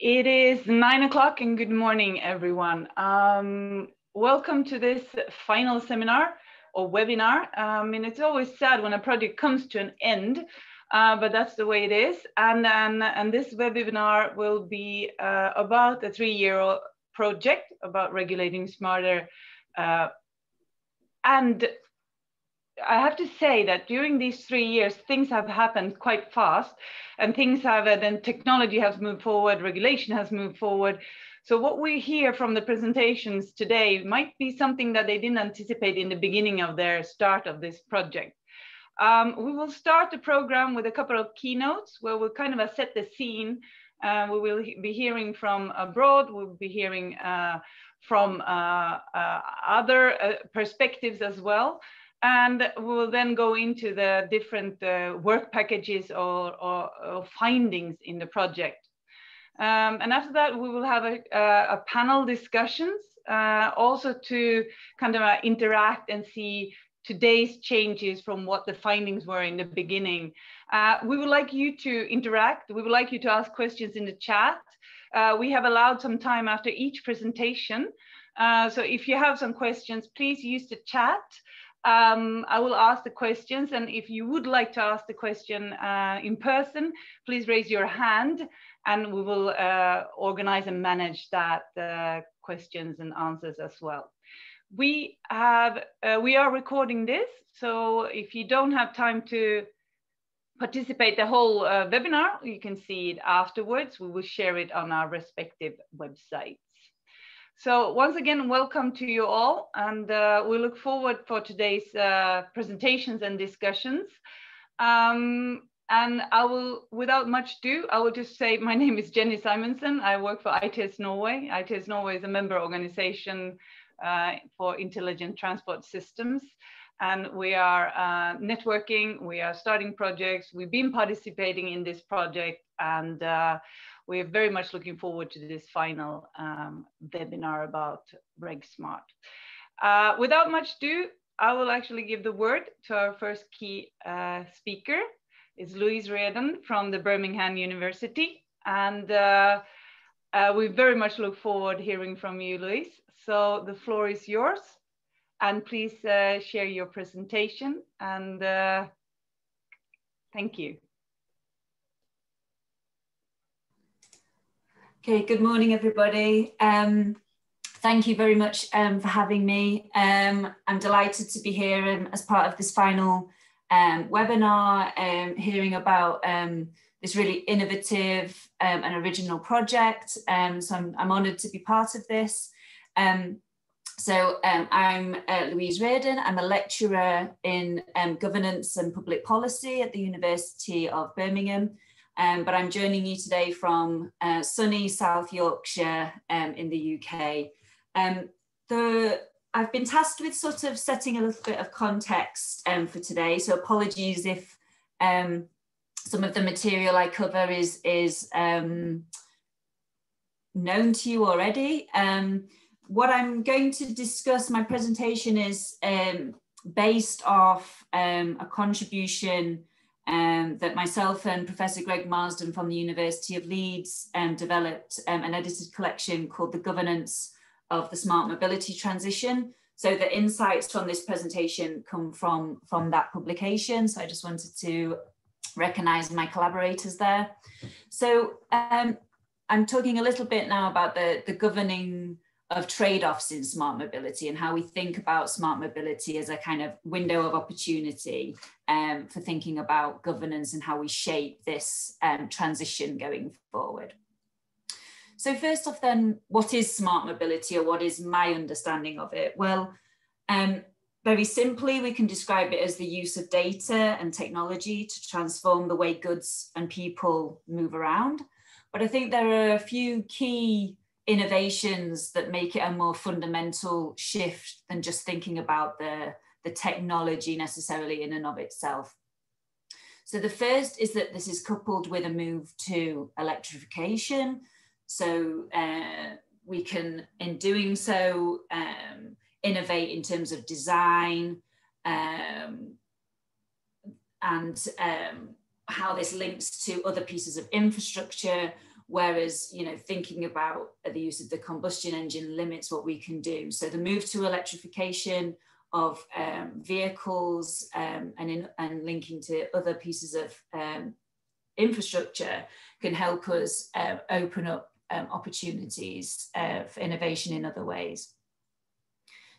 It is 9 o'clock and good morning, everyone. Welcome to this final seminar or webinar. And it's always sad when a project comes to an end, but that's the way it is. And this webinar will be about a 3-year project about regulating smarter. And I have to say that during these 3 years, things have happened quite fast, and things have, then technology has moved forward, regulation has moved forward. So what we hear from the presentations today might be something that they didn't anticipate in the beginning of their start of this project. We will start the program with a couple of keynotes where we'll kind of set the scene. We will be hearing from abroad, we'll be hearing from other perspectives as well. And we'll then go into the different work packages or findings in the project. And after that, we will have a panel discussions, also to kind of interact and see today's changes from what the findings were in the beginning. We would like you to interact. We would like you to ask questions in the chat. We have allowed some time after each presentation. So if you have some questions, please use the chat. I will ask the questions, and if you would like to ask the question in person, please raise your hand and we will organize and manage that questions and answers as well. We are recording this, so if you don't have time to participate the whole webinar, you can see it afterwards. We will share it on our respective websites. So once again, welcome to you all, and we look forward for today's presentations and discussions. And I will, without much ado, I will just say my name is Jenny Simonsen. I work for ITS Norway. ITS Norway is a member organization for intelligent transport systems. And we are networking, we are starting projects, we've been participating in this project, and we are very much looking forward to this final webinar about REGSMART. Without much ado, I will actually give the word to our first key speaker. It's Louise Reardon from the Birmingham University. And we very much look forward hearing from you, Louise. So the floor is yours. And please share your presentation. And thank you. Okay, good morning, everybody. Thank you very much for having me. I'm delighted to be here as part of this final webinar, hearing about this really innovative and original project. So I'm honoured to be part of this. I'm Louise Reardon. I'm a lecturer in governance and public policy at the University of Birmingham. But I'm joining you today from sunny South Yorkshire in the UK. I've been tasked with sort of setting a little bit of context for today, so apologies if some of the material I cover is known to you already. What I'm going to discuss, my presentation is based off a contribution that myself and Professor Greg Marsden from the University of Leeds developed an edited collection called The Governance of the Smart Mobility Transition. So the insights from this presentation come from that publication. So I just wanted to recognize my collaborators there. So I'm talking a little bit now about the governing of trade-offs in smart mobility and how we think about smart mobility as a kind of window of opportunity for thinking about governance and how we shape this transition going forward. So first off then, what is smart mobility, or what is my understanding of it? Well, very simply, we can describe it as the use of data and technology to transform the way goods and people move around. But I think there are a few key innovations that make it a more fundamental shift than just thinking about the technology necessarily in and of itself. So the first is that this is coupled with a move to electrification. So we can, in doing so, innovate in terms of design and how this links to other pieces of infrastructure, whereas, you know, thinking about the use of the combustion engine limits what we can do. So the move to electrification of vehicles and linking to other pieces of infrastructure can help us open up opportunities for innovation in other ways.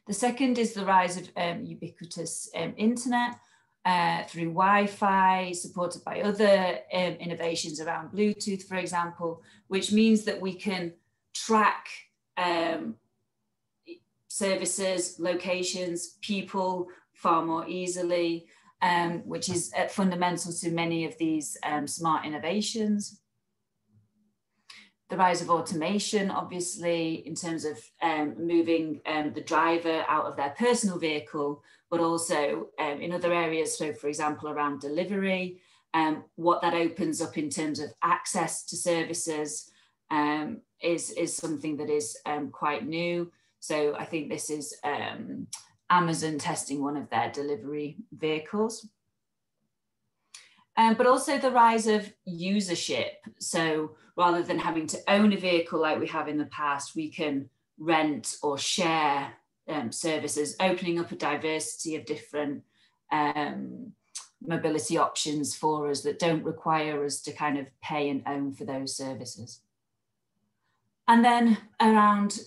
The second is the rise of ubiquitous internet through Wi-Fi, supported by other innovations around Bluetooth, for example, which means that we can track services, locations, people far more easily, which is fundamental to many of these smart innovations. The rise of automation, obviously, in terms of moving the driver out of their personal vehicle, but also in other areas, so for example, around delivery, what that opens up in terms of access to services is something that is quite new. So I think this is Amazon testing one of their delivery vehicles. But also the rise of usership. So rather than having to own a vehicle like we have in the past, we can rent or share services, opening up a diversity of different mobility options for us that don't require us to kind of pay and own for those services. And then around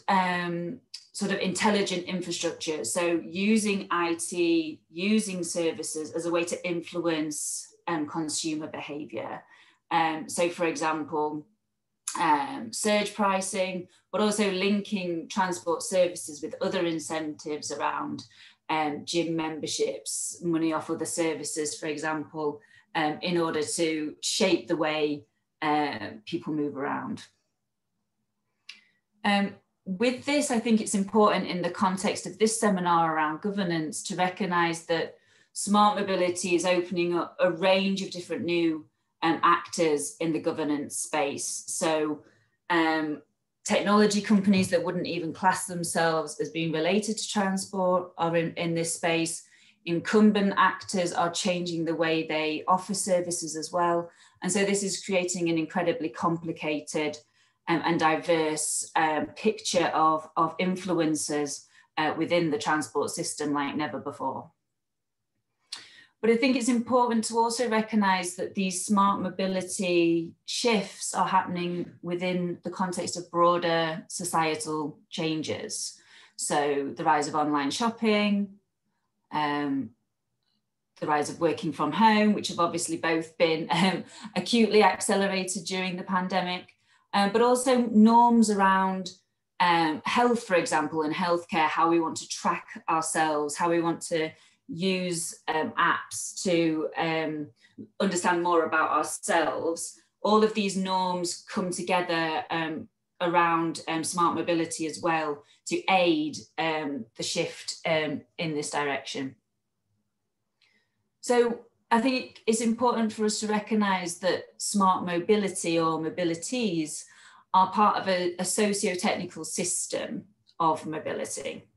sort of intelligent infrastructure. So using IT, using services as a way to influence consumer behavior. So for example, surge pricing, but also linking transport services with other incentives around gym memberships, money off other services, for example, in order to shape the way people move around. With this, I think it's important in the context of this seminar around governance to recognise that smart mobility is opening up a range of different new actors in the governance space. So technology companies that wouldn't even class themselves as being related to transport are in this space. Incumbent actors are changing the way they offer services as well. And so this is creating an incredibly complicated and diverse picture of influencers within the transport system like never before. But I think it's important to also recognise that these smart mobility shifts are happening within the context of broader societal changes. So the rise of online shopping, the rise of working from home, which have obviously both been acutely accelerated during the pandemic, but also norms around health, for example, and healthcare, how we want to track ourselves, how we want to use apps to understand more about ourselves. All of these norms come together around smart mobility as well to aid the shift in this direction. So I think it's important for us to recognise that smart mobility or mobilities are part of a socio-technical system of mobility.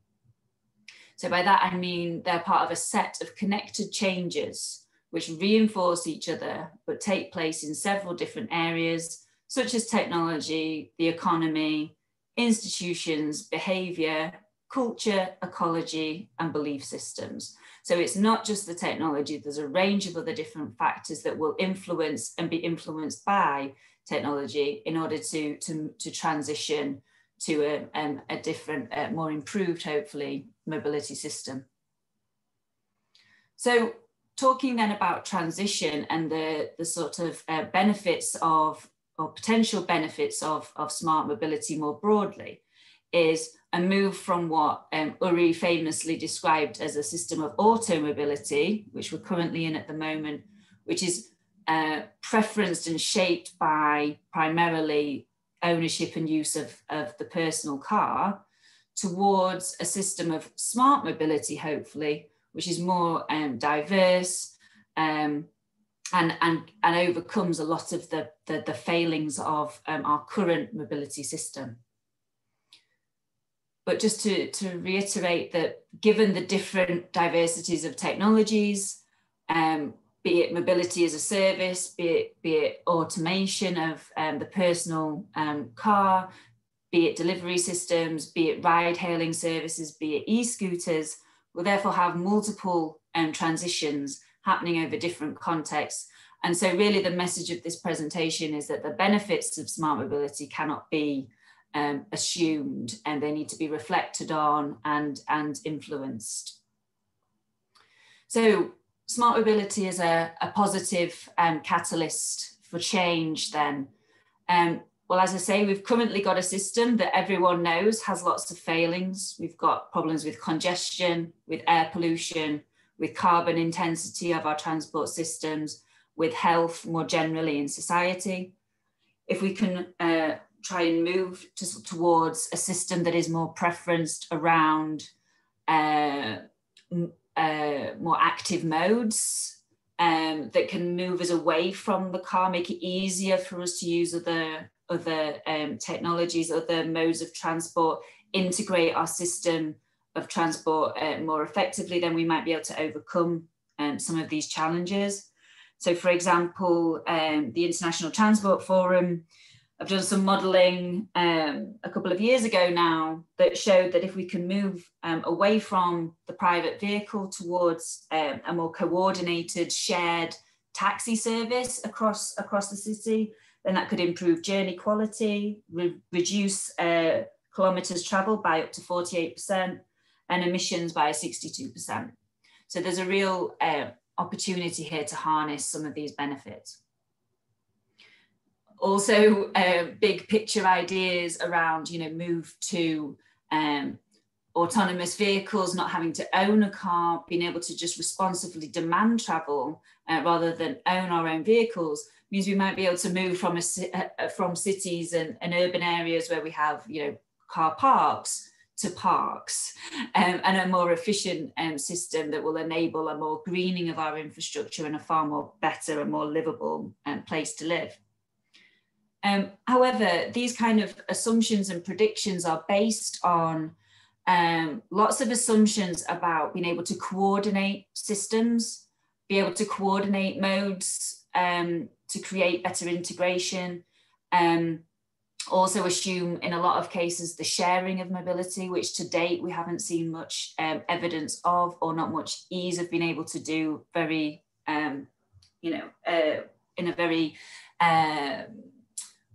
So by that, I mean they're part of a set of connected changes which reinforce each other, but take place in several different areas, such as technology, the economy, institutions, behaviour, culture, ecology, and belief systems. So it's not just the technology, there's a range of other different factors that will influence and be influenced by technology in order to transition to a different, more improved, hopefully, mobility system. So talking then about transition and the sort of benefits of, or potential benefits of smart mobility more broadly, is a move from what Uri famously described as a system of automobility, which we're currently in at the moment, which is preferenced and shaped by primarily ownership and use of the personal car, towards a system of smart mobility, hopefully, which is more diverse and overcomes a lot of the failings of our current mobility system. But just to reiterate that given the different diversities of technologies, be it mobility as a service, be it automation of the personal car, be it delivery systems, be it ride-hailing services, be it e-scooters, will therefore have multiple transitions happening over different contexts. And so really the message of this presentation is that the benefits of smart mobility cannot be assumed, and they need to be reflected on and influenced. So smart mobility is a positive catalyst for change then. Well, as I say, we've currently got a system that everyone knows has lots of failings. We've got problems with congestion, with air pollution, with carbon intensity of our transport systems, with health more generally in society. If we can try and move towards a system that is more preferenced around more active modes that can move us away from the car, make it easier for us to use other technologies, other modes of transport, integrate our system of transport more effectively, then we might be able to overcome some of these challenges. So for example, the International Transport Forum, I've done some modelling a couple of years ago now that showed that if we can move away from the private vehicle towards a more coordinated shared taxi service across the city, then that could improve journey quality, reduce kilometres travelled by up to 48% and emissions by 62%. So there's a real opportunity here to harness some of these benefits. Also, big picture ideas around, move to autonomous vehicles, not having to own a car, being able to just responsibly demand travel rather than own our own vehicles, means we might be able to move from cities and urban areas where we have, car parks to parks, and a more efficient system that will enable a more greening of our infrastructure and a far more better and more livable place to live. However, these kind of assumptions and predictions are based on lots of assumptions about being able to coordinate systems, be able to coordinate modes, to create better integration, also assume in a lot of cases the sharing of mobility, which to date we haven't seen much evidence of, or not much ease of being able to do very, in a very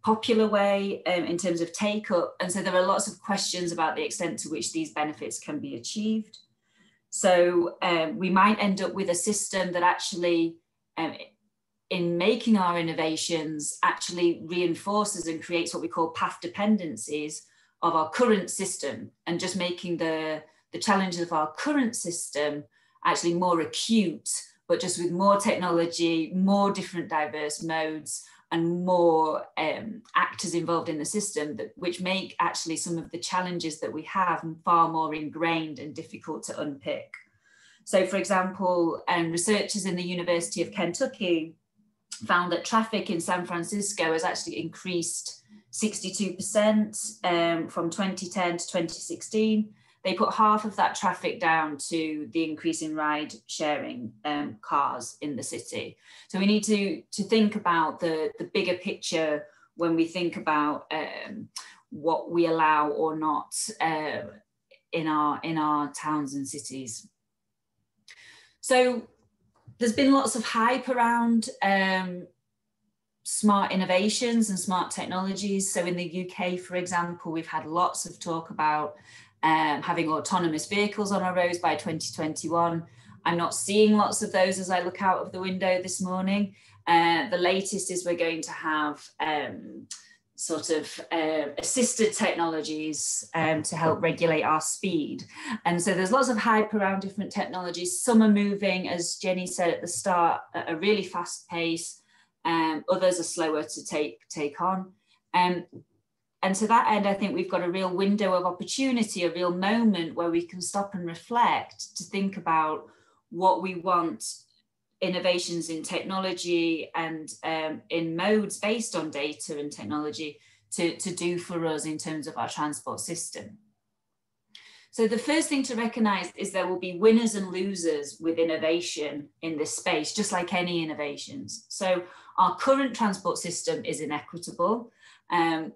popular way in terms of take up. And so there are lots of questions about the extent to which these benefits can be achieved. So we might end up with a system that actually, in making our innovations, actually reinforces and creates what we call path dependencies of our current system, and just making the challenges of our current system actually more acute, but just with more technology, more different diverse modes, and more actors involved in the system, which make actually some of the challenges that we have far more ingrained and difficult to unpick. So for example, researchers in the University of Kentucky found that traffic in San Francisco has actually increased 62% from 2010 to 2016. They put half of that traffic down to the increase in ride sharing cars in the city. So we need to think about the bigger picture when we think about what we allow or not in our towns and cities. So there's been lots of hype around smart innovations and smart technologies. So in the UK, for example, we've had lots of talk about having autonomous vehicles on our roads by 2021. I'm not seeing lots of those as I look out of the window this morning. The latest is we're going to have assisted technologies to help regulate our speed. And so there's lots of hype around different technologies. Some are moving, as Jenny said at the start, at a really fast pace. Others are slower to take on. And to that end, I think we've got a real window of opportunity, a real moment where we can stop and reflect to think about what we want innovations in technology and in modes based on data and technology to do for us in terms of our transport system. So the first thing to recognize is there will be winners and losers with innovation in this space, just like any innovations. So our current transport system is inequitable.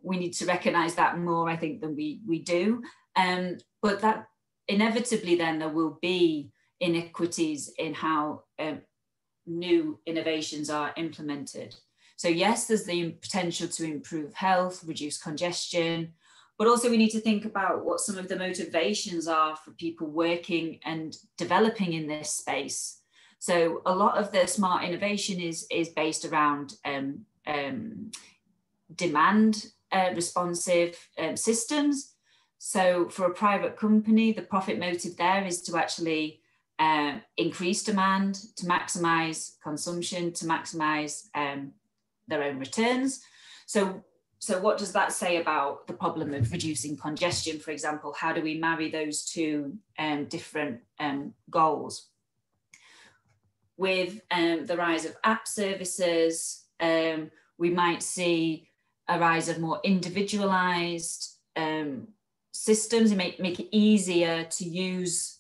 We need to recognize that more, I think, than we do. But that inevitably then there will be inequities in how new innovations are implemented. So yes, there's the potential to improve health, reduce congestion, but also we need to think about what some of the motivations are for people working and developing in this space. So a lot of the smart innovation is based around demand responsive systems. So for a private company, the profit motive there is to actually increase demand, to maximize consumption, to maximize their own returns. So what does that say about the problem of reducing congestion, for example? How do we marry those two different goals? With the rise of app services, we might see a rise of more individualized systems and make it easier to use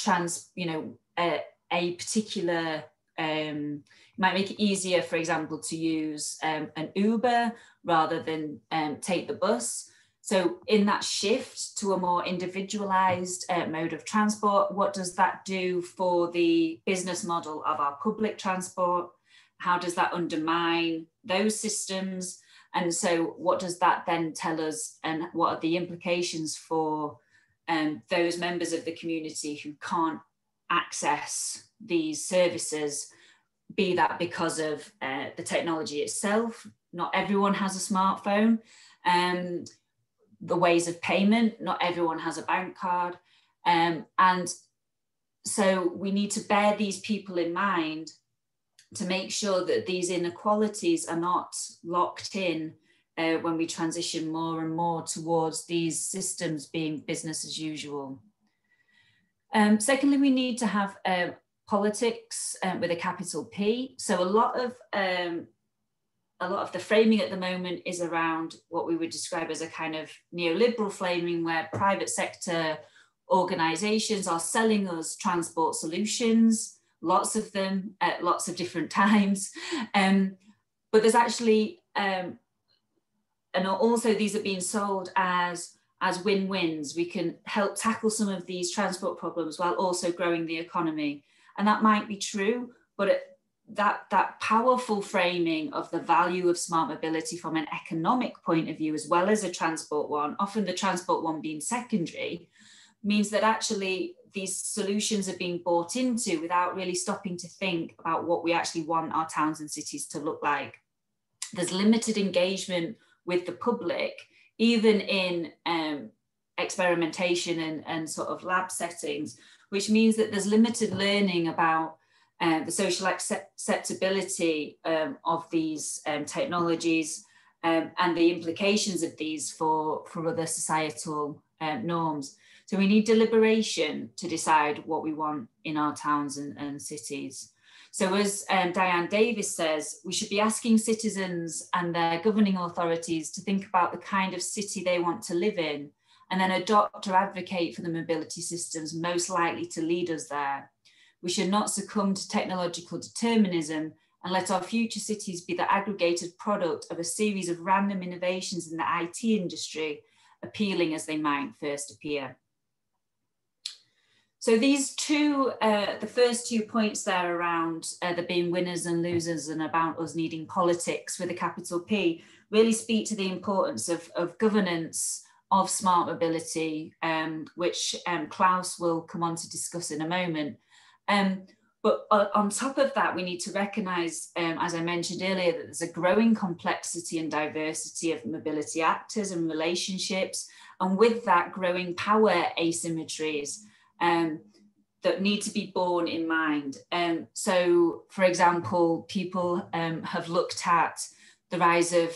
a particular, might make it easier, for example, to use an Uber rather than take the bus. So in that shift to a more individualized mode of transport, what does that do for the business model of our public transport? How does that undermine those systems? And so what does that then tell us, and what are the implications for those members of the community who can't access these services, be that because of the technology itself? Not everyone has a smartphone. The ways of payment, not everyone has a bank card. And so we need to bear these people in mind to make sure that these inequalities are not locked in when we transition more and more towards these systems being business as usual. Secondly, we need to have politics with a capital P. So a lot of the framing at the moment is around what we would describe as a kind of neoliberal framing, where private sector organizations are selling us transport solutions, lots of them at lots of different times. But there's actually, and also these are being sold as win-wins. We can help tackle some of these transport problems while also growing the economy. And that might be true, but that powerful framing of the value of smart mobility from an economic point of view, as well as a transport one, often the transport one being secondary, means that actually these solutions are being bought into without really stopping to think about what we actually want our towns and cities to look like. There's limited engagement with the public, even in experimentation and sort of lab settings, which means that there's limited learning about the social acceptability of these technologies and the implications of these for other societal norms. So we need deliberation to decide what we want in our towns and cities. So as Diane Davis says, we should be asking citizens and their governing authorities to think about the kind of city they want to live in, and then adopt or advocate for the mobility systems most likely to lead us there. We should not succumb to technological determinism and let our future cities be the aggregated product of a series of random innovations in the IT industry, appealing as they might first appear. So these two, the first 2 points there around there being winners and losers and about us needing politics with a capital P really speak to the importance of governance of smart mobility, which Klaus will come on to discuss in a moment. But on top of that, we need to recognise, as I mentioned earlier, that there's a growing complexity and diversity of mobility actors and relationships, and with that growing power asymmetries that need to be borne in mind. So, for example, people have looked at the rise of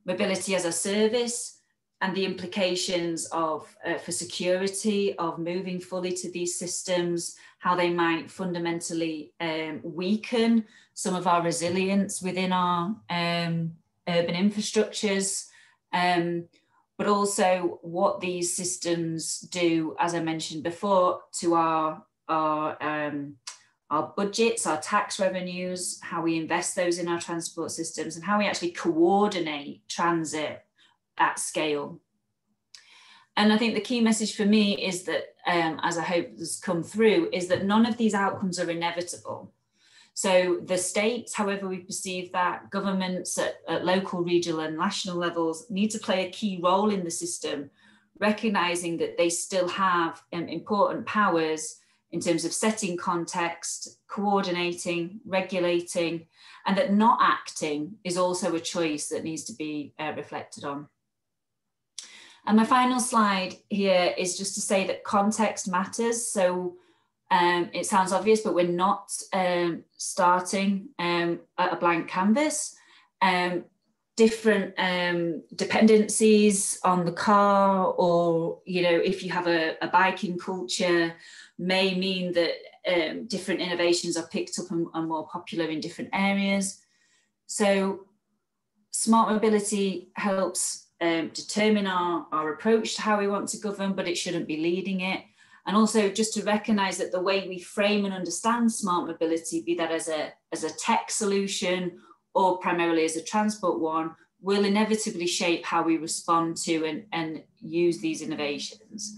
mobility as a service and the implications of for security of moving fully to these systems, how they might fundamentally weaken some of our resilience within our urban infrastructures. but also what these systems do, as I mentioned before, to our budgets, our tax revenues, how we invest those in our transport systems, and how we actually coordinate transit at scale. And I think the key message for me is that, as I hope has come through, is that none of these outcomes are inevitable. So the states, however we perceive that, governments at local, regional and national levels need to play a key role in the system, recognizing that they still have important powers in terms of setting context, coordinating, regulating, and that not acting is also a choice that needs to be reflected on. And my final slide here is just to say that context matters. So it sounds obvious, but we're not starting at a blank canvas. Different dependencies on the car, or if you have a biking culture, may mean that different innovations are picked up and are more popular in different areas. So smart mobility helps determine our approach to how we want to govern, but it shouldn't be leading it. And also just to recognize that the way we frame and understand smart mobility, be that as a tech solution or primarily as a transport one, will inevitably shape how we respond to and use these innovations.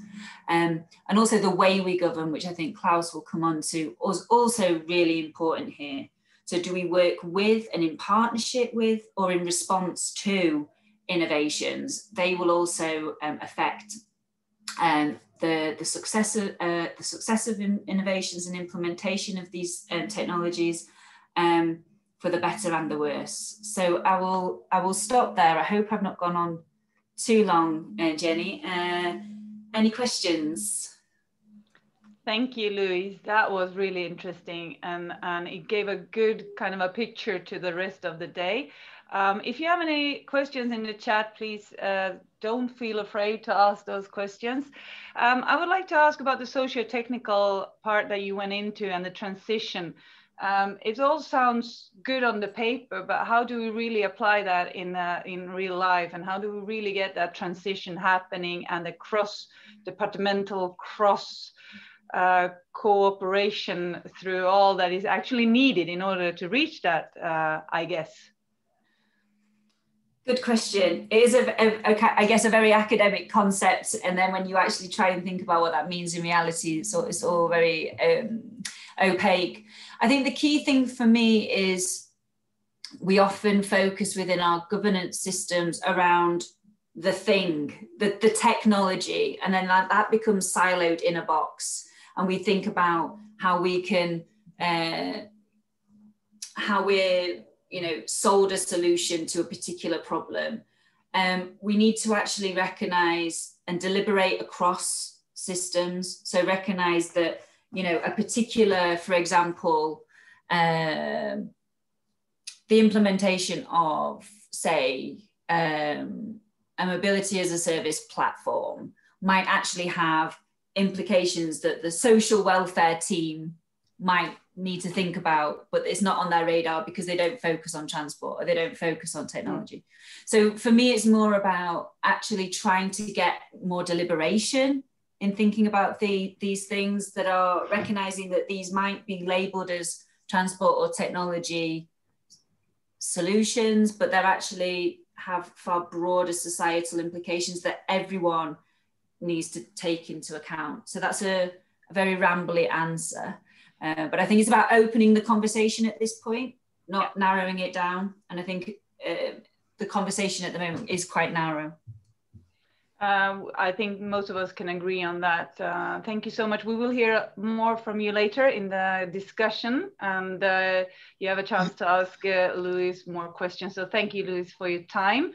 And also the way we govern, which I think Klaus will come on to, is also really important here. So do we work with and in partnership with, or in response to innovations? They will also affect the success of innovations and implementation of these technologies for the better and the worse. So I will stop there. I hope I've not gone on too long, Jenny. Any questions? Thank you, Louise. That was really interesting, and it gave a good kind of a picture to the rest of the day. If you have any questions in the chat, please don't feel afraid to ask those questions. I would like to ask about the socio-technical part that you went into and the transition. It all sounds good on the paper, but how do we really apply that in real life? And how do we really get that transition happening and the cross-departmental, cooperation through all that is actually needed in order to reach that, I guess? Good question. It is, I guess, a very academic concept. And then when you actually try and think about what that means in reality, it's all very opaque. I think the key thing for me is we often focus within our governance systems around the thing, the technology, and then that becomes siloed in a box. And we think about how we can, how we're, sold a solution to a particular problem. We need to actually recognize and deliberate across systems. So recognize that, a particular, for example, the implementation of, say, a mobility as a service platform might actually have implications that the social welfare team might need to think about, but it's not on their radar because they don't focus on transport or they don't focus on technology. So for me, it's more about actually trying to get more deliberation in thinking about these things, that are recognizing that these might be labeled as transport or technology solutions, but they're actually have far broader societal implications that everyone needs to take into account. So that's a very rambly answer. But I think it's about opening the conversation at this point, not narrowing it down. And I think the conversation at the moment is quite narrow. I think most of us can agree on that. Thank you so much. We will hear more from you later in the discussion, and you have a chance to ask Louise more questions. So thank you, Louise, for your time.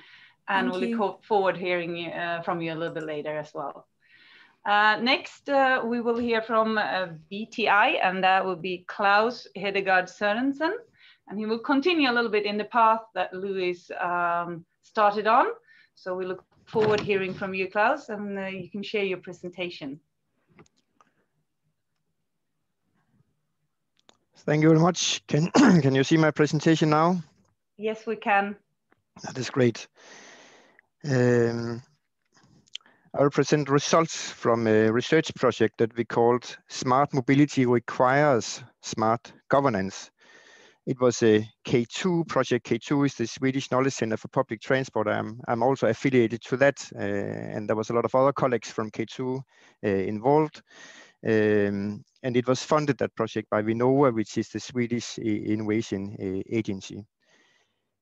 And we'll look forward to hearing from you a little bit later as well. Next, we will hear from VTI, and that will be Klaus Hedegaard Sørensen. And he will continue a little bit in the path that Louise started on. So we look forward to hearing from you, Klaus, and you can share your presentation. Thank you very much. Can you see my presentation now? Yes, we can. That is great. I will present results from a research project that we called Smart Mobility Requires Smart Governance. It was a K2 project. K2 is the Swedish Knowledge Center for Public Transport. I'm also affiliated to that, and there was a lot of other colleagues from K2 involved. And it was funded, that project, by Vinnova, which is the Swedish innovation agency.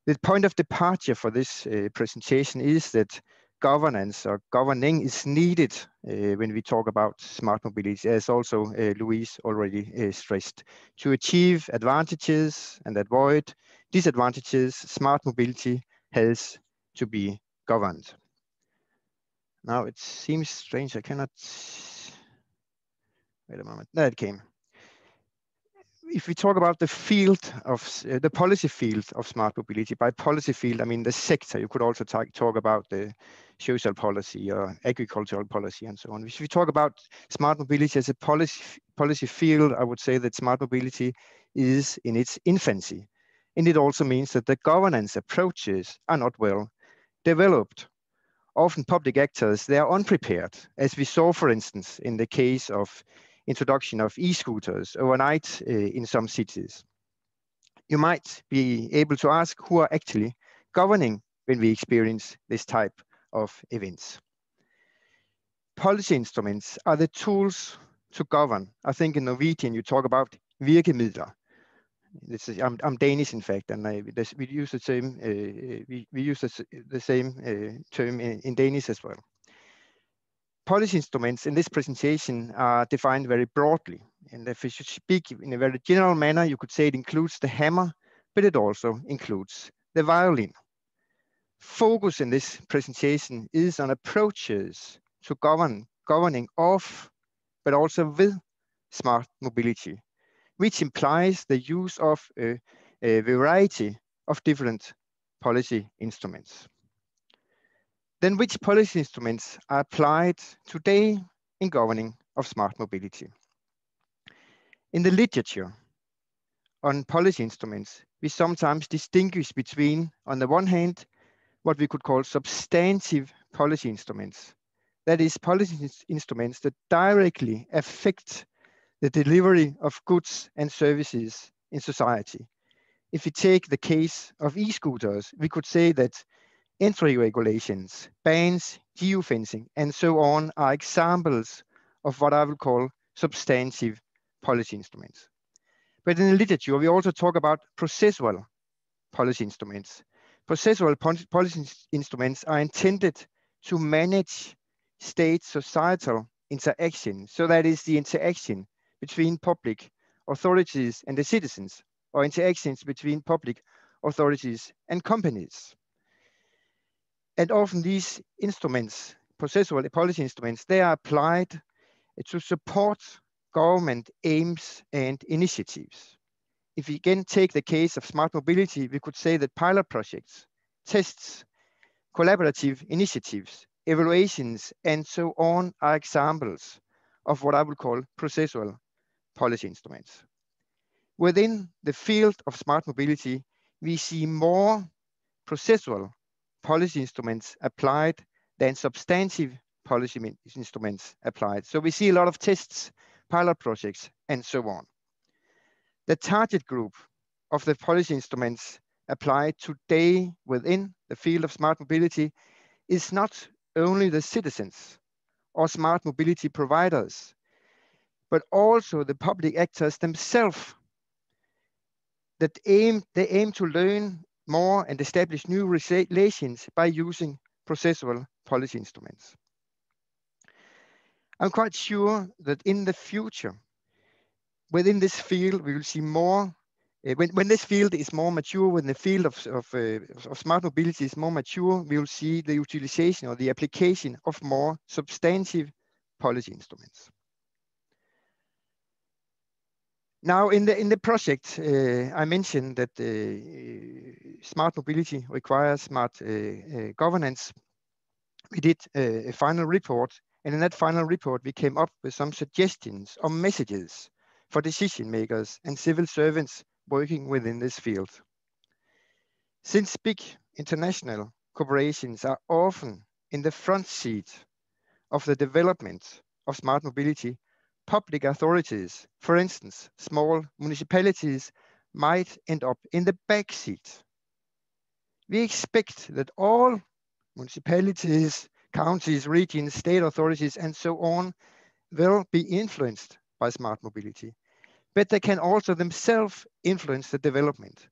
The point of departure for this presentation is that governance or governing is needed when we talk about smart mobility, as also Louise already stressed. To achieve advantages and avoid disadvantages, smart mobility has to be governed. Now it seems strange, I cannot, wait a moment, there it came. If we talk about the field of the policy field of smart mobility, by policy field, I mean the sector. You could also talk about the social policy or agricultural policy and so on. If we talk about smart mobility as a policy field, I would say that smart mobility is in its infancy. And it also means that the governance approaches are not well developed. Often public actors, they are unprepared, as we saw, for instance, in the case of introduction of e-scooters overnight in some cities. You might be able to ask who are actually governing when we experience this type of events. Policy instruments are the tools to govern. I think in Norwegian you talk about virkemidler. I'm Danish, in fact, and we use the same the same term in Danish as well. Policy instruments in this presentation are defined very broadly. And if we should speak in a very general manner, you could say it includes the hammer, but it also includes the violin. Focus in this presentation is on approaches to governing of, but also with smart mobility, which implies the use of a variety of different policy instruments. Then which policy instruments are applied today in governing of smart mobility? In the literature on policy instruments, we sometimes distinguish between, on the one hand, what we could call substantive policy instruments. That is, policy instruments that directly affect the delivery of goods and services in society. If we take the case of e-scooters, we could say that entry regulations, bans, geofencing, and so on are examples of what I would call substantive policy instruments. But in the literature, we also talk about processual policy instruments. Processual policy instruments are intended to manage state-societal interaction. So that is the interaction between public authorities and the citizens, or interactions between public authorities and companies. And often these instruments, processual policy instruments, they are applied to support government aims and initiatives. If we again take the case of smart mobility, we could say that pilot projects, tests, collaborative initiatives, evaluations, and so on are examples of what I would call processual policy instruments. Within the field of smart mobility, we see more processual policy instruments applied than substantive policy instruments applied. So we see a lot of tests, pilot projects, and so on. The target group of the policy instruments applied today within the field of smart mobility is not only the citizens or smart mobility providers, but also the public actors themselves that they aim to learn more and establish new relations by using processual policy instruments. I'm quite sure that in the future, within this field, we will see more, when this field is more mature, when the field of smart mobility is more mature, we will see the utilization or the application of more substantive policy instruments. Now, in the project, I mentioned that smart mobility requires smart governance. We did a final report, and in that final report, we came up with some suggestions or messages for decision makers and civil servants working within this field. Since big international corporations are often in the front seat of the development of smart mobility, public authorities, for instance, small municipalities, might end up in the backseat. We expect that all municipalities, counties, regions, state authorities, and so on will be influenced by smart mobility, but they can also themselves influence the development.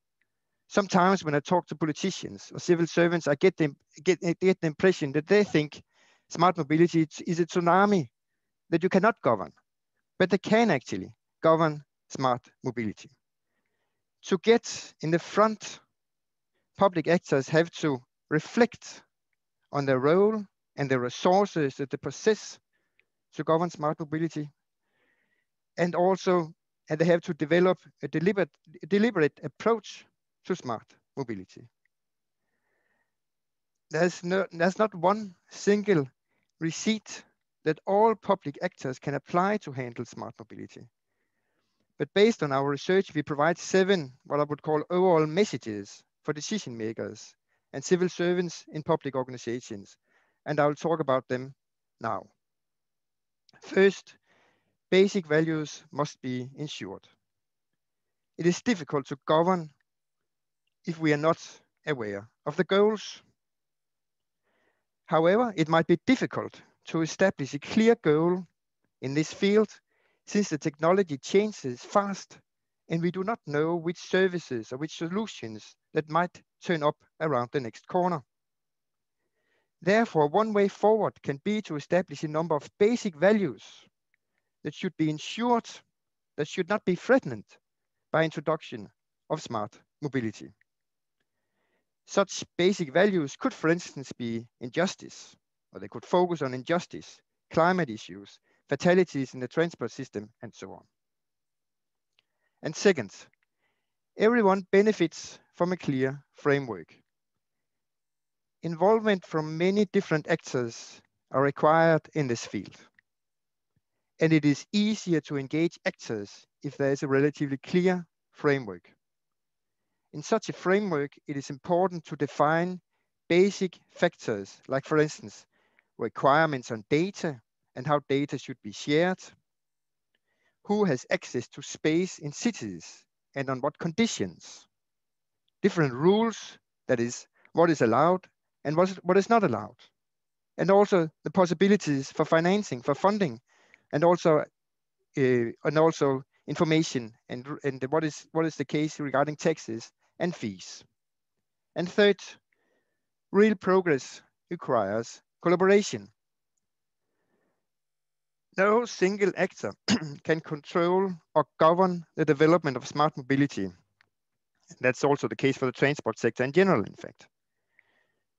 Sometimes when I talk to politicians or civil servants, I get the impression that they think smart mobility is a tsunami that you cannot govern, but they can actually govern smart mobility. To get in the front, public actors have to reflect on their role and the resources that they possess to govern smart mobility, and they have to develop a deliberate approach to smart mobility. There's not one single receipt that all public actors can apply to handle smart mobility. But based on our research, we provide 7 what I would call overall messages for decision makers and civil servants in public organizations, and I'll talk about them now. First, basic values must be ensured. It is difficult to govern if we are not aware of the goals. However, it might be difficult to establish a clear goal in this field since the technology changes fast and we do not know which services or which solutions that might turn up around the next corner. Therefore, one way forward can be to establish a number of basic values that should be ensured, that should not be threatened by introduction of smart mobility. Such basic values could, for instance, be injustice, or they could focus on injustice, climate issues, fatalities in the transport system, and so on. And second, everyone benefits from a clear framework. Involvement from many different actors are required in this field. And it is easier to engage actors if there is a relatively clear framework. In such a framework, it is important to define basic factors, like for instance, requirements on data and how data should be shared, who has access to space in cities and on what conditions, different rules, that is, what is allowed and what is not allowed, and also the possibilities for financing, for funding, and also information and what is the case regarding taxes and fees. And third, real progress requires collaboration. No single actor can control or govern the development of smart mobility. That's also the case for the transport sector in general, in fact.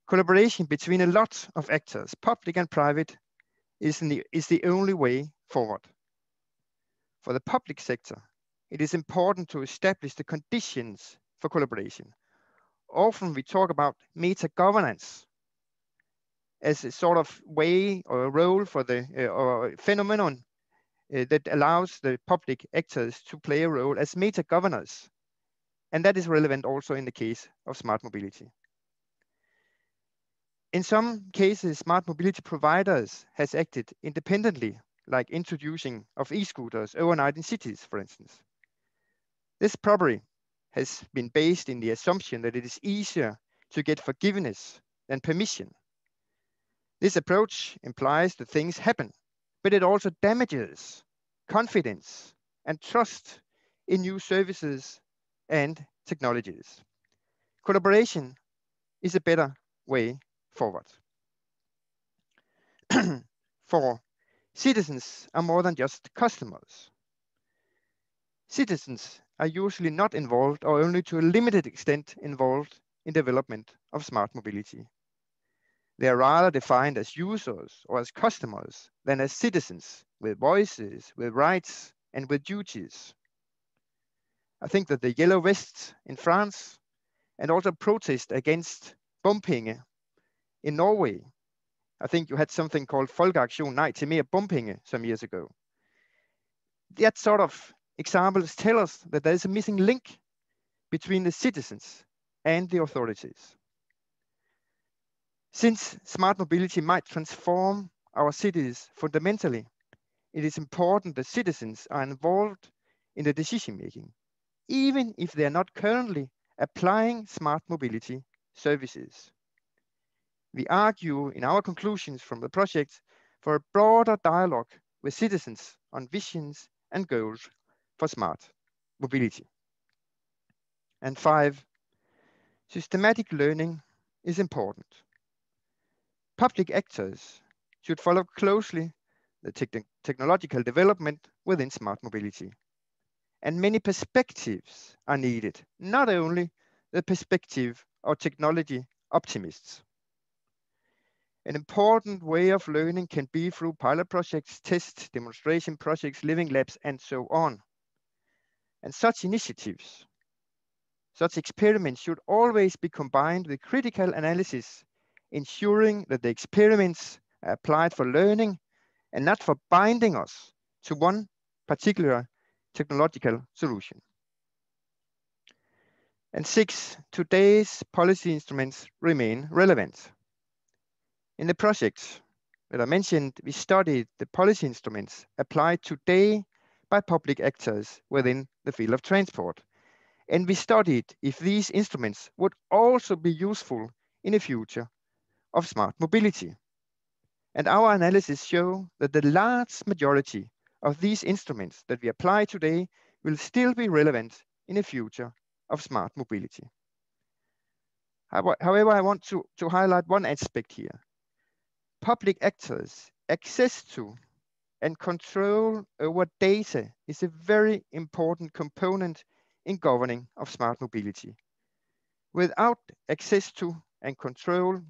Collaboration between a lot of actors, public and private, is the only way forward. For the public sector, it is important to establish the conditions for collaboration. Often we talk about meta-governance as a sort of way or a role for the or phenomenon that allows the public actors to play a role as meta-governors. And that is relevant also in the case of smart mobility. In some cases, smart mobility providers has acted independently, like introducing of e-scooters overnight in cities, for instance. This probably has been based in the assumption that it is easier to get forgiveness than permission. This approach implies that things happen, but it also damages confidence and trust in new services and technologies. Collaboration is a better way forward. 4. Citizens are more than just customers. Citizens are usually not involved or only to a limited extent involved in development of smart mobility. They are rather defined as users or as customers than as citizens with voices, with rights, and with duties. I think that the yellow vests in France and also protest against bumping in Norway. I think you had something called Folkeaktion Nej til mere bumpinge some years ago. That sort of examples tell us that there is a missing link between the citizens and the authorities. Since smart mobility might transform our cities fundamentally, it is important that citizens are involved in the decision making, even if they are not currently applying smart mobility services. We argue in our conclusions from the project for a broader dialogue with citizens on visions and goals for smart mobility. And 5, systematic learning is important. Public actors should follow closely the technological development within smart mobility. And many perspectives are needed, not only the perspective of technology optimists. An important way of learning can be through pilot projects, tests, demonstration projects, living labs, and so on. And such initiatives, such experiments should always be combined with critical analysis, ensuring that the experiments are applied for learning and not for binding us to one particular technological solution. And 6, today's policy instruments remain relevant. In the project that I mentioned, we studied the policy instruments applied today by public actors within the field of transport. And we studied if these instruments would also be useful in the future of smart mobility. And our analysis show that the large majority of these instruments that we apply today will still be relevant in the future of smart mobility. However, I want to highlight one aspect here. Public actors' access to and control over data is a very important component in governing of smart mobility. Without access to and control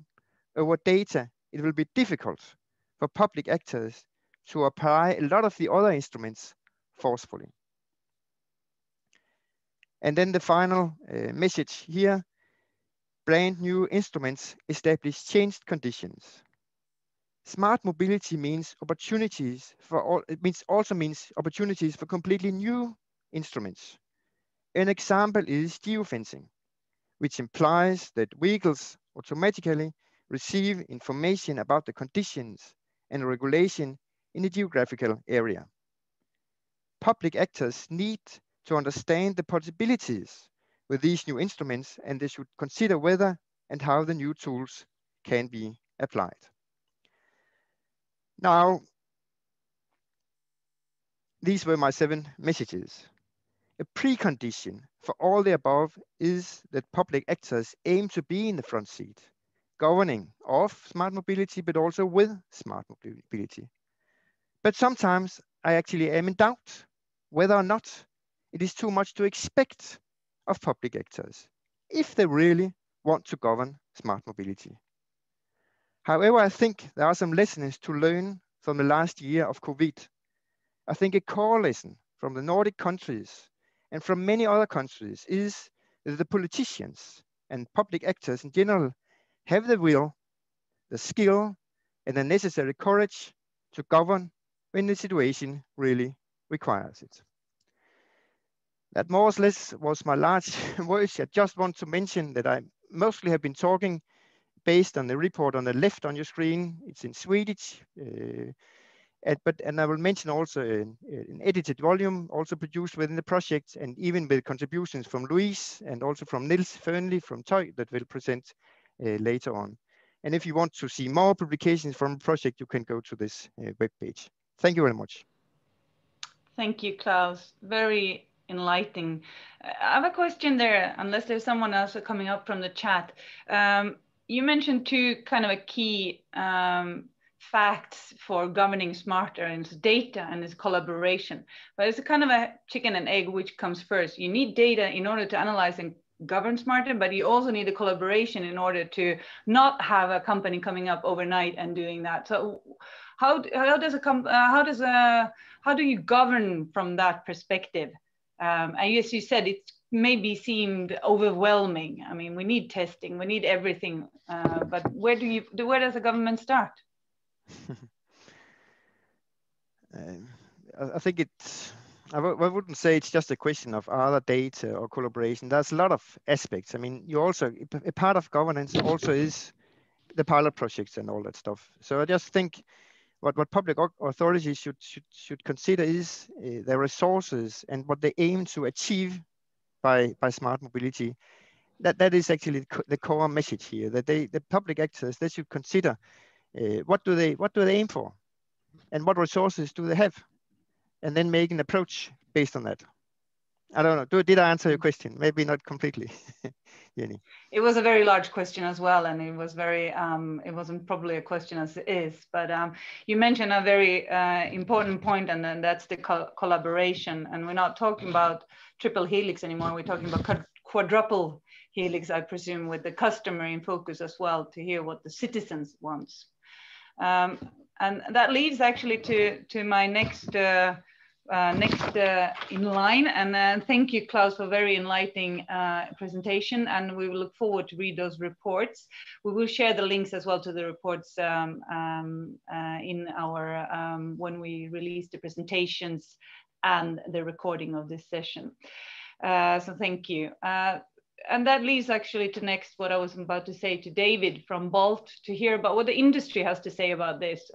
over data, it will be difficult for public actors to apply a lot of the other instruments forcefully. And then the final message here, brand new instruments establish changed conditions. Smart mobility means opportunities for all, also means opportunities for completely new instruments. An example is geofencing, which implies that vehicles automatically receive information about the conditions and regulation in a geographical area. Public actors need to understand the possibilities with these new instruments, and they should consider whether and how the new tools can be applied. Now, these were my 7 messages. A precondition for all the above is that public actors aim to be in the front seat, governing of smart mobility, but also with smart mobility. But sometimes I actually am in doubt whether or not it is too much to expect of public actors if they really want to govern smart mobility. However, I think there are some lessons to learn from the last year of COVID. I think a core lesson from the Nordic countries and from many other countries is that the politicians and public actors in general have the will, the skill, and the necessary courage to govern when the situation really requires it. That more or less was my last words. I just want to mention that I mostly have been talking based on the report on the left on your screen. It's in Swedish. And I will mention also an edited volume also produced within the project, and even with contributions from Louise and also from Niels Fernley from TØI that will present later on. And if you want to see more publications from the project, you can go to this webpage. Thank you very much. Thank you, Klaus. Very enlightening. I have a question there, unless there's someone else coming up from the chat. You mentioned 2 kind of a key facts for governing smarter, and it's data and it's collaboration. But it's a kind of a chicken and egg, which comes first. You need data in order to analyze and govern smarter, but you also need a collaboration in order to not have a company coming up overnight and doing that. So how do you govern from that perspective? And as you said, it maybe seemed overwhelming. I mean, we need testing, we need everything, but where does the government start? I think I wouldn't say it's just a question of other data or collaboration. There's a lot of aspects. I mean, a part of governance also is the pilot projects and all that stuff. So I just think what public authorities should consider is their resources and what they aim to achieve by smart mobility. That is actually the core message here. That the public actors, they should consider what do they aim for, and what resources do they have, and then make an approach based on that. I don't know. Did I answer your question? Maybe not completely, Jenny. It was a very large question as well, and it was very. It wasn't probably a question as it is, but you mentioned a very important point, and then that's the collaboration. And we're not talking about triple helix anymore. We're talking about quadruple helix, I presume, with the customer in focus as well, to hear what the citizens want. And that leads actually to my next in line, and thank you, Klaus, for a very enlightening presentation, and we will look forward to read those reports. We will share the links as well to the reports in our when we release the presentations and the recording of this session. So thank you. And that leads actually to next what I was about to say to David from Bolt, to hear about what the industry has to say about this.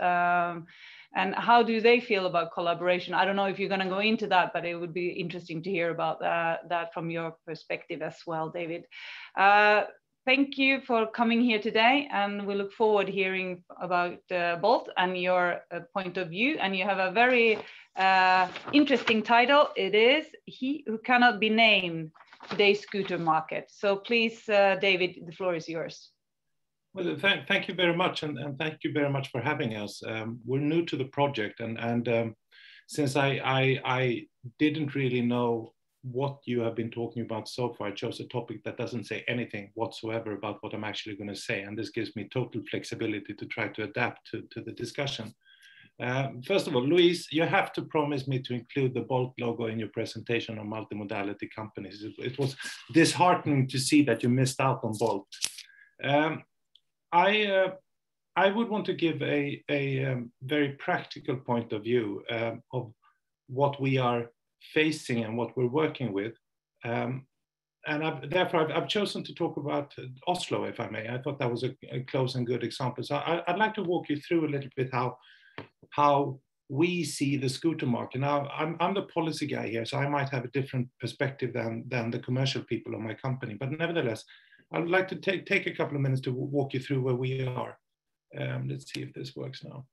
And how do they feel about collaboration? I don't know if you're going to go into that, but it would be interesting to hear about that from your perspective as well, David. Thank you for coming here today, and we look forward to hearing about Bolt and your point of view. And you have a very interesting title. It is "He Who Cannot Be Named: Today's Scooter Market." So please, David, the floor is yours. Well, thank you very much, and thank you very much for having us. We're new to the project, and since I didn't really know what you have been talking about so far, I chose a topic that doesn't say anything whatsoever about what I'm actually going to say, and this gives me total flexibility to try to adapt to the discussion. First of all, Louise, you have to promise me to include the Bolt logo in your presentation on multimodality companies. It was disheartening to see that you missed out on Bolt. I would want to give a very practical point of view of what we are facing and what we're working with. And therefore, I've chosen to talk about Oslo, if I may. I thought that was a close and good example. So I'd like to walk you through a little bit how we see the scooter market. Now, I'm the policy guy here, so I might have a different perspective than the commercial people of my company. But nevertheless, I'd like to take a couple of minutes to walk you through where we are. Let's see if this works now.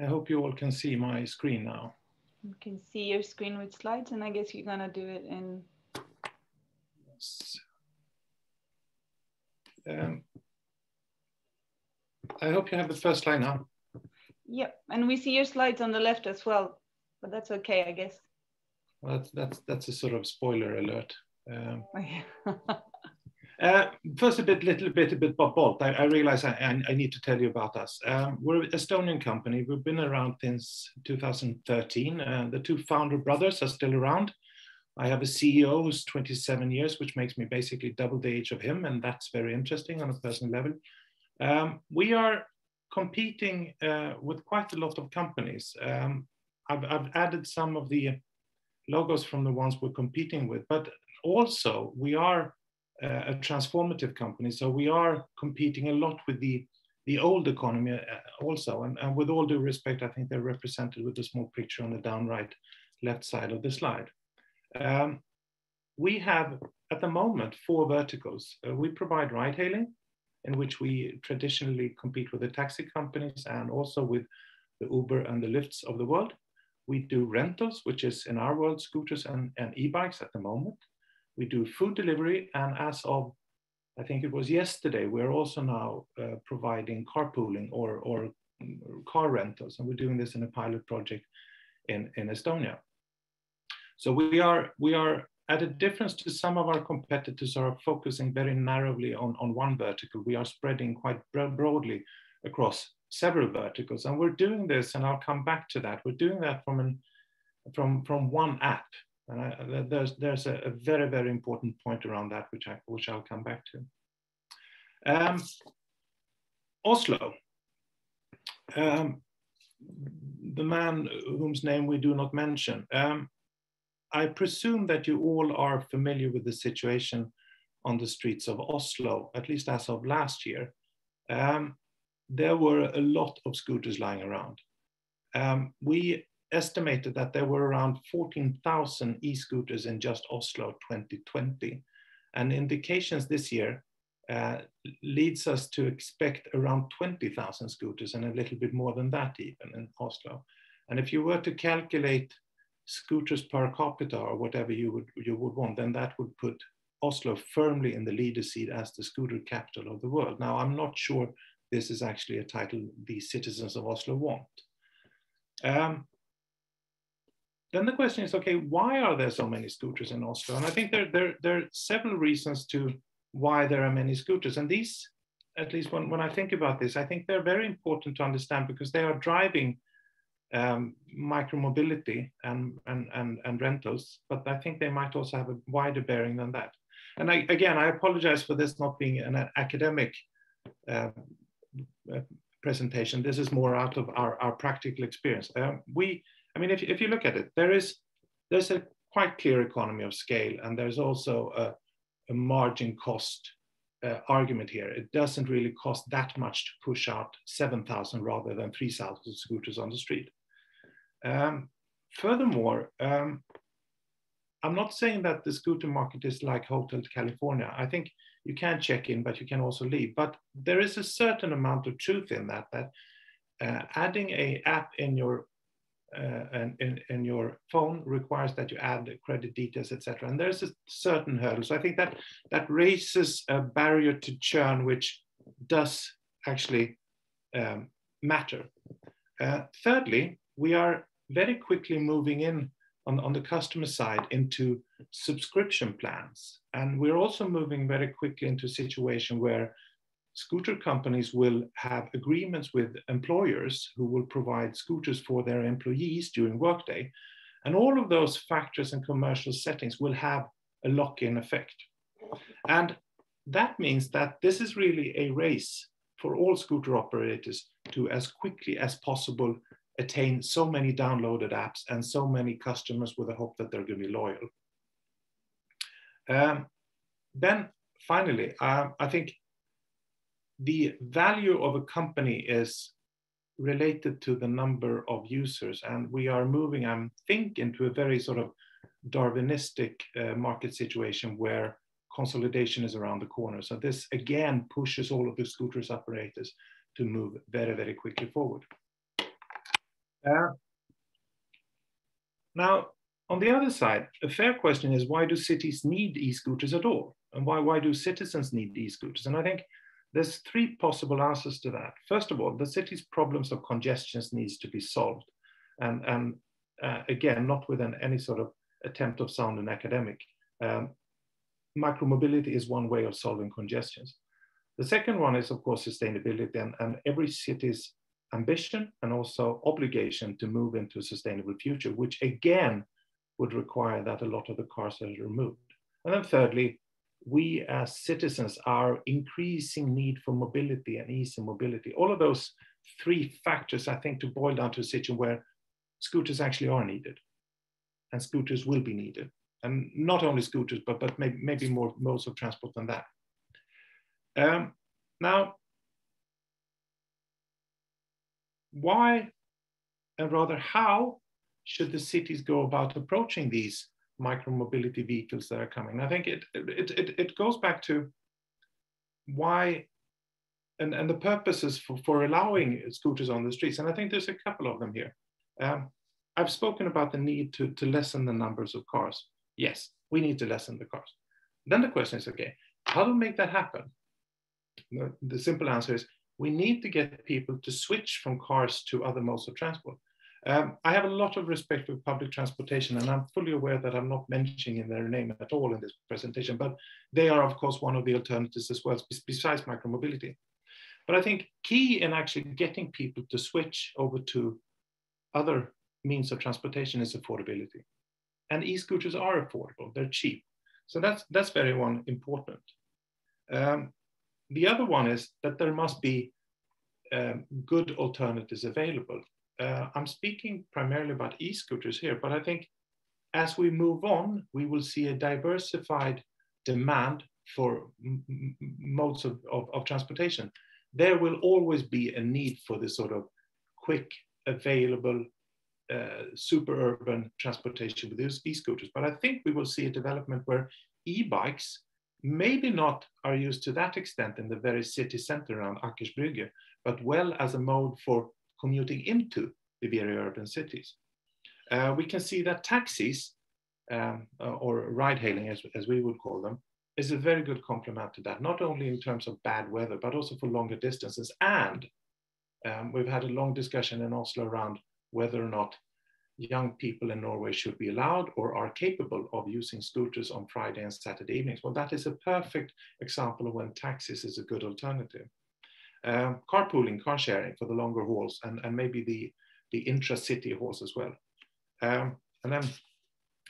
I hope you all can see my screen now. You can see your screen with slides, and I guess you're gonna do it in... Yes. I hope you have the first slide now. Yep, and we see your slides on the left as well, but that's okay, I guess. Well, that's a sort of spoiler alert. First, a little bit about Bolt. I realize I need to tell you about us. We're an Estonian company. We've been around since 2013. The two founder brothers are still around. I have a CEO who's 27 years, which makes me basically double the age of him, and that's very interesting on a personal level. We are competing with quite a lot of companies. I've added some of the logos from the ones we're competing with, but also we are a transformative company, so we are competing a lot with the old economy also, and with all due respect, I think they're represented with a small picture on the down right left side of the slide. We have at the moment 4 verticals. We provide ride hailing, in which we traditionally compete with the taxi companies and also with the Uber and the Lyfts of the world. We do rentals, which is in our world scooters and e-bikes at the moment. We do food delivery, and as of, I think it was yesterday, we're also now providing carpooling or car rentals, and we're doing this in a pilot project in Estonia. So we are at a difference to some of our competitors are focusing very narrowly on one vertical. We are spreading quite broadly across several verticals, and we're doing this, and I'll come back to that. We're doing that from one app, and there's a very, very important point around that, which I'll come back to. Oslo, the man whose name we do not mention. I presume that you all are familiar with the situation on the streets of Oslo, at least as of last year, there were a lot of scooters lying around. We estimated that there were around 14,000 e-scooters in just Oslo 2020. And indications this year leads us to expect around 20,000 scooters and a little bit more than that even in Oslo. And if you were to calculate scooters per capita or whatever you would want, then that would put Oslo firmly in the leader seat as the scooter capital of the world. Now, I'm not sure this is actually a title the citizens of Oslo want. Then the question is, okay, why are there so many scooters in Oslo? And I think there are several reasons to why there are many scooters. And these, at least when I think about this, I think they're very important to understand because they are driving micromobility and rentals, but I think they might also have a wider bearing than that. And again, I apologize for this not being an academic presentation. This is more out of our practical experience. I mean, if you look at it, there's a quite clear economy of scale, and there's also a margin cost argument here. It doesn't really cost that much to push out 7,000 rather than 3,000 scooters on the street. Furthermore, I'm not saying that the scooter market is like Hotel California. I think you can check in, but you can also leave. But there is a certain amount of truth in that adding an app in your phone requires that you add credit details, etc. And there's a certain hurdle. So I think that raises a barrier to churn, which does actually matter. Thirdly, we are very quickly moving in on the customer side into subscription plans. And we're also moving very quickly into a situation where scooter companies will have agreements with employers who will provide scooters for their employees during workday. And all of those factors and commercial settings will have a lock-in effect. And that means that this is really a race for all scooter operators to, as quickly as possible, attain so many downloaded apps and so many customers with the hope that they're going to be loyal. Then finally, I think the value of a company is related to the number of users, and we are moving, I think, into a very sort of Darwinistic market situation where consolidation is around the corner. So this again pushes all of the scooters operators to move very, very quickly forward. Now, on the other side, a fair question is, why do cities need e-scooters at all? And why do citizens need e-scooters? And I think there's three possible answers to that. First of all, the city's problems of congestion needs to be solved. And again, not with any sort of attempt of sounding academic. Micromobility is one way of solving congestions. The second one is, of course, sustainability and every city's ambition and also obligation to move into a sustainable future, which again would require that a lot of the cars are removed. And then thirdly, we as citizens, our increasing need for mobility and ease of mobility, all of those three factors, I think, to boil down to a situation where scooters actually are needed and scooters will be needed. And not only scooters, but maybe more modes of transport than that. Now, why, and rather how, should the cities go about approaching these micromobility vehicles that are coming? I think it goes back to why and the purposes for allowing scooters on the streets. And I think there's a couple of them here. I've spoken about the need to lessen the numbers of cars. Yes, we need to lessen the cars. Then the question is, okay, how do we make that happen? The simple answer is we need to get people to switch from cars to other modes of transport. I have a lot of respect for public transportation, and I'm fully aware that I'm not mentioning their name at all in this presentation, but they are, of course, one of the alternatives as well, besides micromobility. But I think key in actually getting people to switch over to other means of transportation is affordability. And e-scooters are affordable, they're cheap. So that's very important. The other one is that there must be good alternatives available. I'm speaking primarily about e-scooters here, but I think as we move on, we will see a diversified demand modes of transportation, there will always be a need for this sort of quick, available, super urban transportation with these e-scooters. But I think we will see a development where e-bikes maybe not are used to that extent in the very city center around Akersbrygge, but well as a mode for commuting into the very urban cities. We can see that taxis, or ride-hailing as we would call them, is a very good complement to that, not only in terms of bad weather, but also for longer distances. And we've had a long discussion in Oslo around whether or not young people in Norway should be allowed or are capable of using scooters on Friday and Saturday evenings. Well, that is a perfect example of when taxis is a good alternative. Carpooling, car sharing for the longer hauls, and maybe the intra-city hauls as well. And then,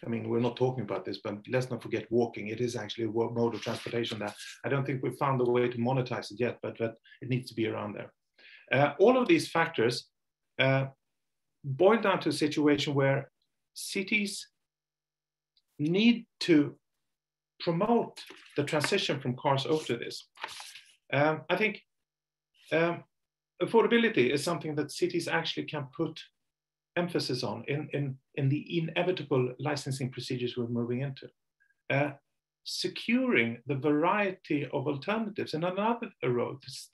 I mean, we're not talking about this, but let's not forget walking. It is actually a mode of transportation that I don't think we've found a way to monetize it yet, but it needs to be around there. All of these factors boil down to a situation where cities need to promote the transition from cars over to this. I think affordability is something that cities actually can put emphasis on in the inevitable licensing procedures we're moving into. Securing the variety of alternatives, and another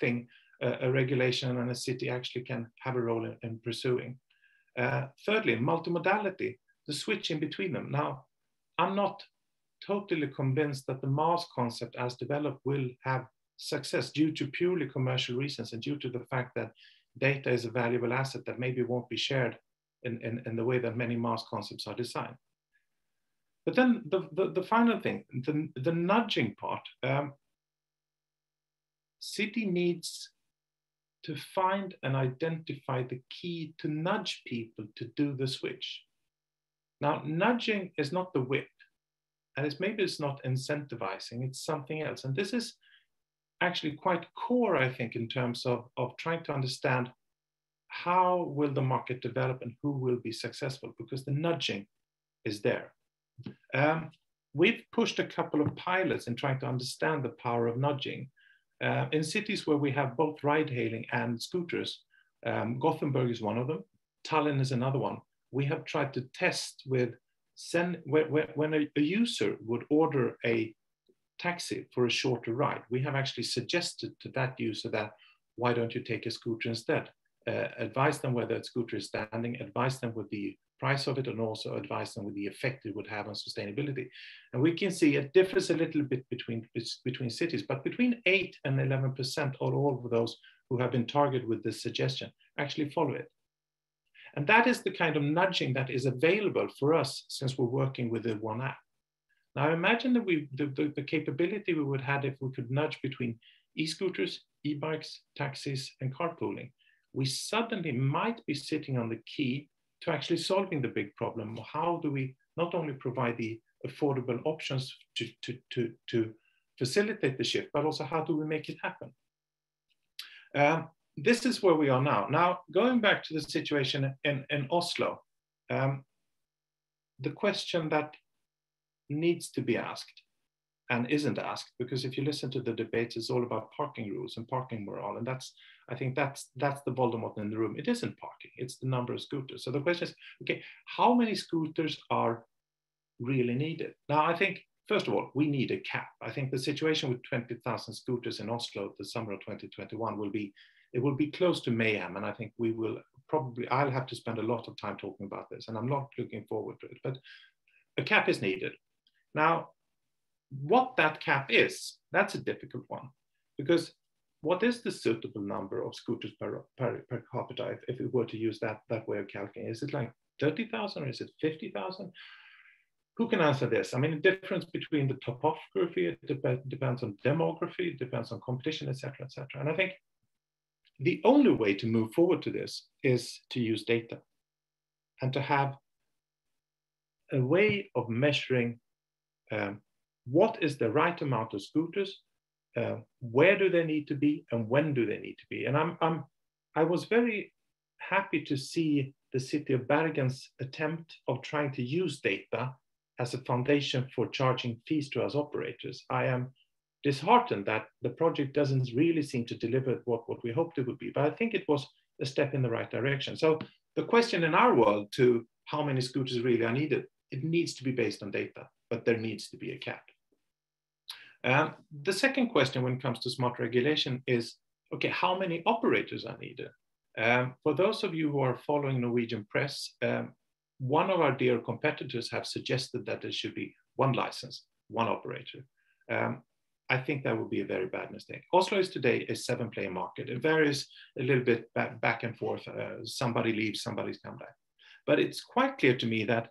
thing a regulation and a city actually can have a role in pursuing. Thirdly, multimodality, the switch in between them. Now, I'm not totally convinced that the MaaS concept as developed will have success due to purely commercial reasons and due to the fact that data is a valuable asset that maybe won't be shared in the way that many MaaS concepts are designed. But then the final thing, the nudging part, city needs to find and identify the key to nudge people to do the switch. Now, nudging is not the whip, and maybe it's not incentivizing, it's something else. And this is actually quite core, I think, in terms of trying to understand how will the market develop and who will be successful, because the nudging is there. We've pushed a couple of pilots in trying to understand the power of nudging. In cities where we have both ride-hailing and scooters, Gothenburg is one of them, Tallinn is another one. We have tried to test with when a user would order a taxi for a shorter ride, we have actually suggested to that user that, why don't you take a scooter instead? Advise them whether a scooter is standing, advise them with the price of it, and also advise them with the effect it would have on sustainability. And we can see it differs a little bit between cities, but between 8 and 11% of all of those who have been targeted with this suggestion actually follow it. And that is the kind of nudging that is available for us since we're working with the one app. Now imagine that the capability we would have if we could nudge between e-scooters, e-bikes, taxis, and carpooling. We suddenly might be sitting on the key to actually solving the big problem. How do we not only provide the affordable options to facilitate the shift, but also how do we make it happen? This is where we are now. Now, going back to the situation in Oslo, the question that needs to be asked and isn't asked, because if you listen to the debates, it's all about parking rules and parking morale, and I think that's the Voldemort in the room. It isn't parking, it's the number of scooters. So the question is, okay, how many scooters are really needed? Now, I think, first of all, we need a cap. I think the situation with 20,000 scooters in Oslo the summer of 2021 will be close to mayhem, and I think we will probably, I'll have to spend a lot of time talking about this, and I'm not looking forward to it, but a cap is needed. Now, what that cap is, that's a difficult one, because what is the suitable number of scooters per capita if we were to use that way of calculating? Is it like 30,000 or is it 50,000? Who can answer this? I mean, the difference between the topography, it depends on demography, it depends on competition, et cetera, et cetera. And I think the only way to move forward to this is to use data and to have a way of measuring what is the right amount of scooters, where do they need to be, and when do they need to be? And I was very happy to see the city of Bergen's attempt of trying to use data as a foundation for charging fees to us operators. I am disheartened that the project doesn't really seem to deliver what we hoped it would be. But I think it was a step in the right direction. So the question in our world to how many scooters really are needed, it needs to be based on data, but there needs to be a cap. The second question when it comes to smart regulation is, okay, how many operators are needed? For those of you who are following Norwegian press, one of our dear competitors have suggested that there should be one license, one operator. I think that would be a very bad mistake. Oslo is today a 7-player market. It varies a little bit back and forth. Somebody leaves, somebody's come back. But it's quite clear to me that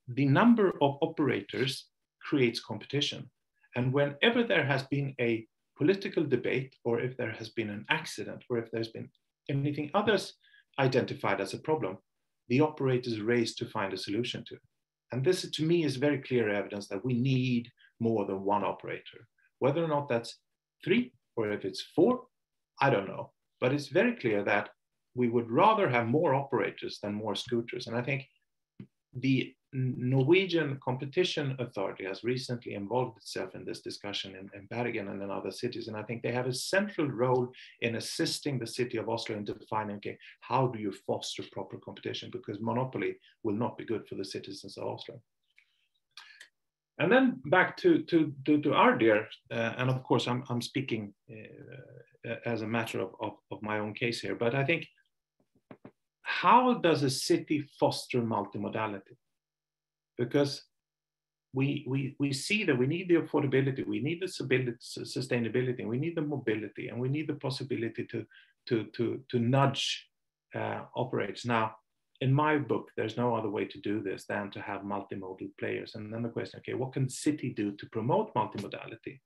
the number of operators creates competition. And whenever there has been a political debate, or if there has been an accident, or if there's been anything others identified as a problem, the operators race to find a solution to it. And this, to me, is very clear evidence that we need more than one operator. Whether or not that's 3 or if it's 4, I don't know. But it's very clear that we would rather have more operators than more scooters. And I think the Norwegian Competition Authority has recently involved itself in this discussion in Bergen and in other cities. And I think they have a central role in assisting the city of Oslo in defining, okay, how do you foster proper competition? Because monopoly will not be good for the citizens of Oslo. And then back to our dear, and of course I'm speaking as a matter of my own case here, but I think, how does a city foster multimodality? Because we see that we need the affordability, we need the sustainability, we need the mobility, and we need the possibility to nudge operators. Now, in my book, there's no other way to do this than to have multimodal players. And then the question, okay, what can the city do to promote multimodality?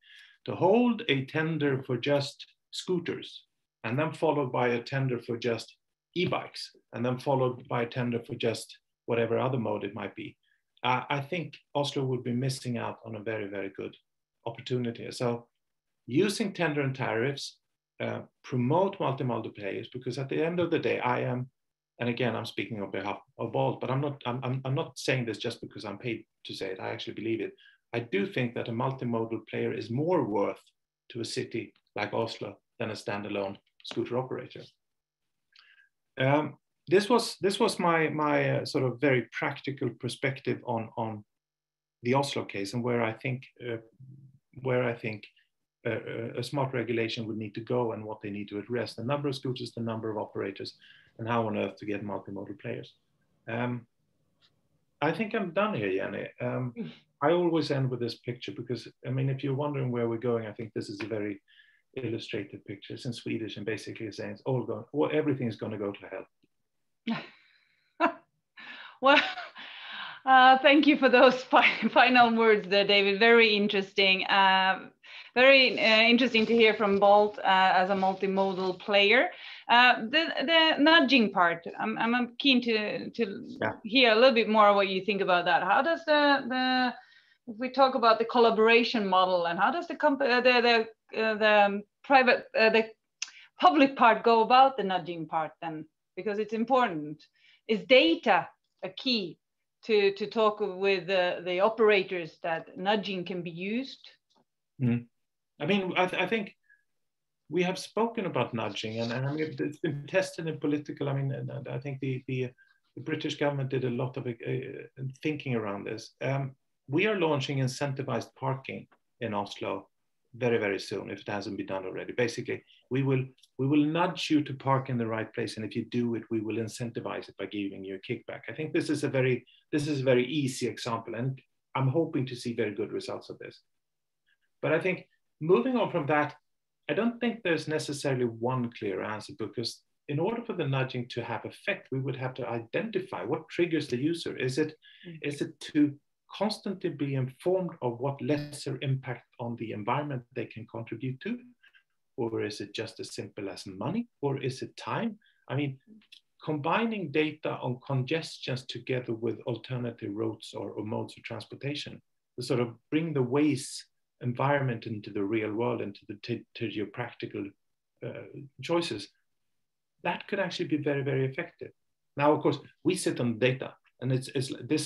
To hold a tender for just scooters, and then followed by a tender for just e-bikes, and then followed by a tender for just whatever other mode it might be. I think Oslo would be missing out on a very, very good opportunity. So using tender and tariffs, promote multimodal players, because at the end of the day, I am, and again, I'm speaking on behalf of Bolt, but I'm not saying this just because I'm paid to say it. I actually believe it. I do think that a multimodal player is more worth to a city like Oslo than a standalone scooter operator. This was my sort of very practical perspective on the Oslo case, and where I think a smart regulation would need to go, and what they need to address: the number of scooters, the number of operators, and how on earth to get multimodal players. I think I'm done here, Jenny. I always end with this picture because, I mean, if you're wondering where we're going, I think this is a very illustrated picture. It's in Swedish and basically saying it's all going, well, everything is going to go to hell. Well, thank you for those final words there, David. Very interesting. Very interesting to hear from Bolt as a multimodal player. The nudging part, I'm keen to hear a little bit more what you think about that. How does if we talk about the collaboration model, and how does the public part go about the nudging part then? Because it's important. Is data a key to talk with the operators that nudging can be used? Mm. I mean, I think we have spoken about nudging, and I mean, it's been tested in political. I mean, and I think the British government did a lot of thinking around this. We are launching incentivized parking in Oslo very, very soon, if it hasn't been done already. Basically, we will nudge you to park in the right place, and if you do it, we will incentivize it by giving you a kickback. I think this is a very easy example, and I'm hoping to see very good results of this. But I think moving on from that, I don't think there's necessarily one clear answer, because in order for the nudging to have effect, we would have to identify what triggers the user. Is it to constantly be informed of what lesser impact on the environment they can contribute to? Or is it just as simple as money? Or is it time? I mean, combining data on congestions together with alternative routes or modes of transportation to sort of bring the waste environment into the real world, into your practical choices, that could actually be very, very effective. Now, of course, we sit on data, and this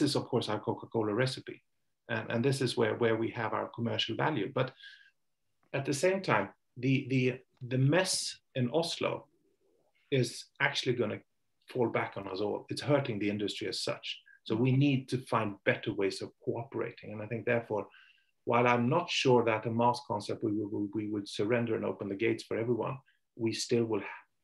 is, of course, our Coca-Cola recipe. And this is where we have our commercial value. But at the same time, the mess in Oslo is actually going to fall back on us all. It's hurting the industry as such. So we need to find better ways of cooperating. And I think therefore, while I'm not sure that a mass concept we would surrender and open the gates for everyone, we still will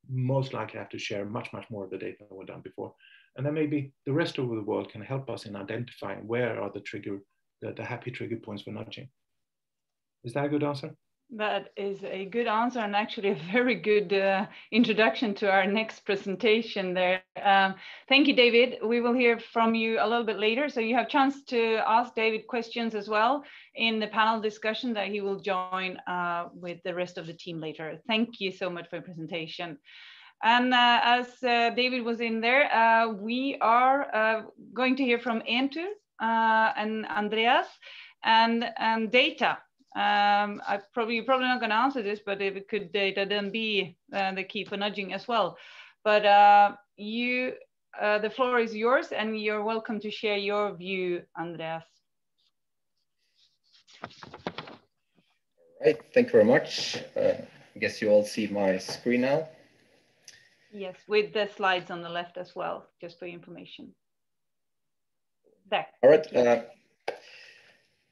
most likely have to share much, much more of the data than we've done before. And then maybe the rest of the world can help us in identifying where are the happy trigger points for nudging. Is that a good answer? That is a good answer, and actually a very good introduction to our next presentation there. Thank you, David. We will hear from you a little bit later. So you have a chance to ask David questions as well in the panel discussion that he will join with the rest of the team later. Thank you so much for your presentation. And as David was in there, we are going to hear from Entur and Andreas and data. You're probably not going to answer this, but if it could data then be the key for nudging as well. But the floor is yours, and you're welcome to share your view, Andreas. All right, thank you very much. I guess you all see my screen now. Yes, with the slides on the left as well, just for your information. There. All right.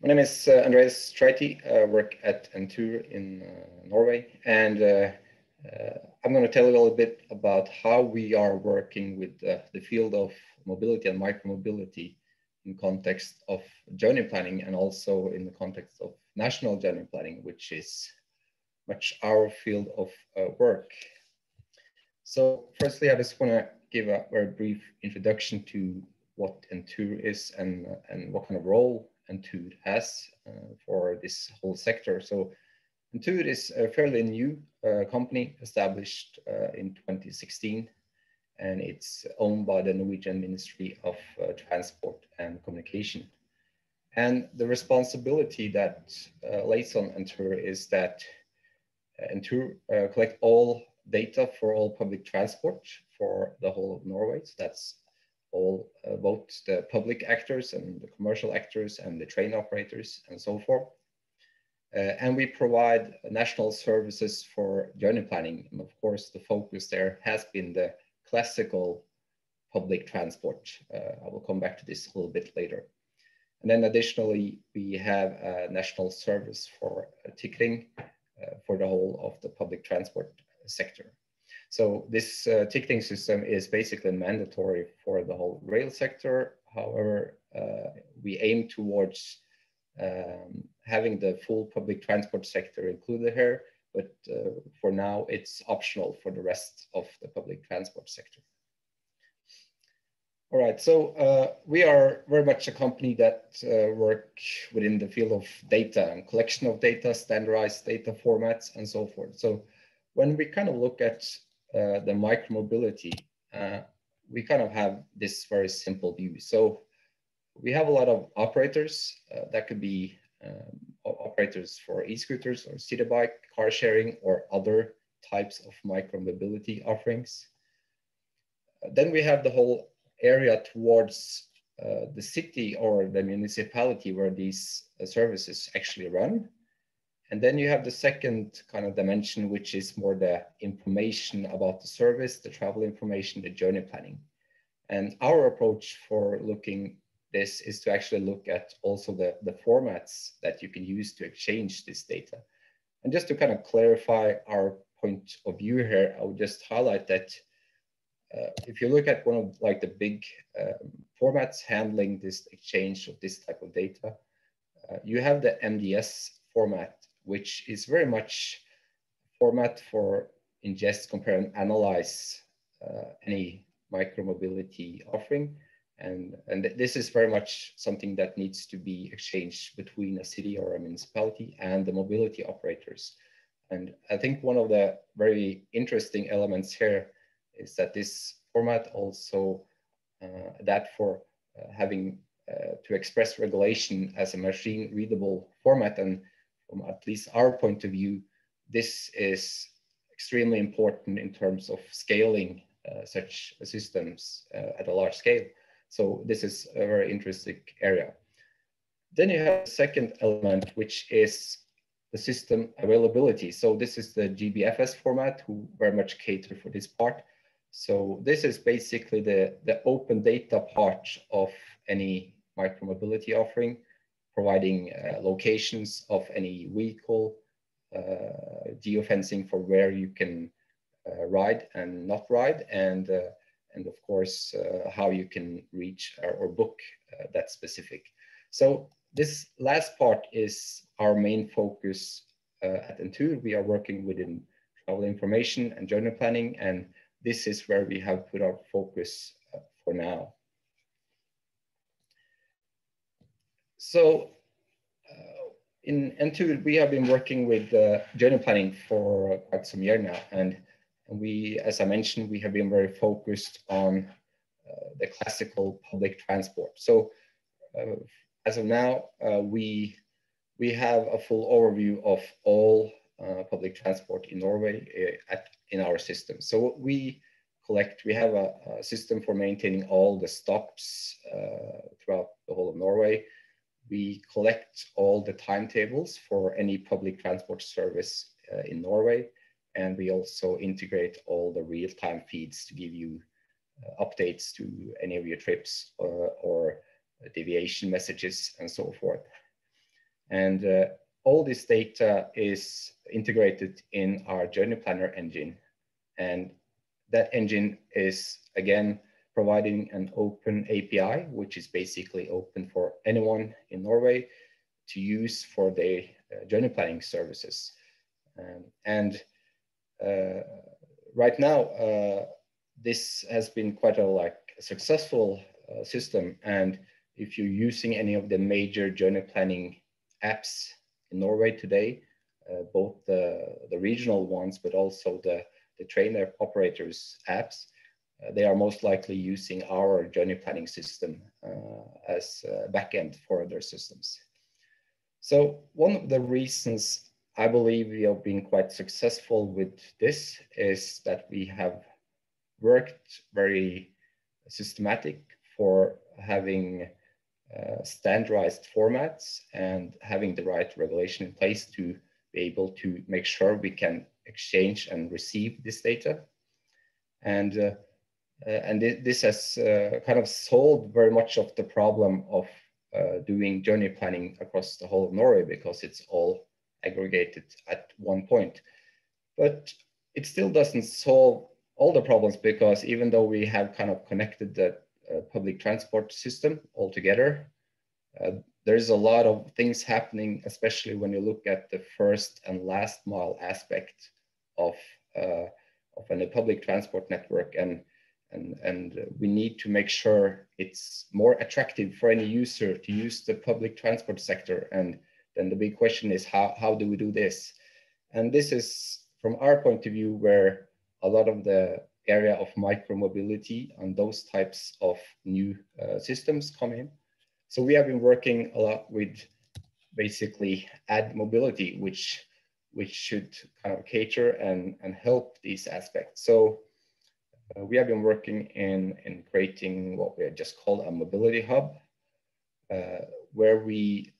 My name is Andreas Treiti. I work at Entur in Norway, and I'm going to tell you a little bit about how we are working with the field of mobility and micromobility in context of journey planning, and also in the context of national journey planning, which is much our field of work. So firstly, I just want to give a very brief introduction to what Entur is and what kind of role Entur has for this whole sector. So Entur is a fairly new company established in 2016, and it's owned by the Norwegian Ministry of Transport and Communication. And the responsibility that lays on Entur is that Entur collect all data for all public transport for the whole of Norway. So that's all both the public actors and the commercial actors and the train operators and so forth. And we provide national services for journey planning. And of course, the focus there has been the classical public transport. I will come back to this a little bit later. And then additionally, we have a national service for ticketing for the whole of the public transport sector. So this ticketing system is basically mandatory for the whole rail sector. However, we aim towards having the full public transport sector included here, but for now it's optional for the rest of the public transport sector. All right, so we are very much a company that work within the field of data and collection of data, standardized data formats, and so forth. So when we kind of look at the micromobility, we kind of have this very simple view. So we have a lot of operators that could be operators for e-scooters or city bike, car sharing, or other types of micromobility offerings. Then we have the whole area towards the city or the municipality where these services actually run. And then you have the second kind of dimension, which is more the information about the service, the travel information, the journey planning. And our approach for looking this is to actually look at also the formats that you can use to exchange this data. And just to kind of clarify our point of view here, I would just highlight that if you look at one of like the big formats handling this exchange of this type of data, you have the MDS format, which is very much format for ingest, compare, and analyze any micromobility offering. And this is very much something that needs to be exchanged between a city or a municipality and the mobility operators. And I think one of the very interesting elements here is that this format also adapt for having to express regulation as a machine readable format. And from at least our point of view, this is extremely important in terms of scaling such systems at a large scale. So this is a very interesting area. Then you have the second element, which is the system availability. So this is the GBFS format, who very much cater for this part. So this is basically the open data part of any micromobility offering, providing locations of any vehicle, geofencing for where you can ride and not ride, and of course how you can reach or book that specific. So this last part is our main focus at Entur. We are working within travel information and journey planning, and this is where we have put our focus for now. So in Entur, we have been working with journey planning for quite some years now, and we, as I mentioned, we have been very focused on the classical public transport. So as of now, we have a full overview of all public transport in Norway in our system. So we have a system for maintaining all the stops throughout the whole of Norway. We collect all the timetables for any public transport service in Norway. And we also integrate all the real-time feeds to give you updates to any of your trips or deviation messages and so forth. And all this data is integrated in our Journey Planner engine. And that engine is, again, providing an open API, which is basically open for anyone in Norway to use for their journey planning services. Right now, this has been quite a successful system. And if you're using any of the major journey planning apps in Norway today, both the regional ones, but also the train operators apps, they are most likely using our journey planning system as a backend for their systems. So one of the reasons I believe we have been quite successful with this is that we have worked very systematic for having standardized formats and having the right regulation in place to be able to make sure we can exchange and receive this data. And this has kind of solved very much of the problem of doing journey planning across the whole of Norway, because it's all aggregated at one point. But it still doesn't solve all the problems, because even though we have kind of connected the public transport system all together, there's a lot of things happening, especially when you look at the first and last mile aspect of a public transport network. And we need to make sure it's more attractive for any user to use the public transport sector. And then the big question is, how do we do this? And this is, from our point of view, where a lot of the area of micromobility and those types of new systems come in. So we have been working a lot with basically Add Mobility, which should kind of cater and help these aspects. So we have been working in creating what we have just called a mobility hub, where we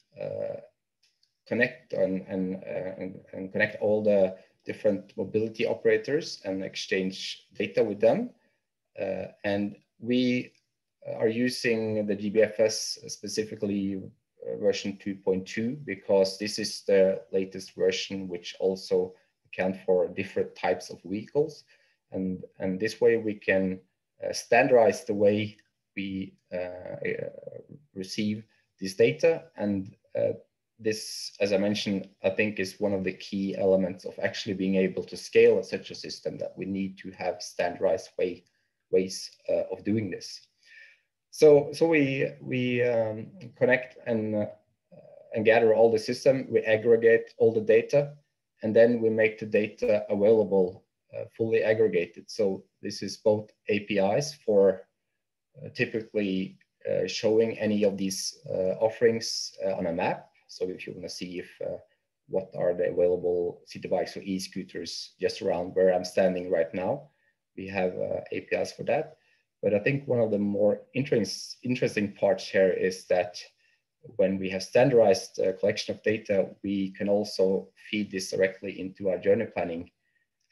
connect and connect all the different mobility operators and exchange data with them. And we are using the GBFS, specifically version 2.2, because this is the latest version, which also account for different types of vehicles. And this way we can standardize the way we receive this data. And this, as I mentioned, I think is one of the key elements of actually being able to scale such a system, that we need to have standardized ways of doing this. So we connect and gather all the system, we aggregate all the data, and then we make the data available fully aggregated. So this is both APIs for typically showing any of these offerings on a map. So if you want to see if what are the available city bikes or e-scooters just around where I'm standing right now, we have APIs for that. But I think one of the more interesting parts here is that when we have standardized collection of data, we can also feed this directly into our journey planning.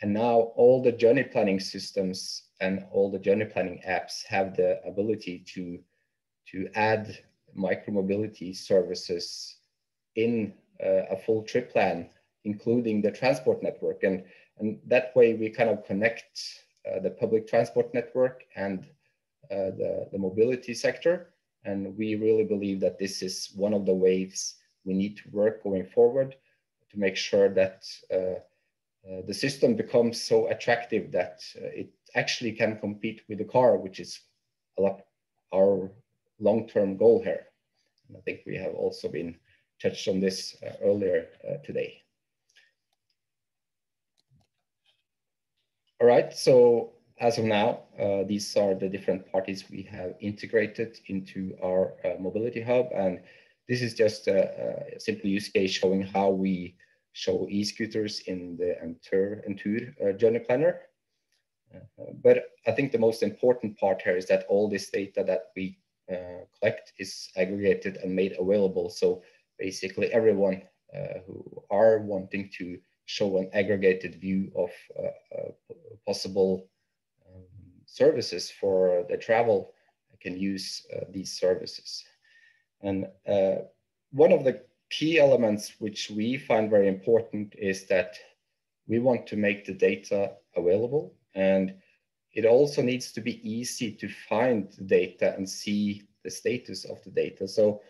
And now all the journey planning systems and all the journey planning apps have the ability to add micromobility services in a full trip plan, including the transport network. And that way we kind of connect the public transport network and the mobility sector. And we really believe that this is one of the ways we need to work going forward to make sure that the system becomes so attractive that it actually can compete with the car, which is a lot our long-term goal here. And I think we have also been touched on this earlier today. All right, so as of now, these are the different parties we have integrated into our mobility hub. And this is just a simple use case showing how we show e-scooters in the Entur journey planner. But I think the most important part here is that all this data that we collect is aggregated and made available. So basically everyone who are wanting to show an aggregated view of possible services for the travel can use these services. And one of the key elements which we find very important is that we want to make the data available, and it also needs to be easy to find the data and see the status of the data. So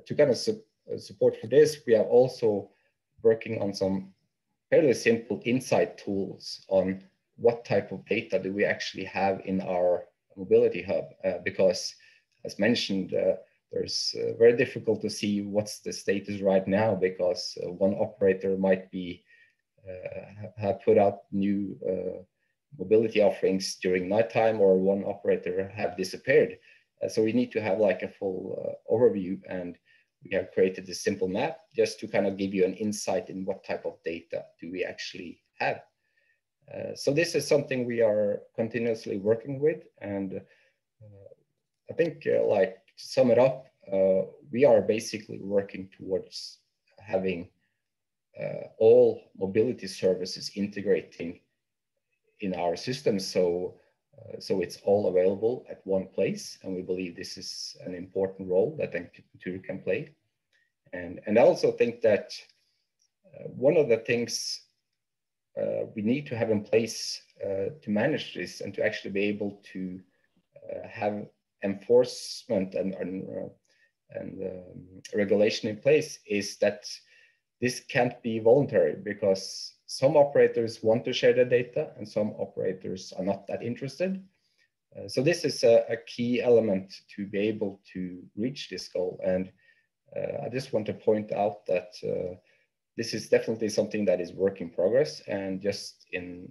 to kind of support for this, we are also working on some fairly simple insight tools on what type of data do we actually have in our mobility hub, because as mentioned, there's very difficult to see what's the status right now, because one operator might be have put out new mobility offerings during nighttime, or one operator have disappeared. So we need to have like a full overview, and we have created a simple map just to kind of give you an insight in what type of data do we actually have. So this is something we are continuously working with, and I think like to sum it up, we are basically working towards having all mobility services integrating in our system, so it's all available at one place, and we believe this is an important role that Entur can play. And I also think that one of the things we need to have in place to manage this and to actually be able to have enforcement and regulation in place is that this can't be voluntary, because some operators want to share their data and some operators are not that interested. So this is a key element to be able to reach this goal. And I just want to point out that this is definitely something that is work in progress. And just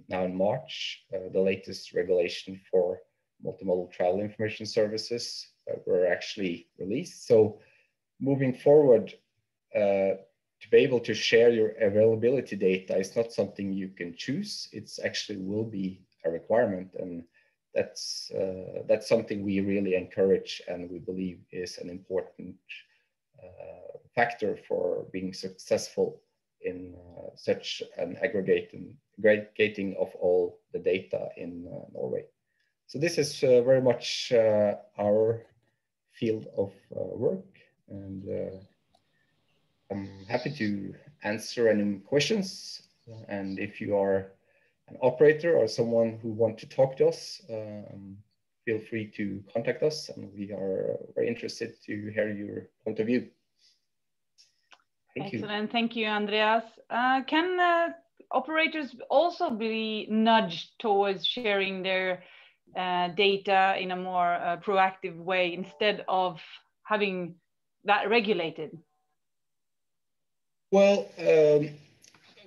now in March, the latest regulation for multimodal travel information services were actually released. So moving forward, to be able to share your availability data is not something you can choose. It's actually will be a requirement, and that's something we really encourage and we believe is an important factor for being successful in such an aggregating of all the data in Norway. So this is very much our field of work, and I'm happy to answer any questions. And if you are an operator or someone who wants to talk to us, feel free to contact us, and we are very interested to hear your point of view. Excellent. Thank you, Andreas. Can operators also be nudged towards sharing their data in a more proactive way instead of having that regulated? Well,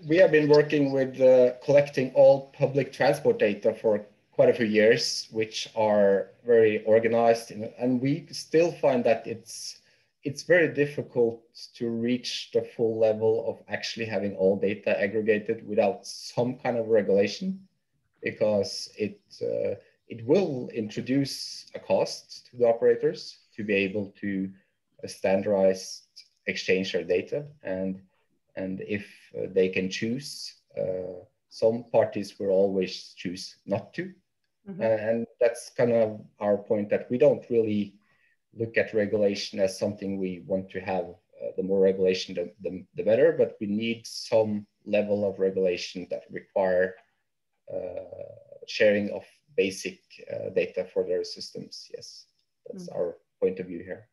we have been working with collecting all public transport data for quite a few years, which are very organized, and we still find that it's very difficult to reach the full level of actually having all data aggregated without some kind of regulation, because it will introduce a cost to the operators to be able to standardized exchange their data, and if they can choose, some parties will always choose not to. And that's kind of our point, that we don't really look at regulation as something we want to have. The more regulation, the better, but we need some level of regulation that require sharing of basic data for their systems. Yes, that's our point of view here.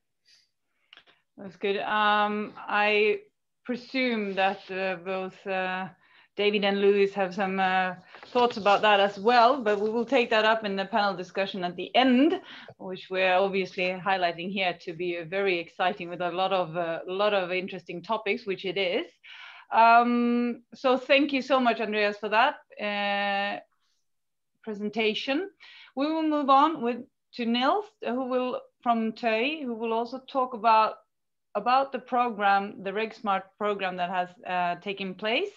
That's good. I presume that both David and Louis have some thoughts about that as well, but we will take that up in the panel discussion at the end, which we're obviously highlighting here to be very exciting with a lot of interesting topics, which it is. So thank you so much, Andreas, for that presentation. We will move on to Nils, from TÖI, who will also talk about the program, the REGSMART program that has taken place,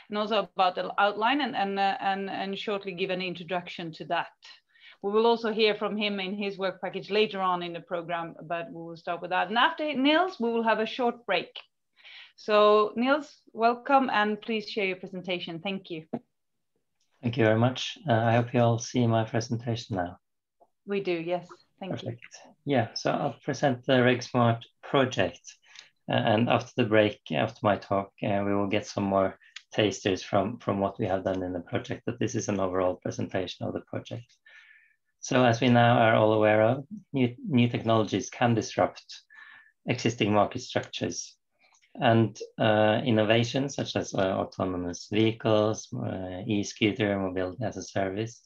and also about the outline, and shortly give an introduction to that. We will also hear from him in his work package later on in the program, but we will start with that. And after Nils, we will have a short break. So Nils, welcome, and please share your presentation. Thank you. Thank you very much. I hope you all see my presentation now. We do, yes. Thank you. Yeah, so I'll present the REGSMART project. And after the break, after my talk, we will get some more tasters from what we have done in the project, but this is an overall presentation of the project. So as we now are all aware of, new technologies can disrupt existing market structures. And innovations such as autonomous vehicles, e-scooter, mobility as a service,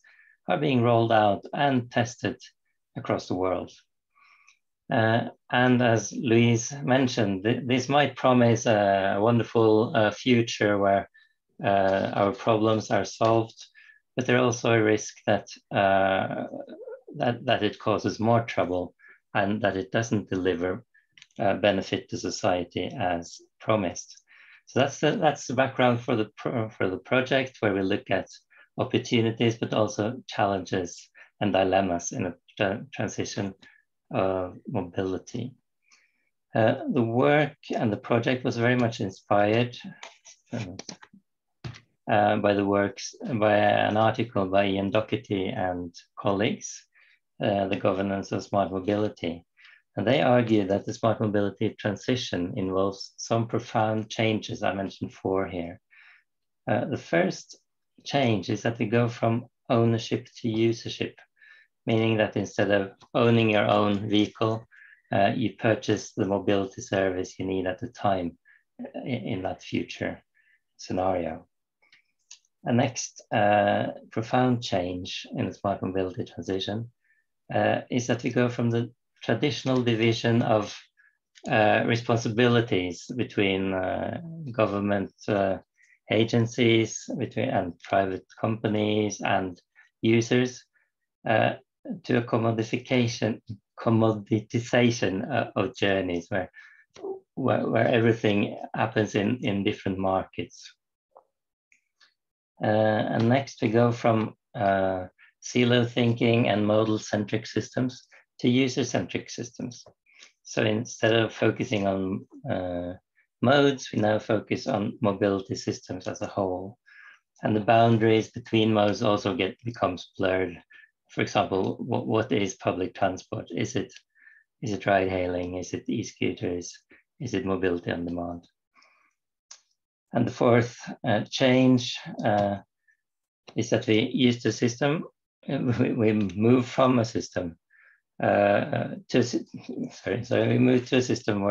are being rolled out and tested across the world. And as Louise mentioned, this might promise a wonderful future where our problems are solved, but there's also a risk that, that it causes more trouble and that it doesn't deliver benefit to society as promised. So that's the background for the project, where we look at opportunities, but also challenges and dilemmas in a transition of mobility. The work and the project was very much inspired by an article by Ian Doherty and colleagues, The Governance of Smart Mobility. And they argue that the smart mobility transition involves some profound changes. I mentioned 4 here. The first change is that we go from ownership to usership, meaning that instead of owning your own vehicle, you purchase the mobility service you need at the time in that future scenario. A next profound change in the smart mobility transition is that we go from the traditional division of responsibilities between government agencies, and private companies and users, to a commoditization of journeys, where everything happens in different markets. And next we go from silo thinking and modal-centric systems to user-centric systems. So instead of focusing on modes, we now focus on mobility systems as a whole. And the boundaries between modes also becomes blurred. For example, what is public transport? Is it ride hailing? Is it e-scooters? Is it mobility on demand? And the fourth change is that we use the system, we move from a system we move to a system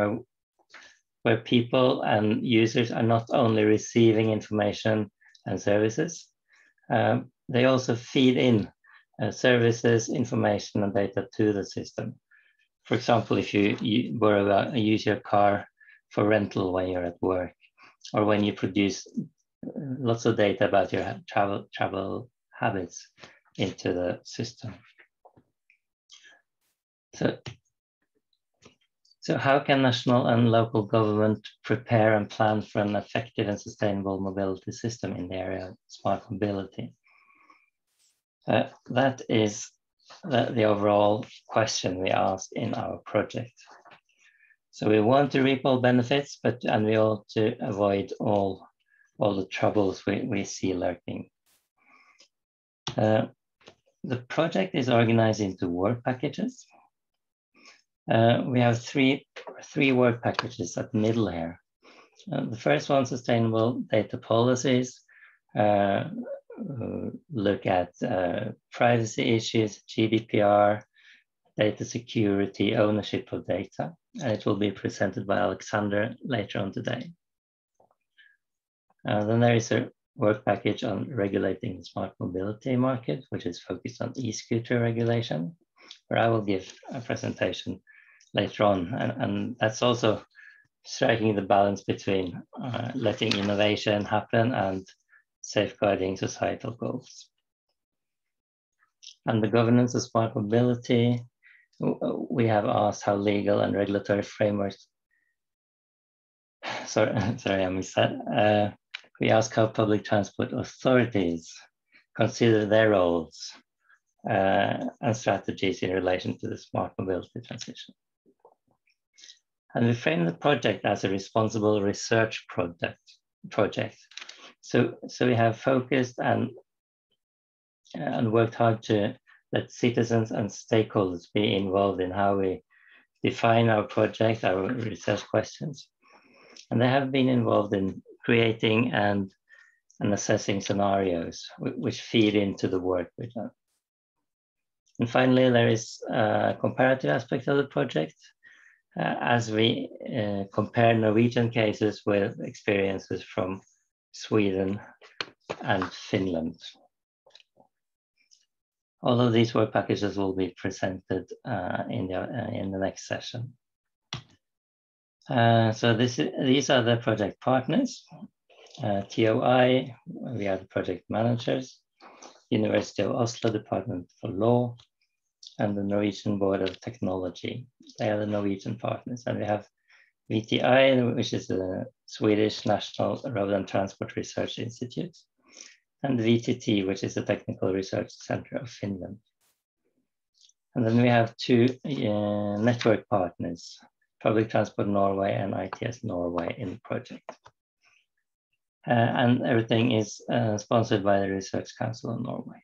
where people and users are not only receiving information and services, they also feed in services, information, and data to the system. For example, if you use your car for rental when you're at work, or when you produce lots of data about your travel habits into the system. So how can national and local government prepare and plan for an effective and sustainable mobility system in the area of smart mobility? That is the overall question we asked in our project. So we want to reap all benefits, and we ought to avoid all the troubles we see lurking. The project is organized into work packages. We have three work packages at the middle here. The first one, sustainable data policies, look at privacy issues, GDPR, data security, ownership of data, and it will be presented by Alexander later on today. Then there is a work package on regulating the smart mobility market, which is focused on e-scooter regulation, where I will give a presentation later on. And that's also striking the balance between letting innovation happen and safeguarding societal goals. And the governance of smart mobility, we have asked how legal and regulatory frameworks, sorry, I missed that. We ask how public transport authorities consider their roles and strategies in relation to the smart mobility transition. And we frame the project as a responsible research project. So we have focused and worked hard to let citizens and stakeholders be involved in how we define our project, our research questions. And they have been involved in creating and assessing scenarios which feed into the work we've done. And finally, there is a comparative aspect of the project as we compare Norwegian cases with experiences from Sweden and Finland. All of these work packages will be presented in the next session. So these are the project partners. TOI, we are the project managers, University of Oslo Department for Law, and the Norwegian Board of Technology. They are the Norwegian partners. And we have VTI, which is the Swedish National Road and Transport Research Institute, and VTT, which is the Technical Research Center of Finland. And then we have two network partners, Public Transport Norway and ITS Norway in the project. And everything is sponsored by the Research Council of Norway.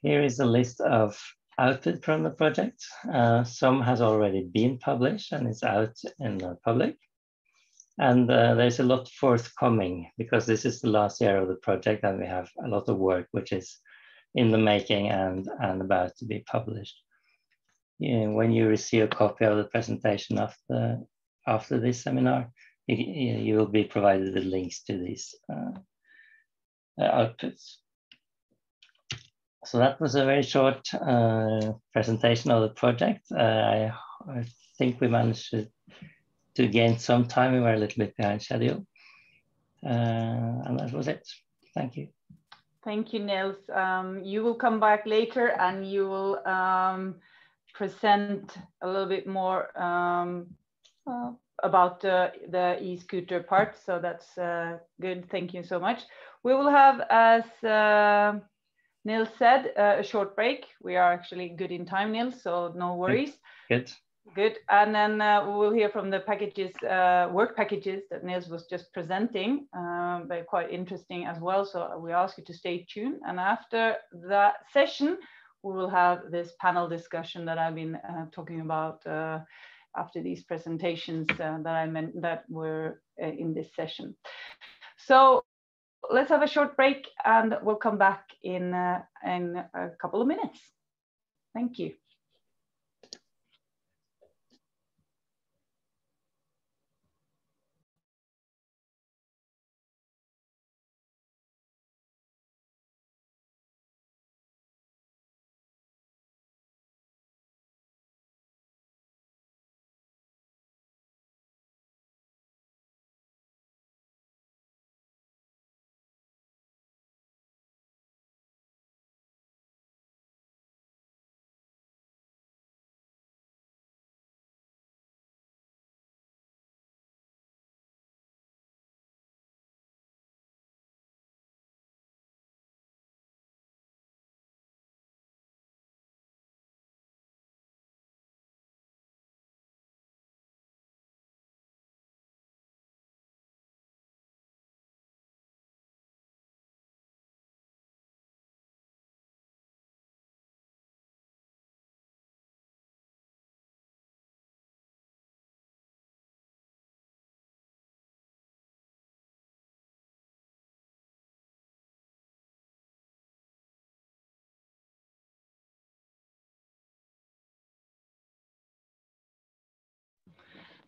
Here is a list of output from the project. Some has already been published and is out in the public. And there's a lot forthcoming because this is the last year of the project and we have a lot of work which is in the making and about to be published. When you receive a copy of the presentation after this seminar, you will be provided with links to these outputs. So that was a very short presentation of the project. I think we managed to gain some time. We were a little bit behind schedule. And that was it. Thank you. Thank you, Nils. You will come back later and you will present a little bit more about the e-scooter part. So that's good. Thank you so much. We will have, as Nils said, a short break. We are actually good in time, Nils, so no worries. Good. Good. And then we will hear from the packages, work packages that Nils was just presenting. They're quite interesting as well. So we ask you to stay tuned. And after that session, we will have this panel discussion that I've been talking about after these presentations that I meant that were in this session. So let's have a short break and we'll come back in a couple of minutes. Thank you.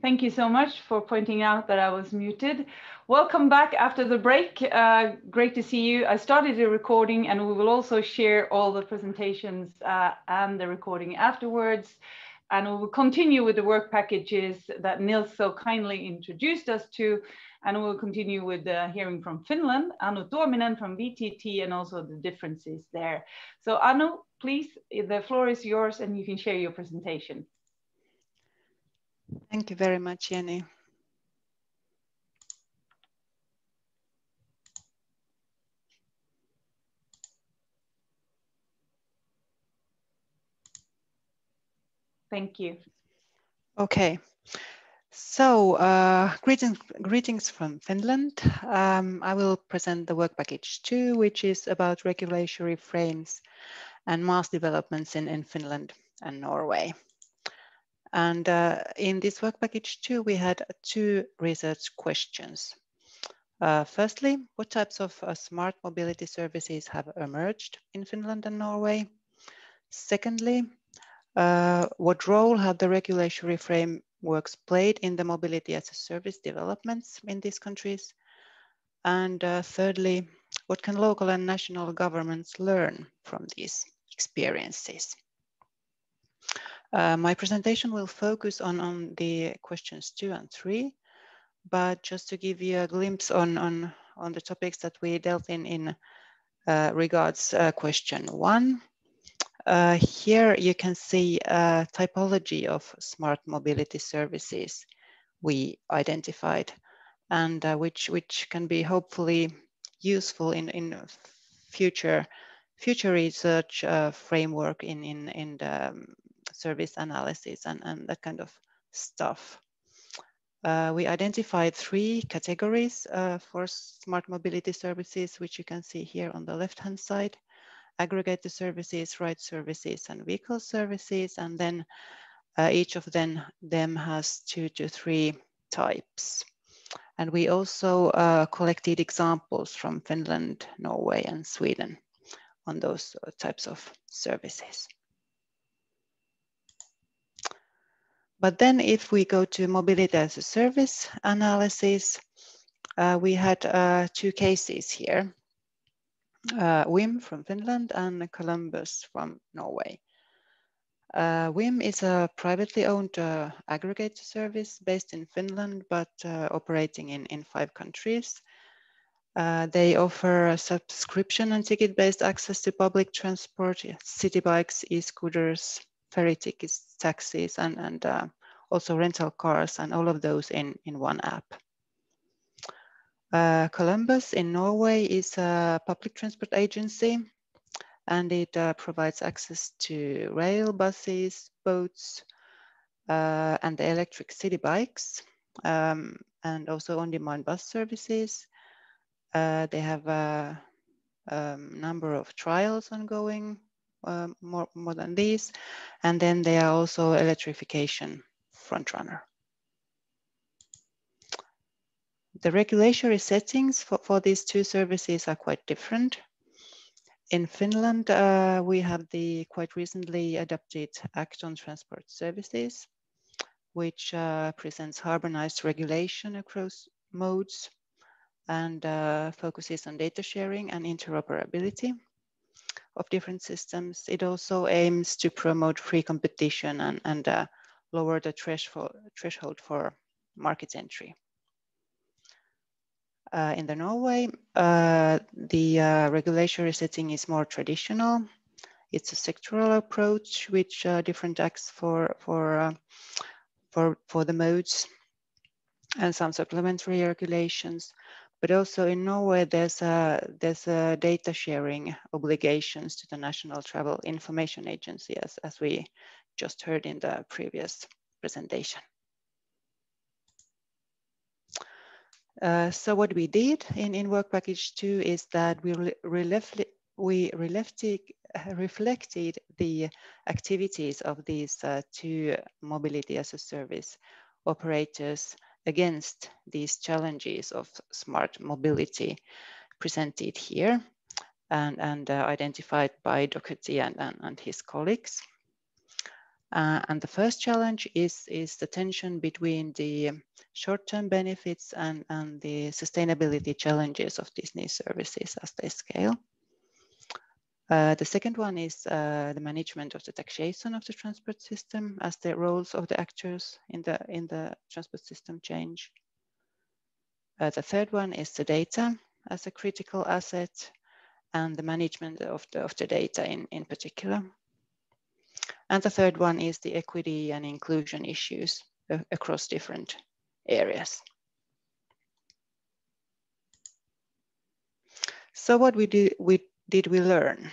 Thank you so much for pointing out that I was muted. Welcome back after the break. Great to see you. I started the recording and we will also share all the presentations and the recording afterwards. And we will continue with the work packages that Nils so kindly introduced us to. And we'll continue with hearing from Finland, Anu Tuominen from VTT, and also the differences there. So Anu, please, the floor is yours and you can share your presentation. Thank you very much, Jenny. Thank you. Okay, so greetings from Finland. I will present the work package 2, which is about regulatory frames and mass developments in Finland and Norway. And in this work package 2, we had 2 research questions. Firstly, what types of smart mobility services have emerged in Finland and Norway? Secondly, what role have the regulatory frameworks played in the mobility as a service developments in these countries? And thirdly, what can local and national governments learn from these experiences? My presentation will focus on the questions 2 and 3, but just to give you a glimpse on the topics that we dealt in regards question 1. Here you can see a typology of smart mobility services we identified, and which can be hopefully useful in future research framework in the service analysis and that kind of stuff. We identified 3 categories for smart mobility services, which you can see here on the left-hand side: aggregator services, ride services, and vehicle services. And then each of them has 2 to 3 types. And we also collected examples from Finland, Norway, and Sweden on those types of services. But then if we go to mobility as a service analysis, we had 2 cases here. WIM from Finland and Columbus from Norway. WIM is a privately owned aggregator service based in Finland, but operating in 5 countries. They offer a subscription and ticket-based access to public transport, city bikes, e-scooters, ferry tickets, taxis, and also rental cars, and all of those in one app. Columbus in Norway is a public transport agency, and it provides access to rail, buses, boats, and the electric city bikes, and also on-demand bus services. They have a number of trials ongoing, more than these, and then they are also electrification frontrunner. The regulatory settings for these 2 services are quite different. In Finland, we have the quite recently adopted Act on Transport Services, which presents harmonized regulation across modes and focuses on data sharing and interoperability of different systems. It also aims to promote free competition and lower the threshold for market entry. In the Norway, the regulatory setting is more traditional. It's a sectoral approach, which different acts for the modes and some supplementary regulations. But also in Norway, there's a data sharing obligations to the National Travel Information Agency, as we just heard in the previous presentation. So what we did in work package 2 is that we reflected the activities of these 2 mobility as a service operators against these challenges of smart mobility presented here and identified by Doherty and his colleagues. And the first challenge is the tension between the short-term benefits and the sustainability challenges of these new services as they scale. The second one is the management of the taxation of the transport system as the roles of the actors in the transport system change. The third one is the data as a critical asset and the management of the data in particular. And the third one is the equity and inclusion issues across different areas. So what did we learn?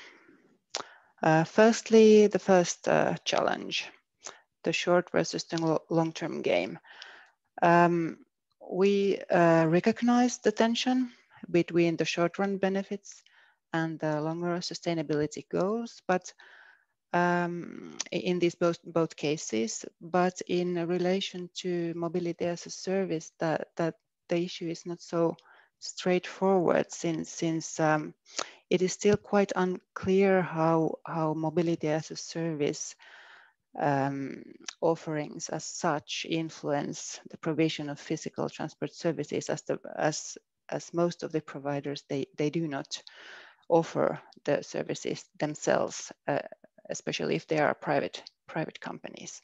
Firstly, the first challenge, the short versus the long-term game. We recognized the tension between the short-run benefits and the longer sustainability goals, but in these both cases, but in relation to mobility as a service, that the issue is not so straightforward since it is still quite unclear how mobility as a service offerings as such influence the provision of physical transport services, as most of the providers they do not offer the services themselves, especially if they are private companies.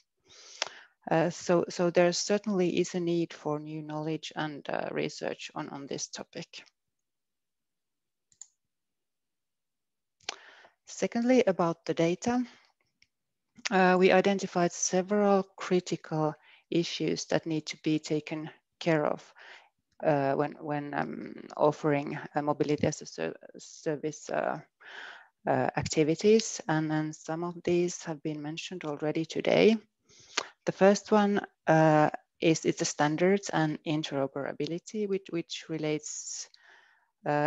So there certainly is a need for new knowledge and research on this topic. Secondly, about the data, we identified several critical issues that need to be taken care of when offering mobility as a service activities, and then some of these have been mentioned already today. The first one is the standards and interoperability, which relates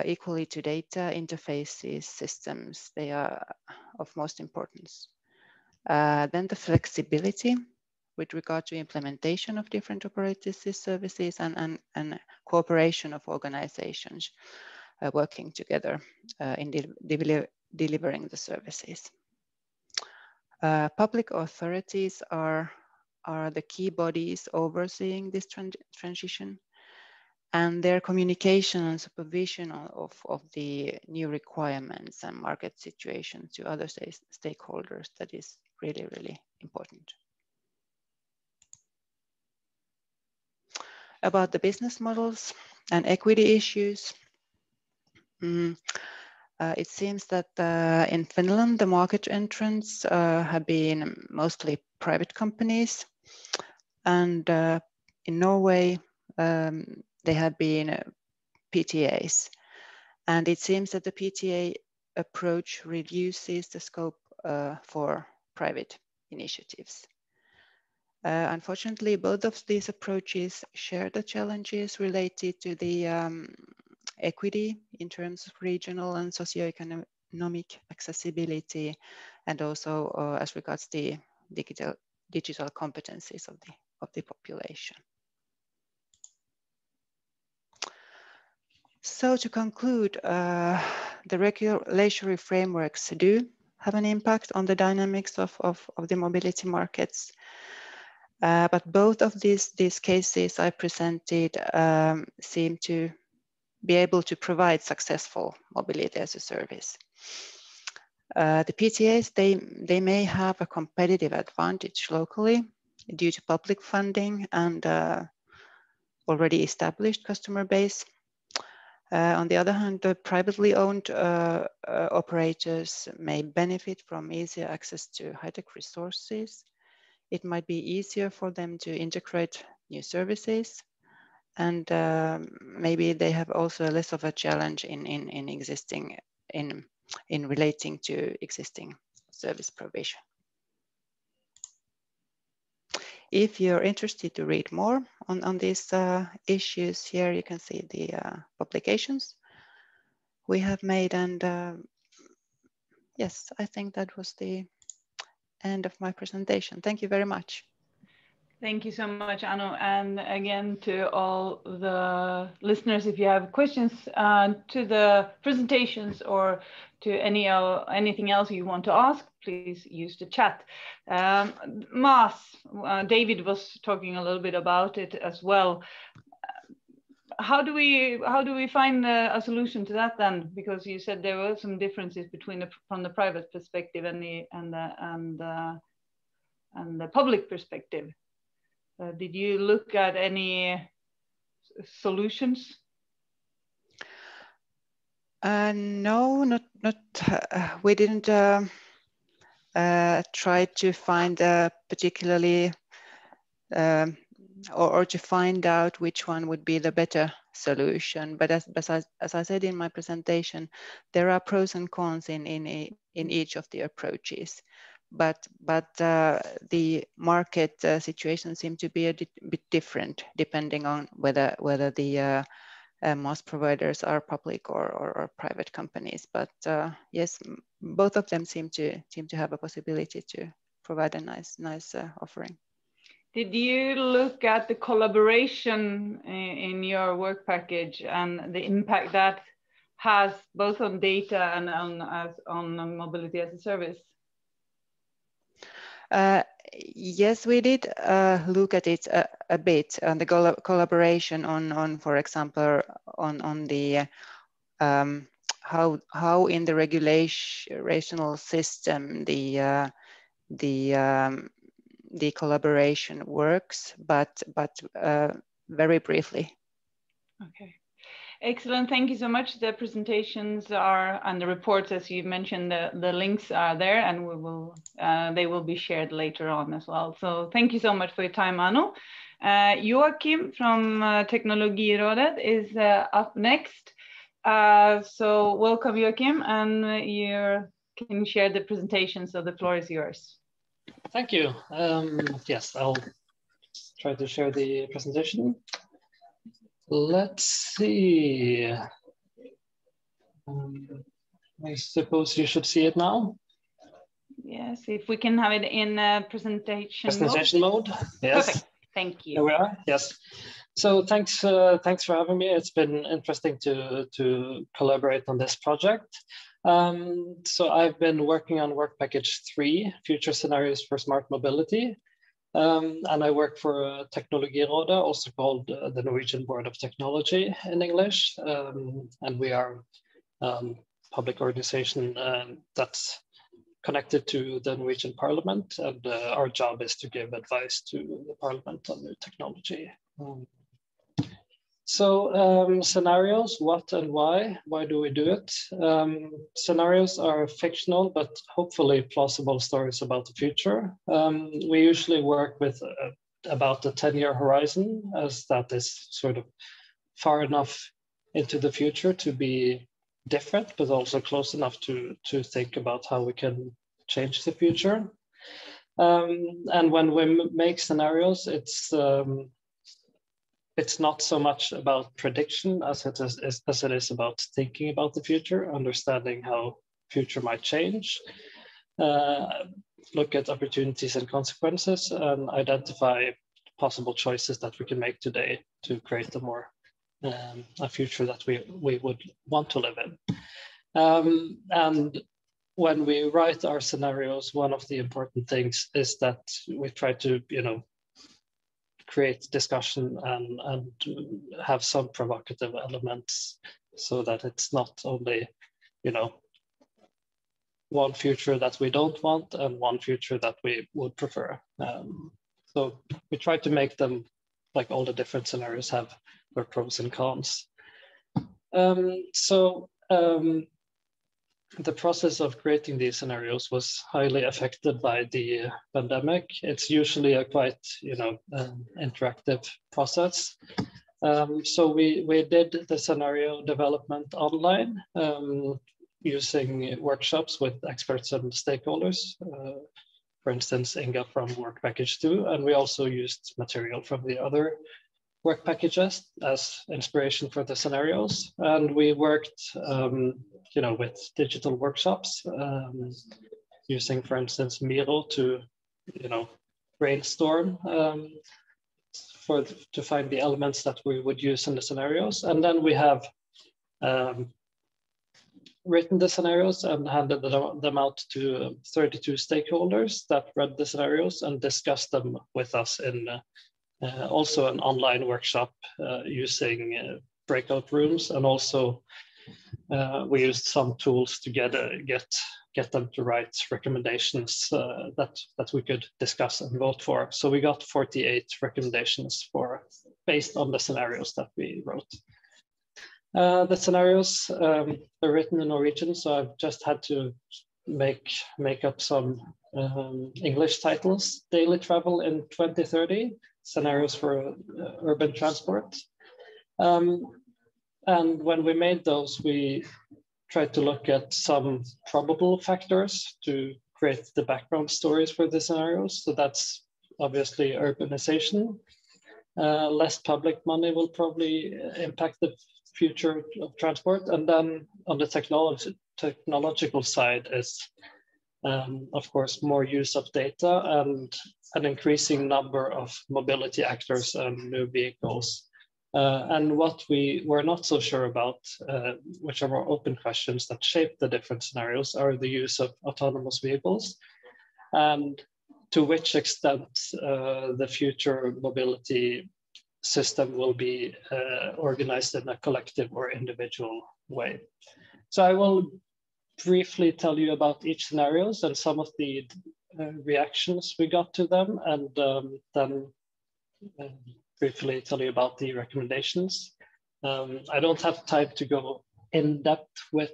equally to data interfaces systems. They are of most importance. Then the flexibility with regard to implementation of different operator services and cooperation of organizations working together in delivering the services. Public authorities are the key bodies overseeing this transition, and their communication and supervision of the new requirements and market situation to other stakeholders, that is really, really important. About the business models and equity issues, it seems that in Finland, the market entrants have been mostly private companies, and in Norway, they have been PTAs. And it seems that the PTA approach reduces the scope for private initiatives. Unfortunately, both of these approaches share the challenges related to the equity in terms of regional and socioeconomic accessibility, and also as regards the digital competencies of the population. So to conclude, the regulatory frameworks do have an impact on the dynamics of the mobility markets. But both of these cases I presented seem to be able to provide successful mobility as a service. The PTAs, they may have a competitive advantage locally due to public funding and already established customer base. On the other hand, the privately owned operators may benefit from easier access to high-tech resources. It might be easier for them to integrate new services, and maybe they have also less of a challenge in relating to existing service provision. If you're interested to read more on these issues, here you can see the publications we have made. And yes, I think that was the end of my presentation. Thank you very much. Thank you so much, Anu. And again, to all the listeners, if you have questions to the presentations or to anything else you want to ask, please use the chat. Mas, David was talking a little bit about it as well. How do we find a solution to that then? Because you said there were some differences between from the private perspective and the public perspective. Did you look at any solutions? No, not. We didn't try to find a particularly or to find out which one would be the better solution. But as I said in my presentation, there are pros and cons in each of the approaches. But the market situation seems to be a bit different depending on whether the MOS providers are public or private companies. But yes, both of them seem to have a possibility to provide a nice offering. Did you look at the collaboration in your work package and the impact that has both on data and on mobility as a service? Yes, we did look at it a bit, on the collaboration on, for example, on the how in the regulational system the collaboration works, but very briefly. Okay. Excellent. Thank you so much. The presentations are and the reports, as you mentioned, the links are there, and they will be shared later on as well. So thank you so much for your time, Anu. Joachim from Teknologirådet is up next. So welcome, Joachim, and you can share the presentation. So the floor is yours. Thank you. Yes, I'll try to share the presentation. Let's see. I suppose you should see it now. Yes, if we can have it in presentation mode. Yes. Perfect. Thank you. Here we are. Yes. So thanks for having me. It's been interesting to collaborate on this project. So I've been working on work package 3, Future Scenarios for Smart Mobility. And I work for Teknologirådet, also called the Norwegian Board of Technology in English. And we are a public organization that's connected to the Norwegian Parliament. And our job is to give advice to the Parliament on new technology. So scenarios, what and why? Why do we do it? Scenarios are fictional, but hopefully plausible stories about the future. We usually work with about a 10-year horizon, as that is sort of far enough into the future to be different, but also close enough to think about how we can change the future. And when we make scenarios, it's not so much about prediction as it is about thinking about the future, understanding how future might change, look at opportunities and consequences, and identify possible choices that we can make today to create a future that we would want to live in. And when we write our scenarios, one of the important things is that we try to, create discussion and have some provocative elements so that it's not only, one future that we don't want and one future that we would prefer. So we try to make them, like all the different scenarios, have their pros and cons. The process of creating these scenarios was highly affected by the pandemic. It's usually a quite, interactive process. So we did the scenario development online using workshops with experts and stakeholders. For instance, Inga from Work Package 2, and we also used material from the other work packages as inspiration for the scenarios. And we worked, with digital workshops, using, for instance, Miro to, brainstorm to find the elements that we would use in the scenarios. And then we have written the scenarios and handed them out to 32 stakeholders that read the scenarios and discussed them with us in also an online workshop using breakout rooms. And also we used some tools to get them to write recommendations that we could discuss and vote for. So we got 48 recommendations based on the scenarios that we wrote. The scenarios are written in Norwegian, so I've just had to make up some English titles. Daily Travel in 2030, Scenarios for Urban Transport. And when we made those, we tried to look at some probable factors to create the background stories for the scenarios. So that's obviously urbanization. Less public money will probably impact the future of transport. And then on the technological side is, of course, more use of data and an increasing number of mobility actors and new vehicles. And what we were not so sure about, which are more open questions that shape the different scenarios, are the use of autonomous vehicles and to which extent the future mobility system will be organized in a collective or individual way. So I will briefly tell you about each scenarios and some of the reactions we got to them, and then briefly tell you about the recommendations. I don't have time to go in depth with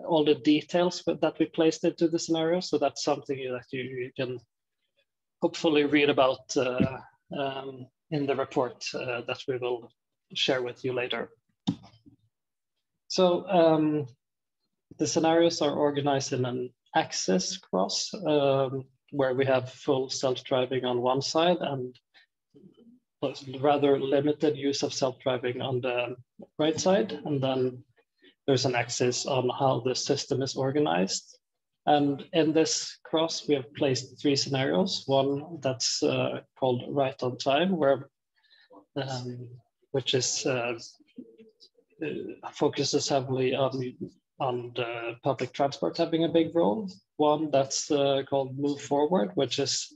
all the details that we placed into the scenario, so that's something that you can hopefully read about in the report that we will share with you later. So the scenarios are organized in an axis cross where we have full self-driving on one side and rather limited use of self-driving on the right side. And then there's an axis on how the system is organized. And in this cross, we have placed 3 scenarios. One that's called right on time, which is focuses heavily on the public transport having a big role. One that's called move forward, which is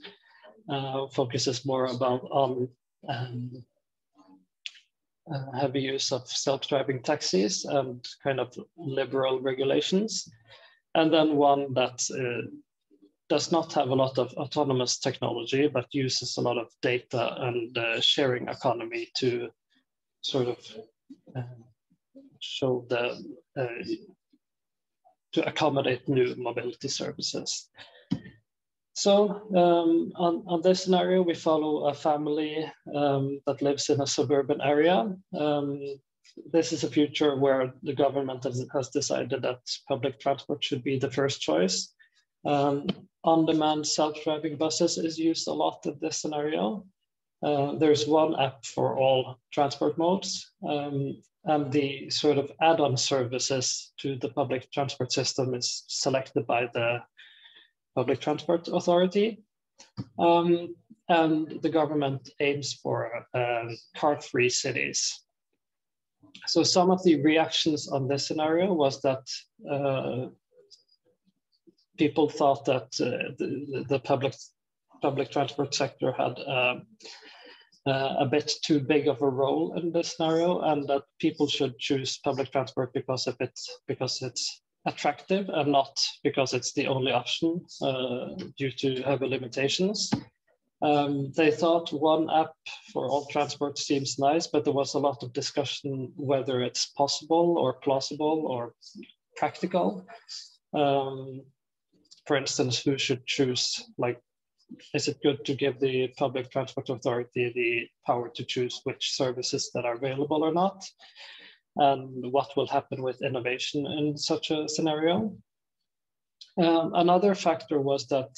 focuses more on heavy use of self-driving taxis and kind of liberal regulations. And then one that does not have a lot of autonomous technology, but uses a lot of data and sharing economy to sort of show to accommodate new mobility services. So on this scenario, we follow a family that lives in a suburban area. This is a future where the government has decided that public transport should be the first choice. On-demand self-driving buses is used a lot in this scenario. There's one app for all transport modes, and the sort of add-on services to the public transport system is selected by the Public Transport Authority. And the government aims for car-free cities. So some of the reactions on this scenario was that people thought that the public transport sector had a bit too big of a role in this scenario, and that people should choose public transport because it's attractive and not because it's the only option due to heavy limitations. They thought one app for all transport seems nice, but there was a lot of discussion whether it's possible or plausible or practical. For instance, who should choose, like, is it good to give the Public Transport Authority the power to choose which services that are available or not? And what will happen with innovation in such a scenario? Another factor was that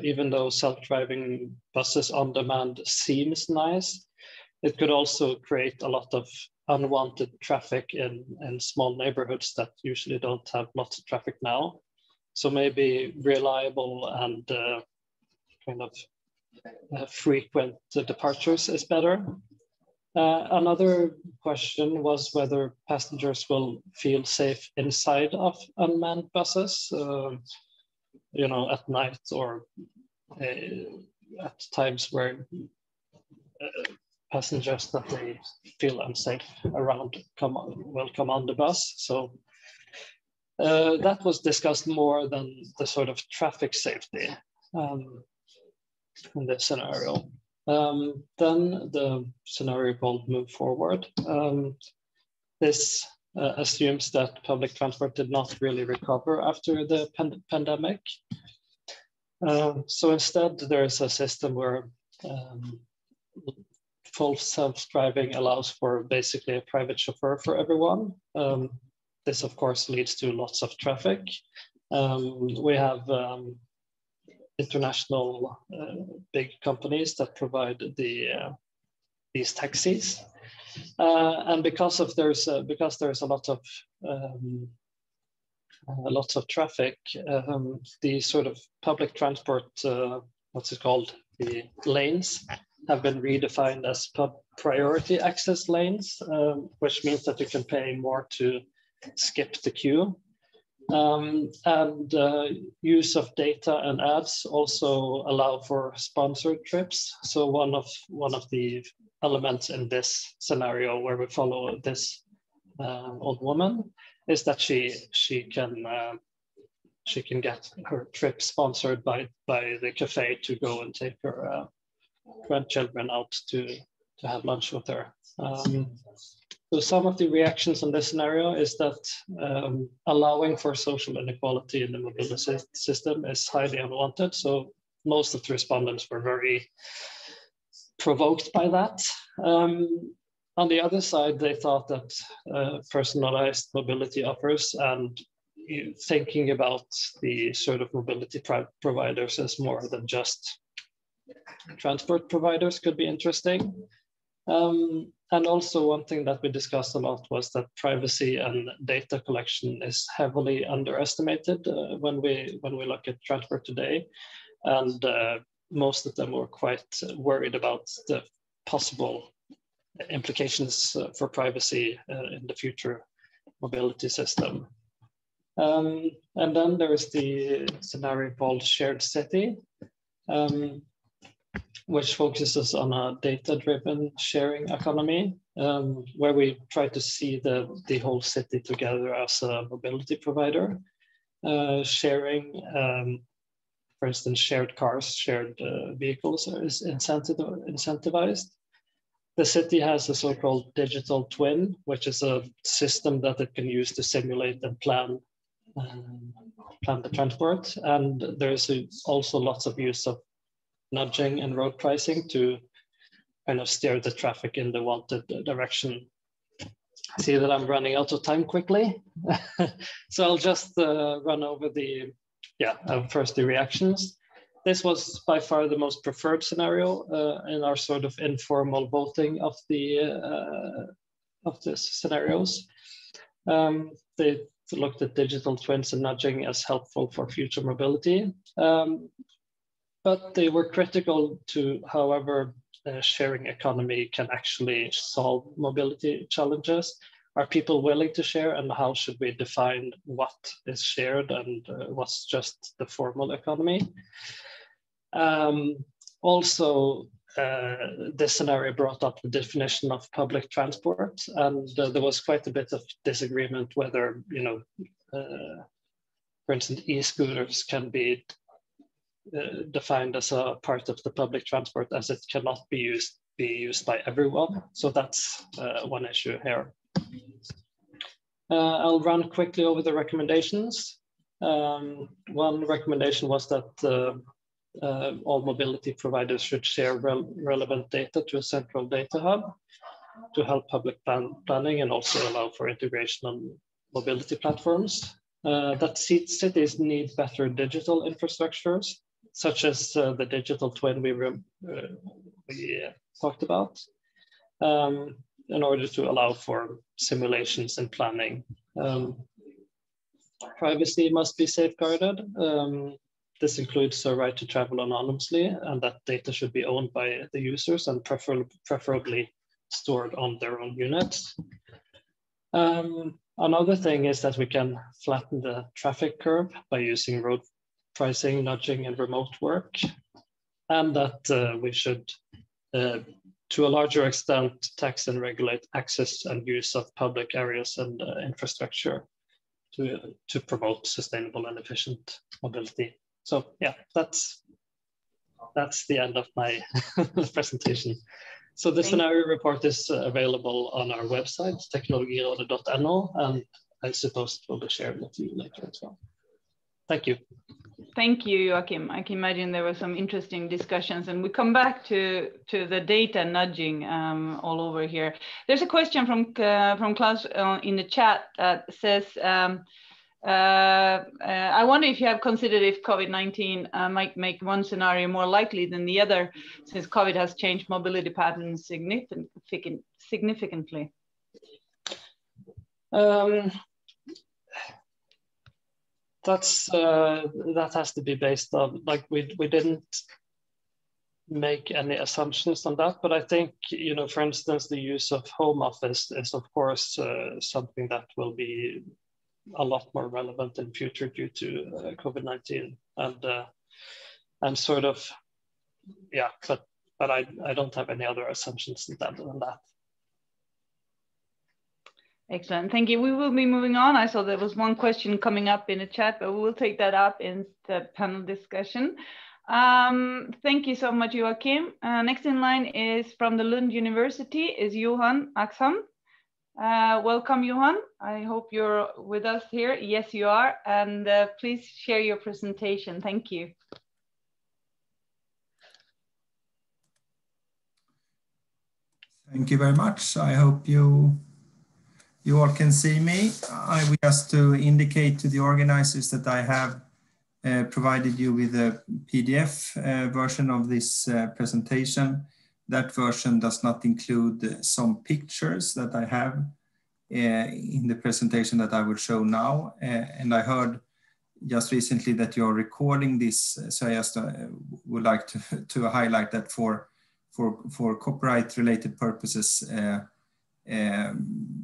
even though self-driving buses on demand seems nice, it could also create a lot of unwanted traffic in small neighborhoods that usually don't have lots of traffic now. So maybe reliable and kind of frequent departures is better. Another question was whether passengers will feel safe inside of unmanned buses, you know, at night or at times where passengers that they feel unsafe around will come on the bus. So that was discussed more than the sort of traffic safety in this scenario. Then the scenario called Move Forward. This assumes that public transport did not really recover after the pandemic. So instead, there is a system where full self-driving allows for basically a private chauffeur for everyone. This, of course, leads to lots of traffic. We have international big companies that provide these taxis, and because there's a lot of traffic, the sort of public transport, what's it called, the lanes have been redefined as priority access lanes, which means that you can pay more to skip the queue. And use of data and ads also allow for sponsored trips. So one of the elements in this scenario where we follow this old woman is that she can get her trip sponsored by the cafe to go and take her grandchildren out to have lunch with her. So some of the reactions on this scenario is that allowing for social inequality in the mobility system is highly unwanted. So most of the respondents were very provoked by that. On the other side, they thought that personalized mobility offers and thinking about the sort of mobility providers as more than just transport providers could be interesting. And also one thing that we discussed a lot was that privacy and data collection is heavily underestimated when we look at transport today. And most of them were quite worried about the possible implications for privacy in the future mobility system. And then there is the scenario called Shared City, which focuses on a data-driven sharing economy, where we try to see the whole city together as a mobility provider. Sharing, for instance, shared cars, shared vehicles is incentivized. The city has a so-called digital twin, which is a system that it can use to simulate and plan the transport. And there's also lots of use of nudging and road pricing to kind of steer the traffic in the wanted direction. I see that I'm running out of time quickly. So I'll just run over first the reactions. This was by far the most preferred scenario in our sort of informal voting of the scenarios. They looked at digital twins and nudging as helpful for future mobility. But they were critical to however sharing economy can actually solve mobility challenges. Are people willing to share, and how should we define what is shared and what's just the formal economy? Also, this scenario brought up the definition of public transport, and there was quite a bit of disagreement whether, for instance, e-scooters can be defined as a part of the public transport, as it cannot be used by everyone. So that's one issue here. I'll run quickly over the recommendations. One recommendation was that all mobility providers should share relevant data to a central data hub to help public planning and also allow for integration on mobility platforms. That cities need better digital infrastructures, such as the digital twin we talked about, in order to allow for simulations and planning. Privacy must be safeguarded. this includes a right to travel anonymously, and that data should be owned by the users and preferably stored on their own units. Another thing is that we can flatten the traffic curve by using road pricing, nudging, and remote work, and that we should, to a larger extent, tax and regulate access and use of public areas and infrastructure to promote sustainable and efficient mobility. So yeah, that's the end of my presentation. So the scenario report is available on our website, teknologirådet.no, and I suppose it will be shared with you later as well. Thank you. Thank you, Joachim. I can imagine there were some interesting discussions, and we come back to the data nudging all over here. There's a question from Klaus in the chat that says, I wonder if you have considered if COVID-19 might make one scenario more likely than the other, since COVID has changed mobility patterns significantly. That has to be based on, like, we didn't make any assumptions on that, but I think, you know, for instance, the use of home office is of course something that will be a lot more relevant in future due to COVID-19, and sort of, yeah, but I don't have any other assumptions than that. Excellent, thank you. We will be moving on. I saw there was one question coming up in the chat, but we will take that up in the panel discussion. Thank you so much, Joachim. Next in line is from the Lund University is Johan Axam. Welcome, Johan. I hope you're with us here. Yes, you are. And please share your presentation. Thank you. Thank you very much. I hope you all can see me. I would just to indicate to the organizers that I have provided you with a PDF version of this presentation. That version does not include some pictures that I have in the presentation that I will show now. And I heard just recently that you're recording this, so I just would like to highlight that for copyright related purposes,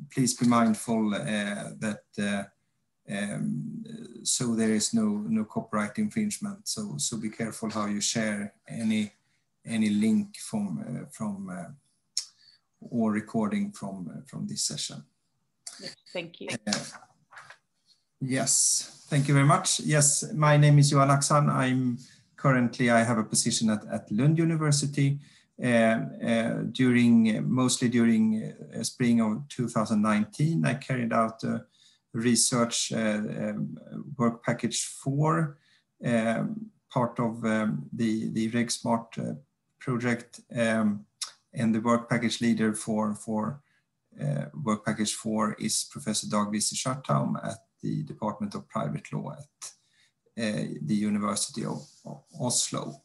please be mindful that so there is no copyright infringement. So be careful how you share any link from or recording from this session. Thank you. Yes, thank you very much. Yes, my name is Johan Axan. I have a position at Lund University. Mostly during spring of 2019, I carried out a research work package 4, part of the REGSMART project, and the work package leader for work package 4 is Professor Dag Wisse-Scharthaum at the Department of Private Law at the University of Oslo.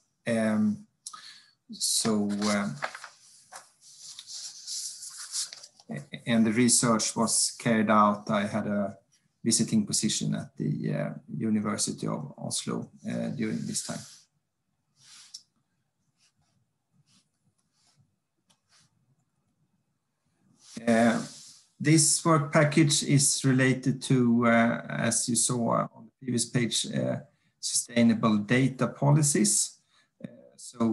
And the research was carried out. I had a visiting position at the University of Oslo during this time. This work package is related to, as you saw on the previous page, sustainable data policies. So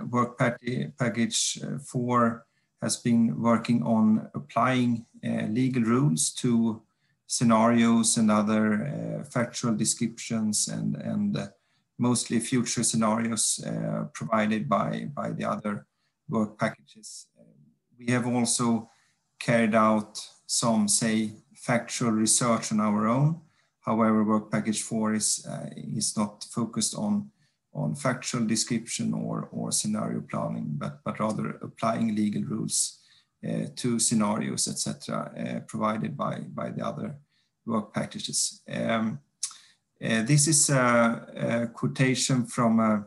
work package 4 has been working on applying legal rules to scenarios and other factual descriptions and mostly future scenarios provided by the other work packages. We have also carried out some, say, factual research on our own. However, work package 4 is not focused on factual description or scenario planning, but rather applying legal rules to scenarios, etc., provided by the other work packages. This is a quotation from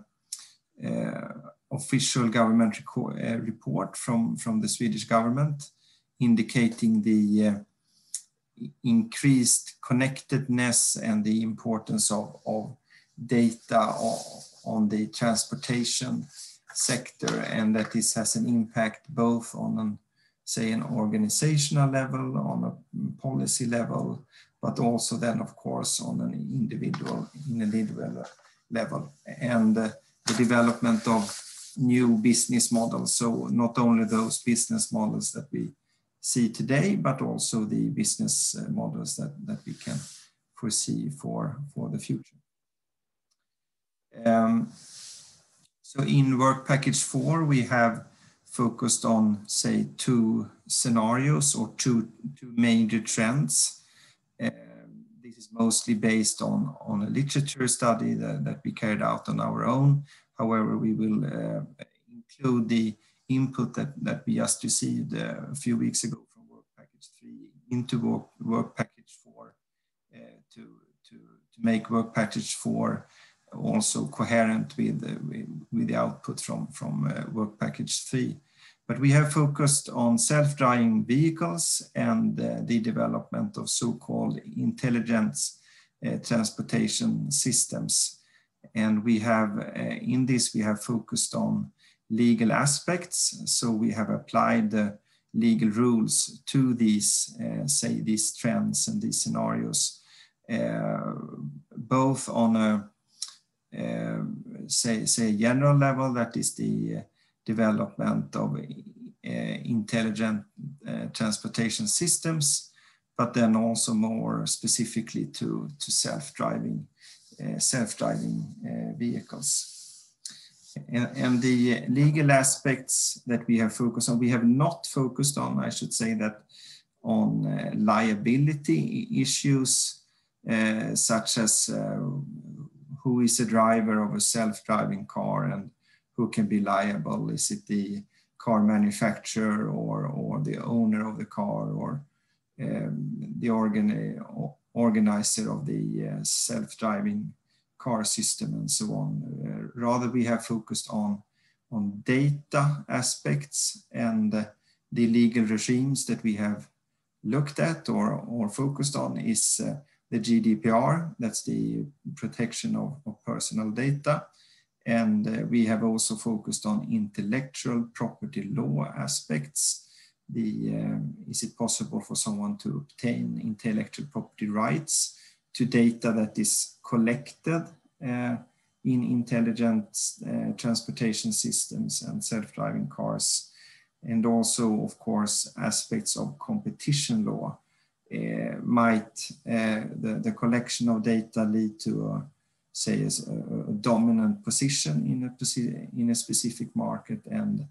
an official government report from the Swedish government, indicating the increased connectedness and the importance of data on the transportation sector, and that this has an impact both on say an organizational level, on a policy level, but also then of course on an individual level, and the development of new business models. So not only those business models that we see today, but also the business models that we can foresee for the future. So in work package 4, we have focused on, say, 2 scenarios or two major trends. This is mostly based on a literature study that we carried out on our own. However, we will include the input that we just received a few weeks ago from work package 3 into work package 4 to make work package 4 also coherent with the output from work package 3. But we have focused on self-driving vehicles and the development of so-called intelligent transportation systems. And we have, in this, we have focused on legal aspects. So we have applied the legal rules to these, say, these trends and these scenarios, both on a say a general level, that is the development of intelligent transportation systems, but then also more specifically to self-driving vehicles. And the legal aspects that we have focused on, we have not focused on, I should say, that on liability issues such as who is a driver of a self-driving car and who can be liable. Is it the car manufacturer or the owner of the car, or the organizer of the self-driving car system, and so on. Rather, we have focused on data aspects, and the legal regimes that we have looked at or focused on is the GDPR, that's the protection of personal data. And we have also focused on intellectual property law aspects. Is it possible for someone to obtain intellectual property rights to data that is collected in intelligent transportation systems and self-driving cars? And also, of course, aspects of competition law. Might the collection of data lead to say a dominant position in a specific market, and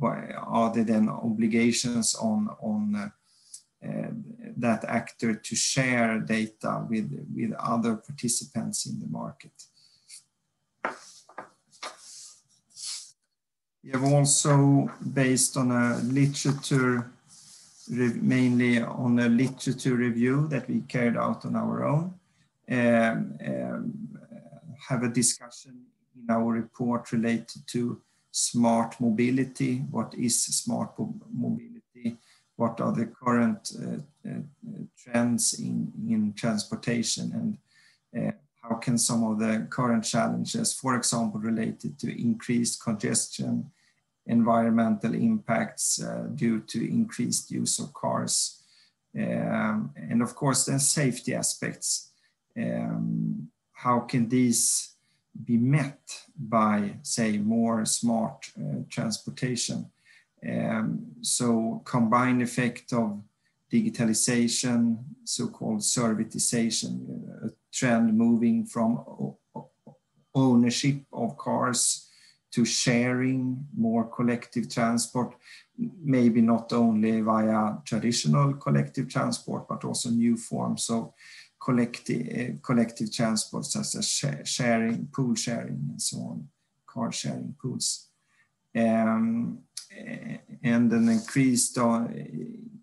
are there then obligations on that actor to share data with other participants in the market? We have also, based on a literature, mainly on a literature review that we carried out on our own, have a discussion in our report related to smart mobility. What is smart mobility? What are the current trends in transportation, and how can some of the current challenges, for example, related to increased congestion, environmental impacts due to increased use of cars, and of course then safety aspects. How can these be met by, say, more smart transportation? So combined effect of digitalization, so-called servitization, a trend moving from ownership of cars to sharing, more collective transport, maybe not only via traditional collective transport, but also new forms of collective transport, such as sharing, pool sharing, and so on, car sharing pools. And an increased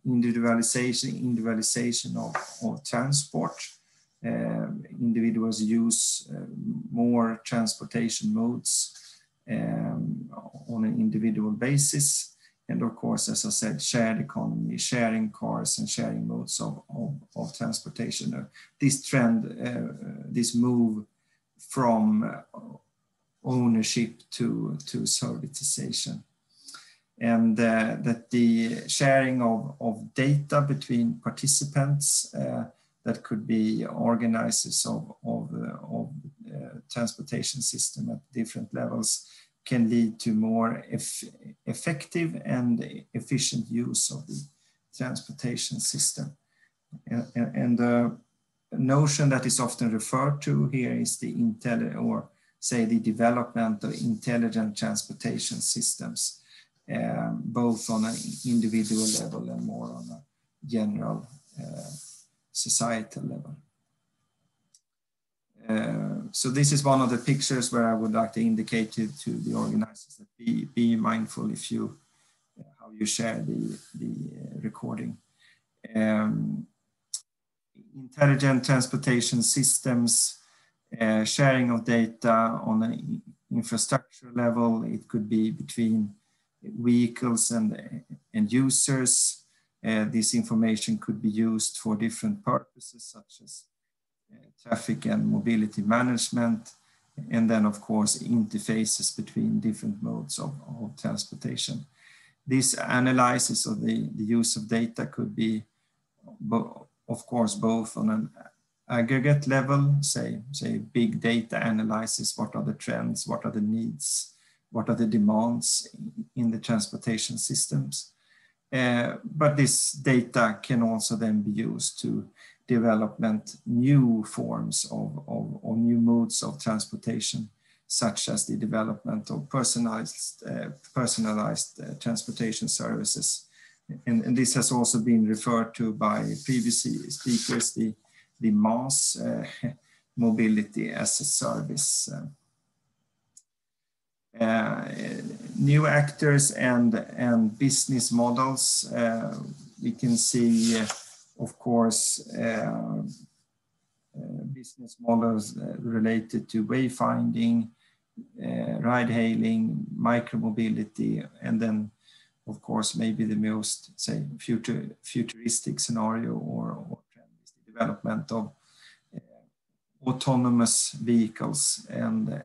individualization of transport. Individuals use more transportation modes on an individual basis. And of course, as I said, shared economy, sharing cars and sharing modes of transportation. This trend, this move from ownership to servitization. And that the sharing of data between participants that could be organizers of transportation system at different levels can lead to more effective and efficient use of the transportation system. And the notion that is often referred to here is the the development of intelligent transportation systems, both on an individual level and more on a general societal level. So this is one of the pictures where I would like to indicate to the organizers that be mindful if you how you share the recording. Intelligent transportation systems, sharing of data on an infrastructure level. It could be between vehicles and users. This information could be used for different purposes, such as traffic and mobility management, and then of course interfaces between different modes of transportation. This analysis of the use of data could be, of course, both on an aggregate level, say big data analysis, what are the trends, what are the needs, what are the demands in the transportation systems. But this data can also then be used to development new forms of new modes of transportation, such as the development of personalized transportation services. And this has also been referred to by previous speakers, the MaaS, mobility as a service. New actors and business models. We can see, of course, business models related to wayfinding, ride-hailing, micromobility, and then, of course, maybe the most, say, futuristic scenario or trend is the development of autonomous vehicles and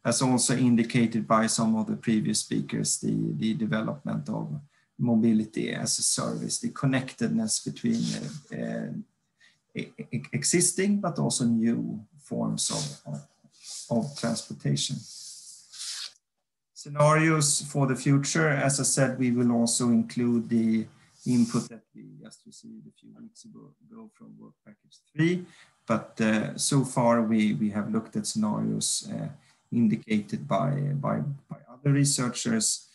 as also indicated by some of the previous speakers, the development of mobility as a service, the connectedness between existing but also new forms of transportation. Scenarios for the future, as I said, we will also include the input that we just received a few weeks ago from Work Package 3. But so far we have looked at scenarios indicated by other researchers.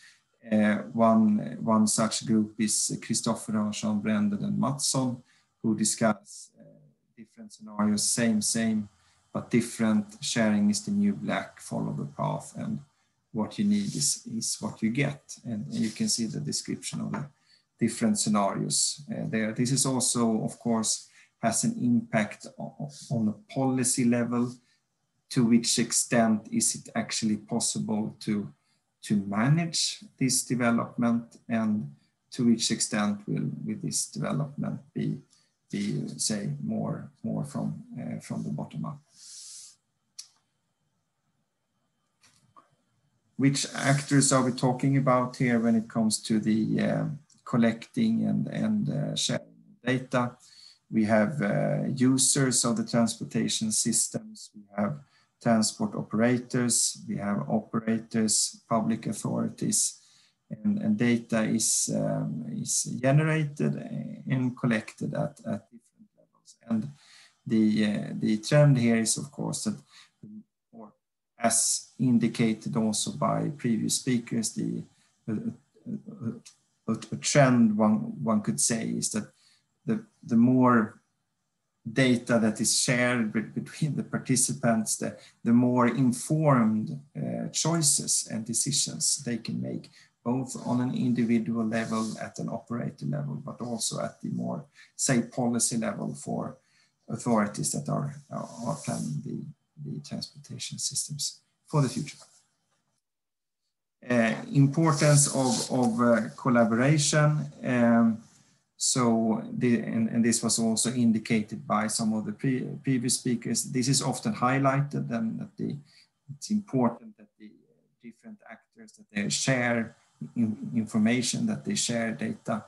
One such group is Christopher Jean Brenden and Mattsson, who discuss different scenarios, same, but different. Sharing is the new black, follow the path, and what you need is what you get. And you can see the description of the different scenarios there. This is also, of course, has an impact on a policy level. To which extent is it actually possible to manage this development, and to which extent will this development be say more from the bottom up? Which actors are we talking about here when it comes to the collecting and sharing data? We have users of the transportation systems, we have transport operators, we have operators, public authorities, and data is generated and collected at different levels. And the trend here is, of course, that, or as indicated also by previous speakers, a trend one could say is that the more data that is shared between the participants, the more informed choices and decisions they can make, both on an individual level, at an operator level, but also at the more, say, policy level for authorities that are planning the transportation systems for the future. Importance of collaboration. So, and this was also indicated by some of the previous speakers. This is often highlighted, and that it's important that the different actors, that they share information, that they share data.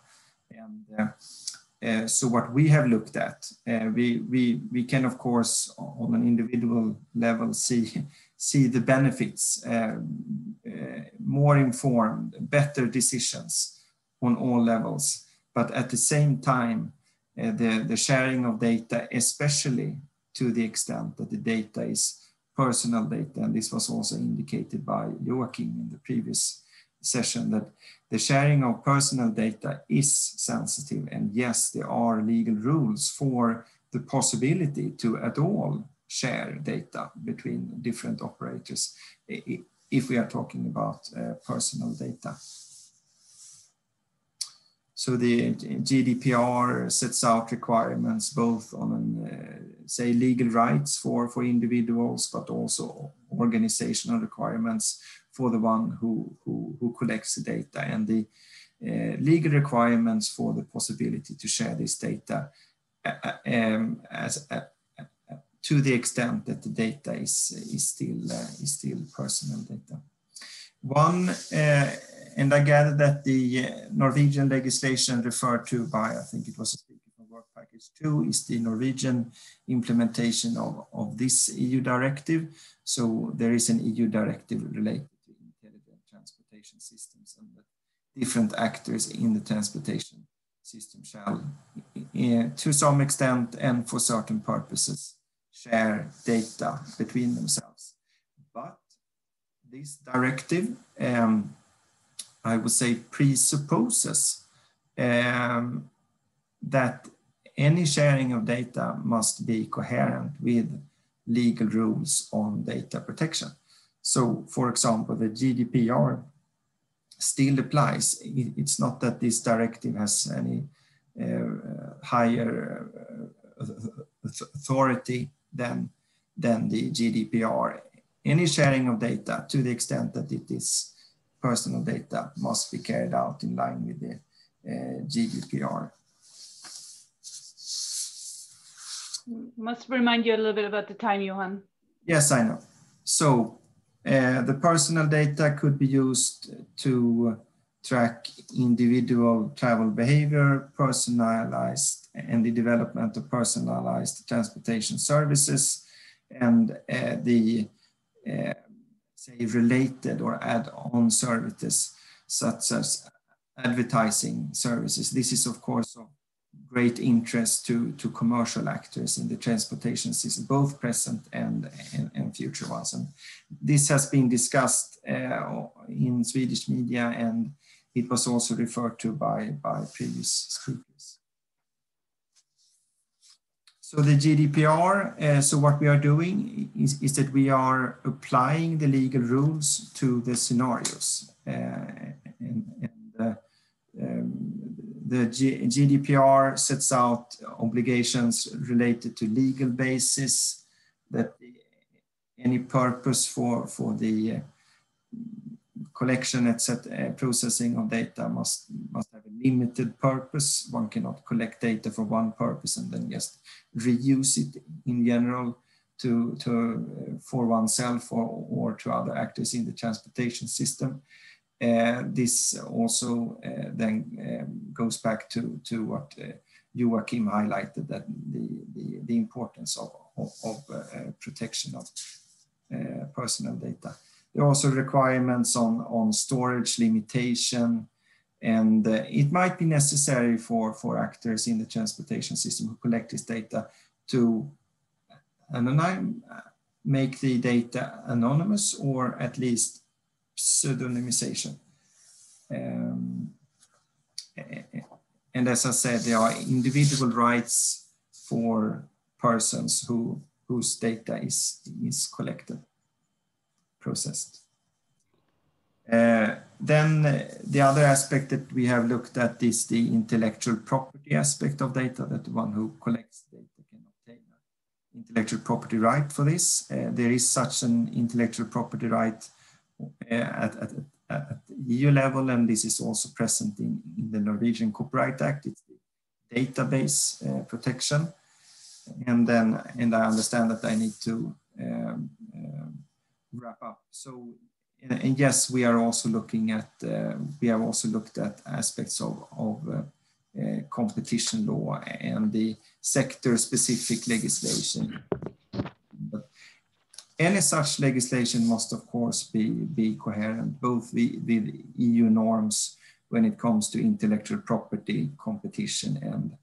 And so what we have looked at, we can of course on an individual level see the benefits, more informed, better decisions on all levels. But at the same time, the sharing of data, especially to the extent that the data is personal data, and this was also indicated by Joachim in the previous session, that the sharing of personal data is sensitive. And yes, there are legal rules for the possibility to at all share data between different operators if we are talking about personal data. So the GDPR sets out requirements both on, say, legal rights for individuals, but also organizational requirements for the one who collects the data, and the legal requirements for the possibility to share this data to the extent that the data is still personal data. And I gather that the Norwegian legislation referred to by, I think it was a speaker from Work Package 2, is the Norwegian implementation of this EU directive. So there is an EU directive related to intelligent transportation systems, and that different actors in the transportation system shall, to some extent and for certain purposes, share data between themselves. But this directive, I would say, presupposes that any sharing of data must be coherent with legal rules on data protection. So, for example, the GDPR still applies. It's not that this directive has any higher authority than the GDPR. Any sharing of data, to the extent that it is personal data, must be carried out in line with the GDPR. Must remind you a little bit about the time, Johan. Yes, I know. So the personal data could be used to track individual travel behavior, personalized, and the development of personalized transportation services, and the say related or add-on services such as advertising services. This is of course of great interest to commercial actors in the transportation system, both present and future ones. And this has been discussed in Swedish media, and it was also referred to by previous speakers. So the GDPR, so what we are doing is that we are applying the legal rules to the scenarios. The GDPR sets out obligations related to legal basis, that any purpose for the collection, etc., processing of data must have a limited purpose. One cannot collect data for one purpose and then just reuse it in general for oneself or to other actors in the transportation system. This also then goes back to what Joachim highlighted, that the importance of protection of personal data. There are also requirements on storage limitation, and it might be necessary for actors in the transportation system who collect this data to make the data anonymous, or at least pseudonymization. And as I said, there are individual rights for persons whose data is collected, processed. Then the other aspect that we have looked at is the intellectual property aspect of data, that the one who collects data can obtain an intellectual property right for this. There is such an intellectual property right at EU level, and this is also present in the Norwegian Copyright Act. It's the database protection. And I understand that I need to wrap up. So, and yes, we are also looking at, we have also looked at aspects of competition law and the sector-specific legislation. But any such legislation must, of course, be coherent, both with EU norms when it comes to intellectual property, competition, and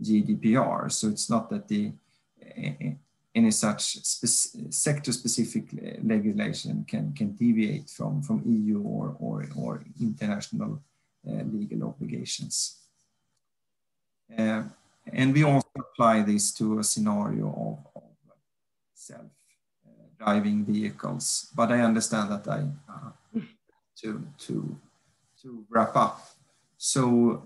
GDPR. So it's not that any such sector-specific legislation can deviate from EU or international legal obligations. And we also apply this to a scenario of self-driving vehicles. But I understand that to wrap up. So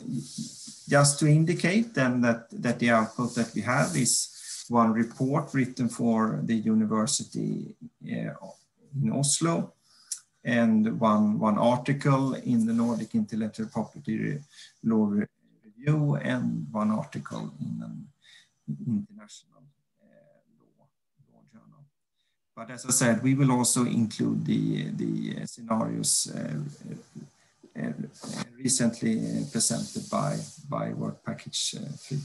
just to indicate then that the output that we have is one report written for the university in Oslo, and one article in the Nordic Intellectual Property Law Review, and one article in an international law journal. But as I said, we will also include the scenarios recently presented by Work Package 3.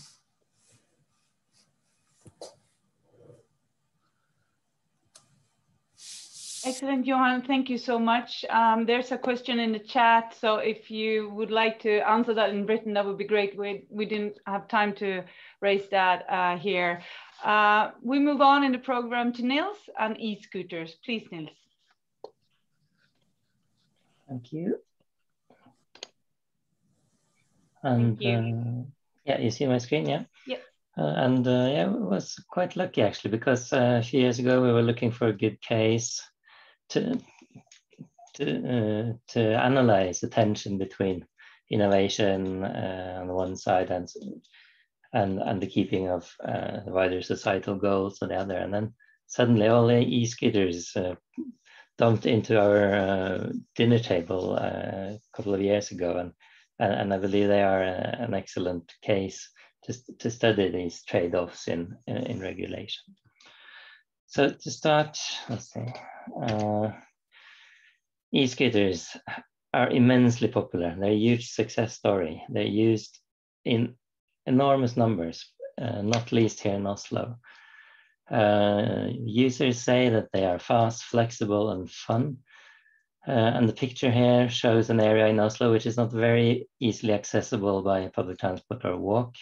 Excellent, Johan. Thank you so much. There's a question in the chat, so if you would like to answer that in written, that would be great. We didn't have time to raise that here. We move on in the program to Nils and e-scooters. Please, Nils. Thank you. And yeah, you see my screen, yeah? Yeah. Yeah, I was quite lucky actually, because a few years ago we were looking for a good case to analyze the tension between innovation on the one side and the keeping of the wider societal goals on the other. And then suddenly all the e-scooters dumped into our dinner table a couple of years ago, and I believe they are an excellent case to study these trade-offs in regulation. So to start, let's see, e-scooters are immensely popular. They're a huge success story. They're used in enormous numbers, not least here in Oslo. Users say that they are fast, flexible, and fun. And the picture here shows an area in Oslo which is not very easily accessible by public transport or walk.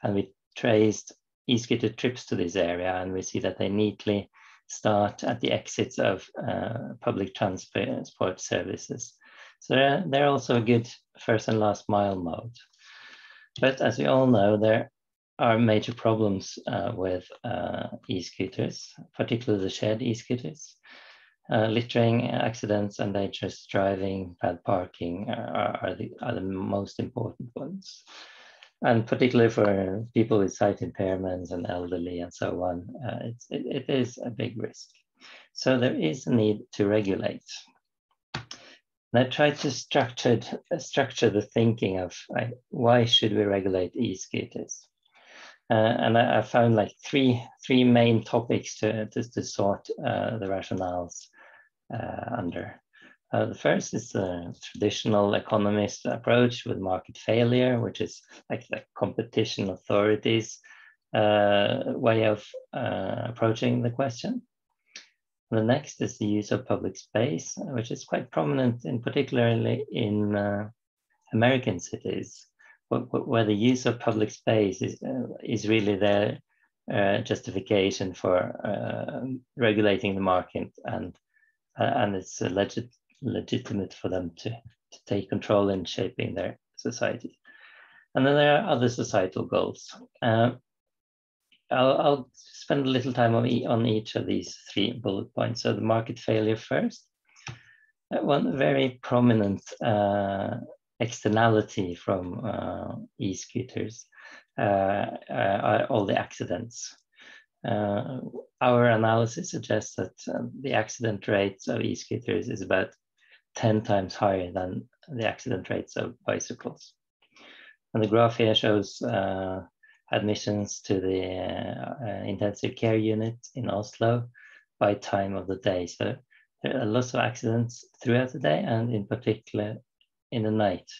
And we traced e-scooter trips to this area, and we see that they neatly start at the exits of public transport services. So they're also a good first and last mile mode. But as we all know, there are major problems with e-scooters, particularly the shared e-scooters. Littering, accidents, and dangerous driving, bad parking are the most important ones. And particularly for people with sight impairments and elderly and so on, it is a big risk. So there is a need to regulate. And I tried to structure the thinking of why should we regulate e-scooters? And I found like three main topics to sort the rationales under. The first is the traditional economist approach with market failure, which is like the competition authorities' way of approaching the question. And the next is the use of public space, which is quite prominent, particularly in American cities, where the use of public space is really their justification for regulating the market, and it's legitimate for them to take control in shaping their society. And then there are other societal goals. I'll spend a little time on each of these three bullet points. So the market failure first. One very prominent externality from e-scooters are all the accidents. Our analysis suggests that the accident rates of e-scooters is about 10 times higher than the accident rates of bicycles. And the graph here shows admissions to the intensive care unit in Oslo by time of the day. So there are lots of accidents throughout the day, and in particular in the night.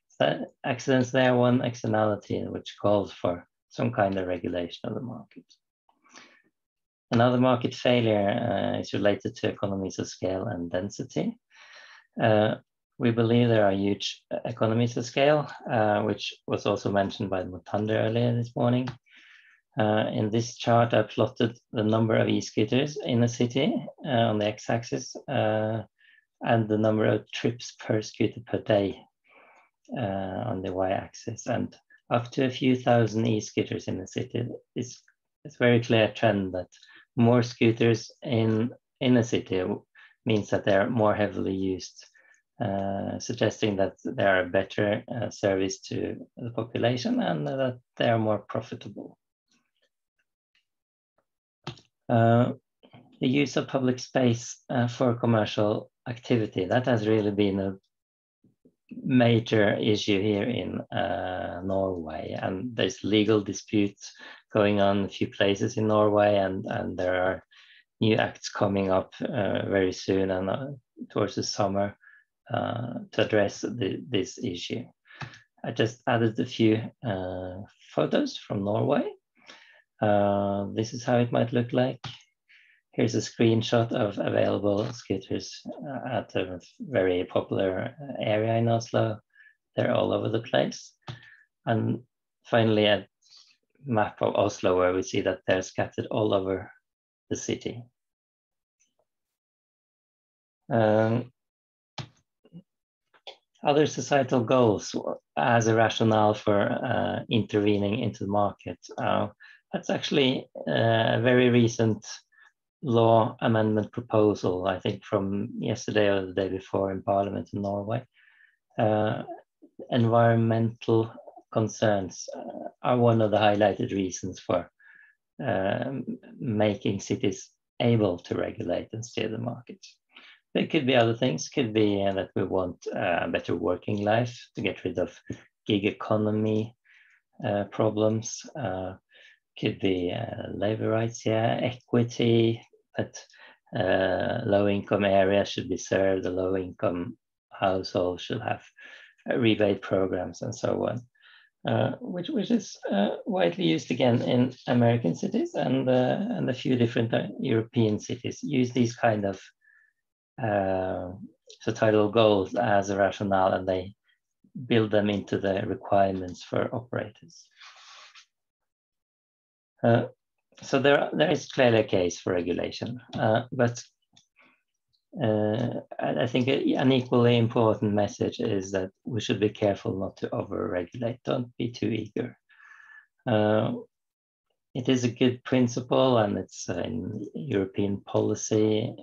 So accidents, they are one externality which calls for some kind of regulation of the market. Another market failure is related to economies of scale and density. We believe there are huge economies of scale, which was also mentioned by Mutander earlier this morning. In this chart, I plotted the number of e-scooters in a city on the x-axis, and the number of trips per scooter per day on the y-axis. And up to a few thousand e-scooters in the city, it's a very clear trend that more scooters in a city means that they're more heavily used, suggesting that they are a better service to the population and that they are more profitable. The use of public space for commercial activity, that has really been a major issue here in Norway, and there's legal disputes going on in a few places in Norway, and there are new acts coming up very soon and towards the summer to address this issue. I just added a few photos from Norway. This is how it might look like. Here's a screenshot of available scooters at a very popular area in Oslo. They're all over the place. And finally, a map of Oslo where we see that they're scattered all over the city. Other societal goals as a rationale for intervening into the market. That's actually a very recent law amendment proposal, I think from yesterday or the day before in Parliament in Norway. Environmental concerns are one of the highlighted reasons for making cities able to regulate and steer the market. There could be other things, could be that we want a better working life to get rid of gig economy problems. Could be labor rights, yeah, equity, that low-income areas should be served, the low-income households should have rebate programs and so on, which is widely used again in American cities, and a few different European cities use these kind of societal goals as a rationale, and they build them into the requirements for operators. So there is clearly a case for regulation, but I think an equally important message is that we should be careful not to over-regulate. Don't be too eager. It is a good principle, and it's in European policy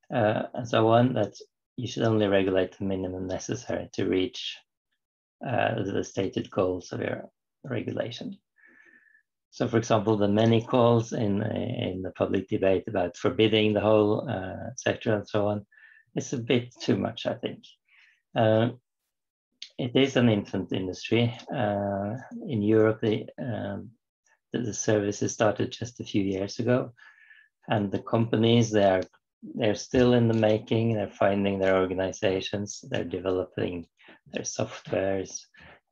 and so on, that you should only regulate the minimum necessary to reach the stated goals of your regulation. So, for example, the many calls in the public debate about forbidding the whole sector and so on, it's a bit too much, I think. It is an infant industry. In Europe, the services started just a few years ago, and the companies, they're still in the making. They're finding their organizations, they're developing their softwares,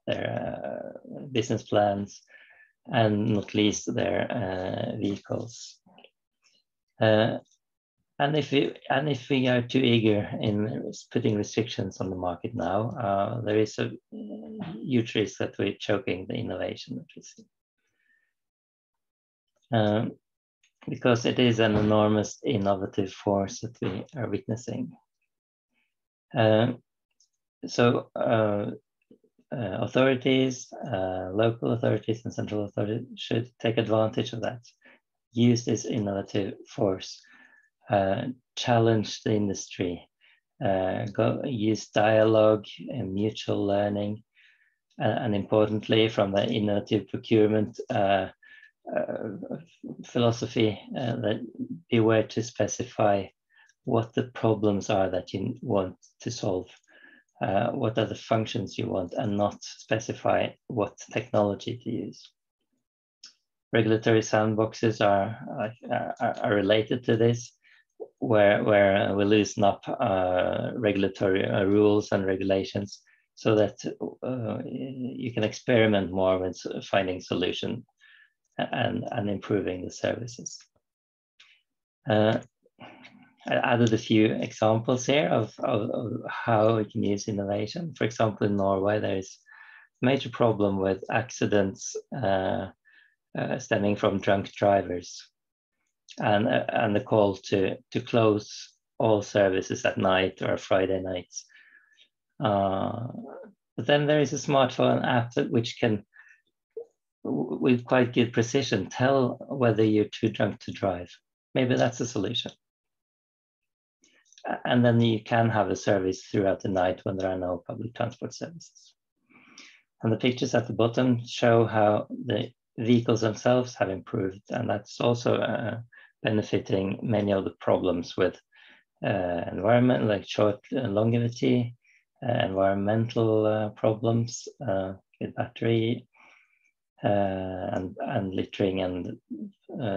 their business plans, and not least their vehicles. And if we are too eager in putting restrictions on the market now, there is a huge risk that we're choking the innovation that we see. Because it is an enormous innovative force that we are witnessing. Authorities, local authorities and central authorities should take advantage of that, use this innovative force, challenge the industry, use dialogue and mutual learning, and importantly, from the innovative procurement philosophy, that beware to specify what the problems are that you want to solve. What are the functions you want, and not specify what technology to use. Regulatory sandboxes are related to this, where we loosen up regulatory rules and regulations so that you can experiment more with finding solutions and improving the services. I added a few examples here of how we can use innovation. For example, in Norway, there is a major problem with accidents stemming from drunk drivers, and the call to close all services at night or Friday nights. But then there is a smartphone app which can, with quite good precision, tell whether you're too drunk to drive. Maybe that's a solution. And then you can have a service throughout the night when there are no public transport services. And the pictures at the bottom show how the vehicles themselves have improved, and that's also benefiting many of the problems with environment, like short longevity, environmental problems with battery, and littering, and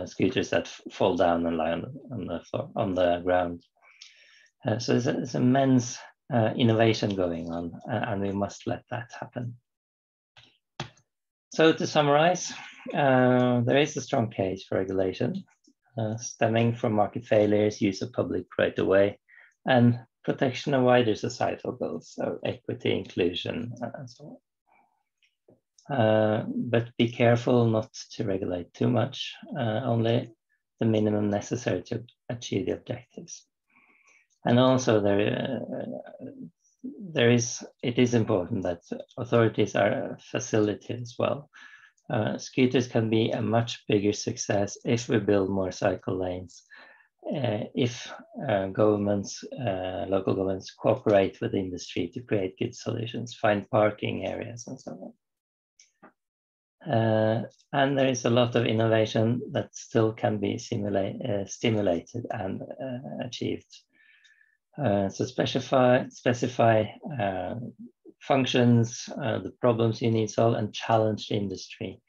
scooters that fall down and lie on the floor, on the ground. So there's immense innovation going on, and we must let that happen. So to summarize, there is a strong case for regulation stemming from market failures, use of public right of way, and protection of wider societal goals, so equity, inclusion, and so on. But be careful not to regulate too much, only the minimum necessary to achieve the objectives. And also it is important that authorities are facilitated as well. Scooters can be a much bigger success if we build more cycle lanes, if governments, local governments cooperate with industry to create good solutions, find parking areas and so on. And there is a lot of innovation that still can be stimulated and achieved. So specify functions, the problems you need to solve, and challenge the industry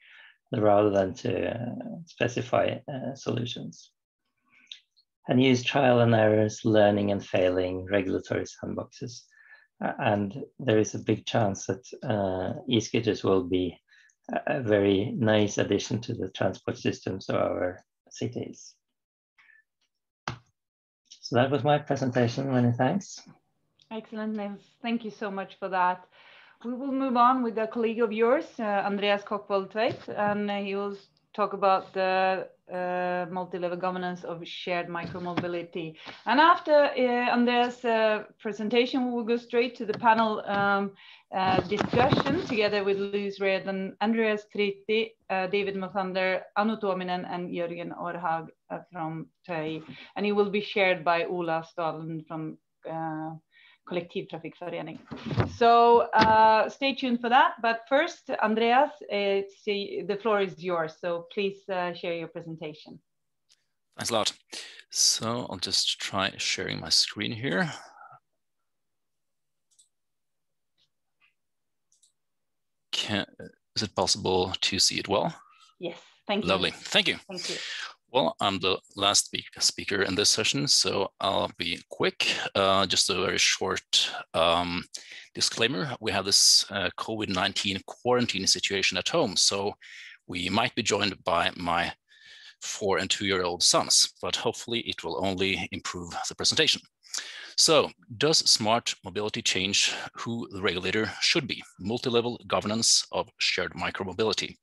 rather than to specify solutions. And use trial and errors, learning and failing, regulatory sandboxes. And there is a big chance that e-scooters will be a very nice addition to the transport systems of our cities. So that was my presentation. Many thanks. Excellent, Nils. Thank you so much for that. We will move on with a colleague of yours, Andreas Kochvold-Tveit, and he will talk about the multi-level governance of shared micromobility. And after Andreas' presentation, we will go straight to the panel discussion together with Louise Reid and Andreas Tritti, David Mothander, Anu Tuominen, and Jörgen Orhag from TÖI. And it will be shared by Ola Stalen from Kollektivtrafikförening. So stay tuned for that. But first, Andreas, the floor is yours. So please share your presentation. Thanks a lot. So I'll just try sharing my screen here. Is it possible to see it well? Yes, thank you. Lovely, thank you. Thank you. Well, I'm the last speaker in this session, so I'll be quick. Just a very short disclaimer. We have this COVID-19 quarantine situation at home, so we might be joined by my 4- and 2-year-old sons, but hopefully it will only improve the presentation. So, does smart mobility change who the regulator should be? Multi-level governance of shared micromobility.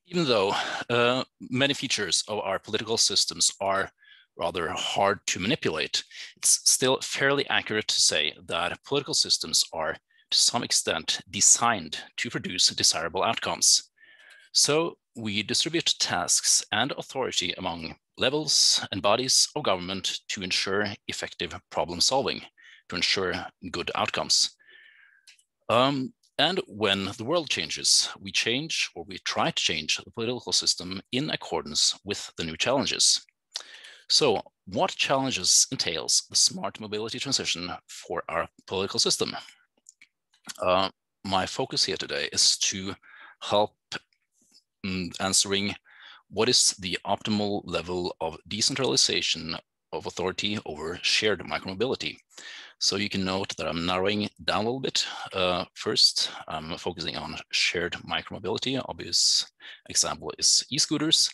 Even though many features of our political systems are rather hard to manipulate, it's still fairly accurate to say that political systems are to some extent designed to produce desirable outcomes. So we distribute tasks and authority among levels and bodies of government to ensure effective problem solving, to ensure good outcomes. And when the world changes, we change, or we try to change, the political system in accordance with the new challenges. So what challenges entails the smart mobility transition for our political system? My focus here today is to help answering what is the optimal level of decentralization of authority over shared micromobility. So you can note that I'm narrowing down a little bit. First, I'm focusing on shared micromobility. Obvious example is e-scooters.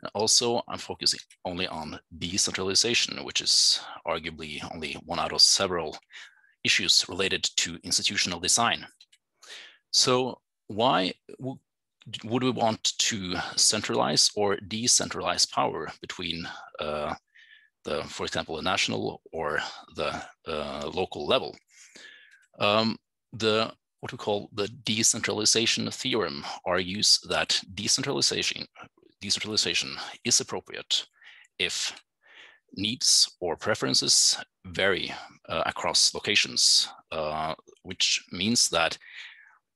And also, I'm focusing only on decentralization, which is arguably only one out of several issues related to institutional design. So why would we want to centralize or decentralize power between for example, the national or the local level? What we call the Decentralization Theorem argues that decentralization is appropriate if needs or preferences vary across locations, which means that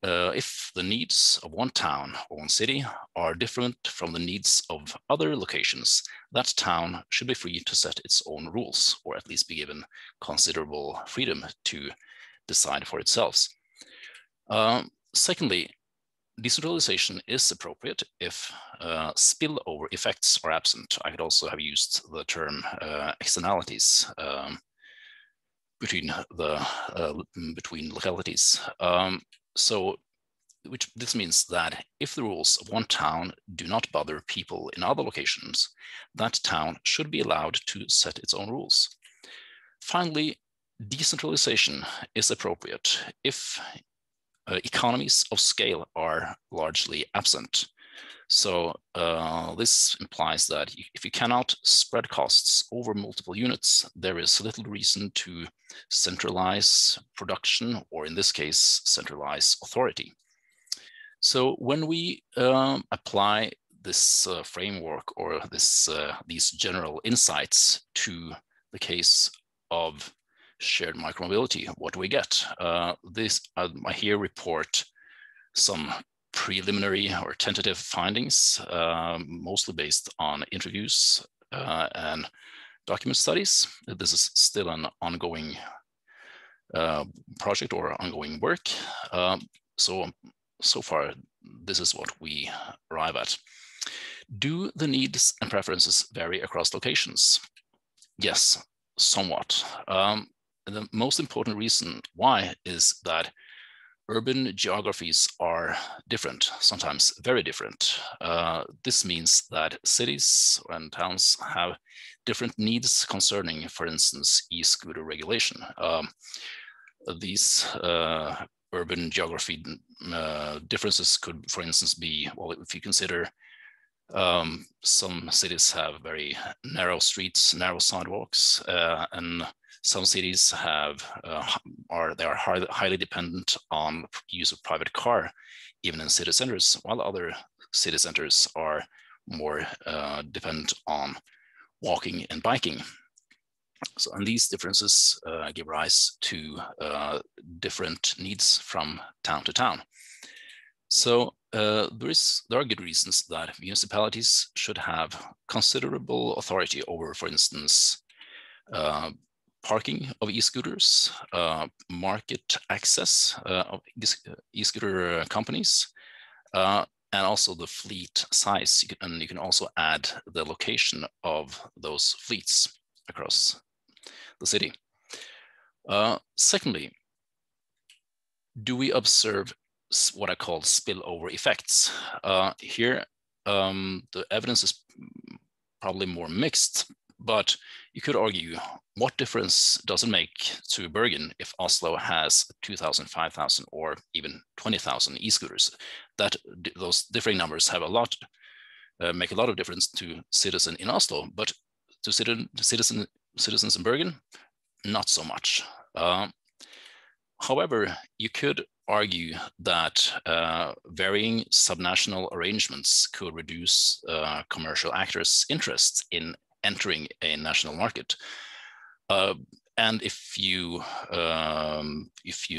if the needs of one town or one city are different from the needs of other locations, that town should be free to set its own rules, or at least be given considerable freedom to decide for itself. Secondly, decentralization is appropriate if spillover effects are absent. I could also have used the term externalities between localities. This means that if the rules of one town do not bother people in other locations, that town should be allowed to set its own rules. Finally, decentralization is appropriate if economies of scale are largely absent. So this implies that if you cannot spread costs over multiple units, there is little reason to centralize production, or in this case, centralize authority. So when we apply this framework or these general insights to the case of shared micromobility, what do we get? I here report some preliminary or tentative findings, mostly based on interviews and document studies. This is still an ongoing project or ongoing work. So far, this is what we arrive at. Do the needs and preferences vary across locations? Yes, somewhat. The most important reason why is that urban geographies are different, sometimes very different. This means that cities and towns have different needs concerning, for instance, e-scooter regulation. These urban geography differences could, for instance, be, well, if you consider some cities have very narrow streets, narrow sidewalks, and some cities have they are highly dependent on use of private car, even in city centers, while other city centers are more dependent on walking and biking. So, and these differences give rise to different needs from town to town. So there are good reasons that municipalities should have considerable authority over, for instance, parking of e-scooters, market access of e-scooter companies, and also the fleet size. You can also add the location of those fleets across the city. Secondly, do we observe what I call spillover effects? Here, the evidence is probably more mixed, but you could argue, what difference does it make to Bergen if Oslo has 2,000, 5,000, or even 20,000 e-scooters? Those differing numbers have make a lot of difference to citizens in Oslo, but to citizens in Bergen, not so much. However, you could argue that varying subnational arrangements could reduce commercial actors' interest in entering a national market. And if you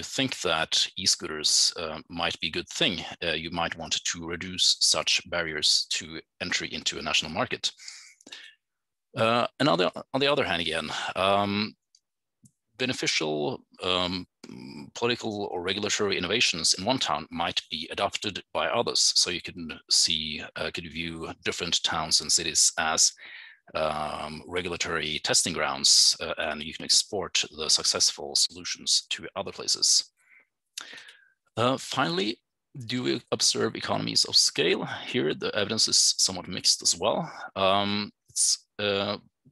think that e-scooters might be a good thing, you might want to reduce such barriers to entry into a national market. And on the other hand, again, beneficial political or regulatory innovations in one town might be adopted by others. So you can see, could view different towns and cities as regulatory testing grounds, and you can export the successful solutions to other places. Finally, do we observe economies of scale? Here, the evidence is somewhat mixed as well. It's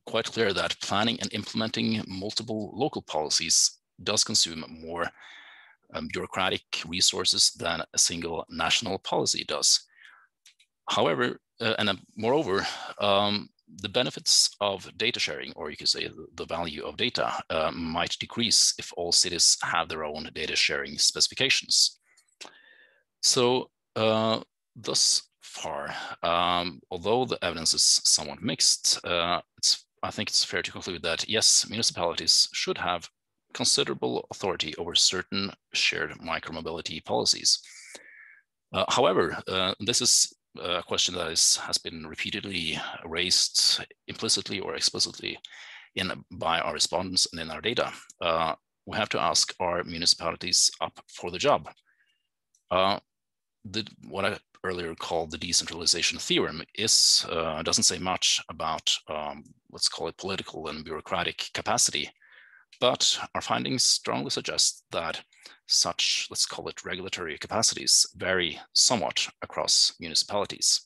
quite clear that planning and implementing multiple local policies does consume more bureaucratic resources than a single national policy does. However, moreover, the benefits of data sharing, or you could say the value of data, might decrease if all cities have their own data sharing specifications. So thus far, although the evidence is somewhat mixed, I think it's fair to conclude that yes, municipalities should have considerable authority over certain shared micromobility policies. However, this is a question that has been repeatedly raised implicitly or explicitly by our respondents and in our data. We have to ask, are municipalities up for the job? What I earlier called the Decentralization Theorem doesn't say much about, let's call it political and bureaucratic capacity, but our findings strongly suggest that such, let's call it regulatory capacities, vary somewhat across municipalities.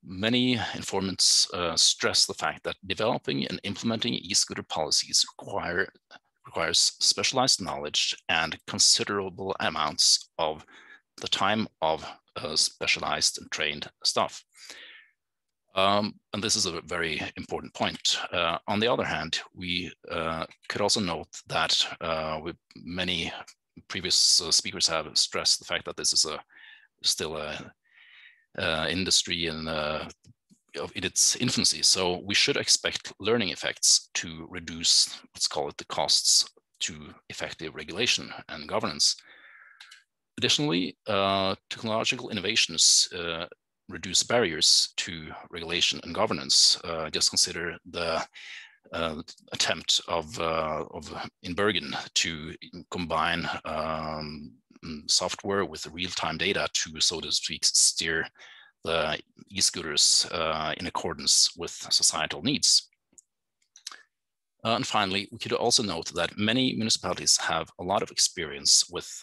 Many informants stress the fact that developing and implementing e-scooter policies requires specialized knowledge and considerable amounts of the time of specialized and trained staff. And this is a very important point. On the other hand, we could also note that many previous speakers have stressed the fact that this is still an industry in its infancy. So we should expect learning effects to reduce, let's call it, the costs to effective regulation and governance. Additionally, technological innovations reduce barriers to regulation and governance. Just consider the attempt in Bergen to combine software with real-time data to, so to speak, steer the e-scooters in accordance with societal needs. And finally, we could also note that many municipalities have a lot of experience with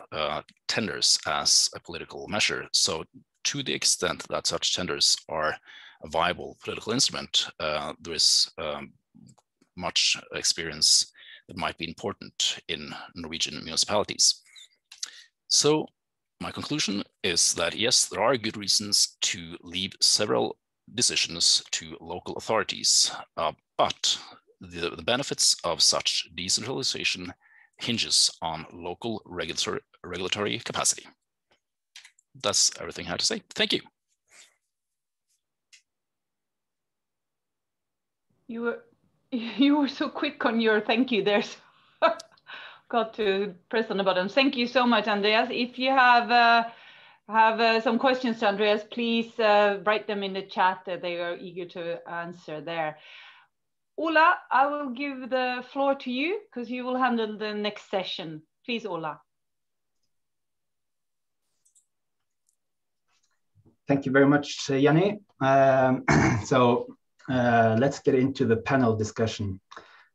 tenders as a political measure. So to the extent that such tenders are a viable political instrument, there is much experience that might be important in Norwegian municipalities. So my conclusion is that yes, there are good reasons to leave several decisions to local authorities, but the benefits of such decentralization hinges on local regulatory capacity. That's everything I had to say. Thank you. You were so quick on your thank you. There's got to press on the button. Thank you so much, Andreas. If you have some questions to Andreas, please write them in the chat. They are eager to answer there. Ola, I will give the floor to you because you will handle the next session. Please, Ola. Thank you very much, Jenny. Let's get into the panel discussion.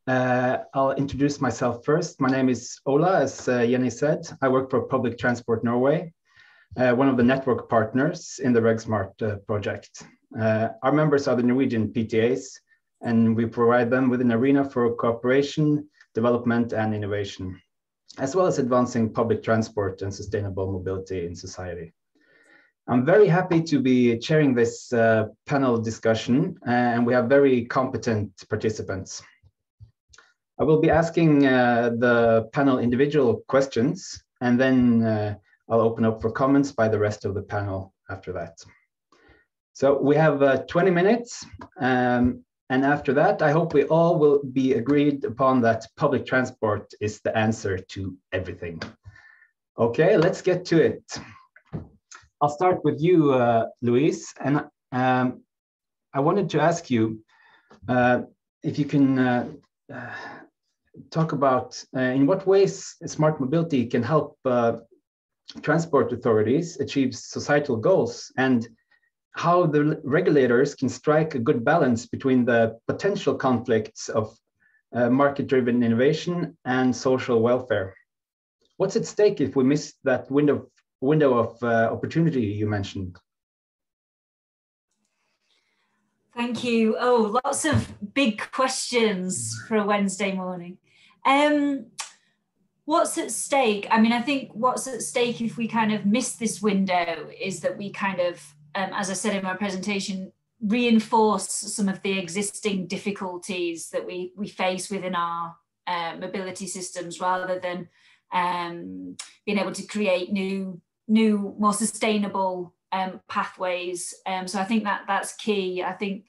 I'll introduce myself first. My name is Ola, as Jenny said. I work for Public Transport Norway, one of the network partners in the REGSMART project. Our members are the Norwegian PTAs, and we provide them with an arena for cooperation, development, and innovation, as well as advancing public transport and sustainable mobility in society. I'm very happy to be chairing this panel discussion, and we have very competent participants. I will be asking the panel individual questions, and then I'll open up for comments by the rest of the panel after that. So we have 20 minutes, and after that, I hope we all will be agreed upon that public transport is the answer to everything. Okay, let's get to it. I'll start with you, Louise, and I wanted to ask you if you can talk about in what ways smart mobility can help transport authorities achieve societal goals, and how the regulators can strike a good balance between the potential conflicts of market-driven innovation and social welfare. What's at stake if we miss that window of opportunity you mentioned? Thank you. Oh, lots of big questions for a Wednesday morning. What's at stake? I mean, I think what's at stake if we kind of miss this window is that we kind of, as I said in my presentation, reinforce some of the existing difficulties that we face within our mobility systems, rather than being able to create new, more sustainable pathways. So I think that's key. I think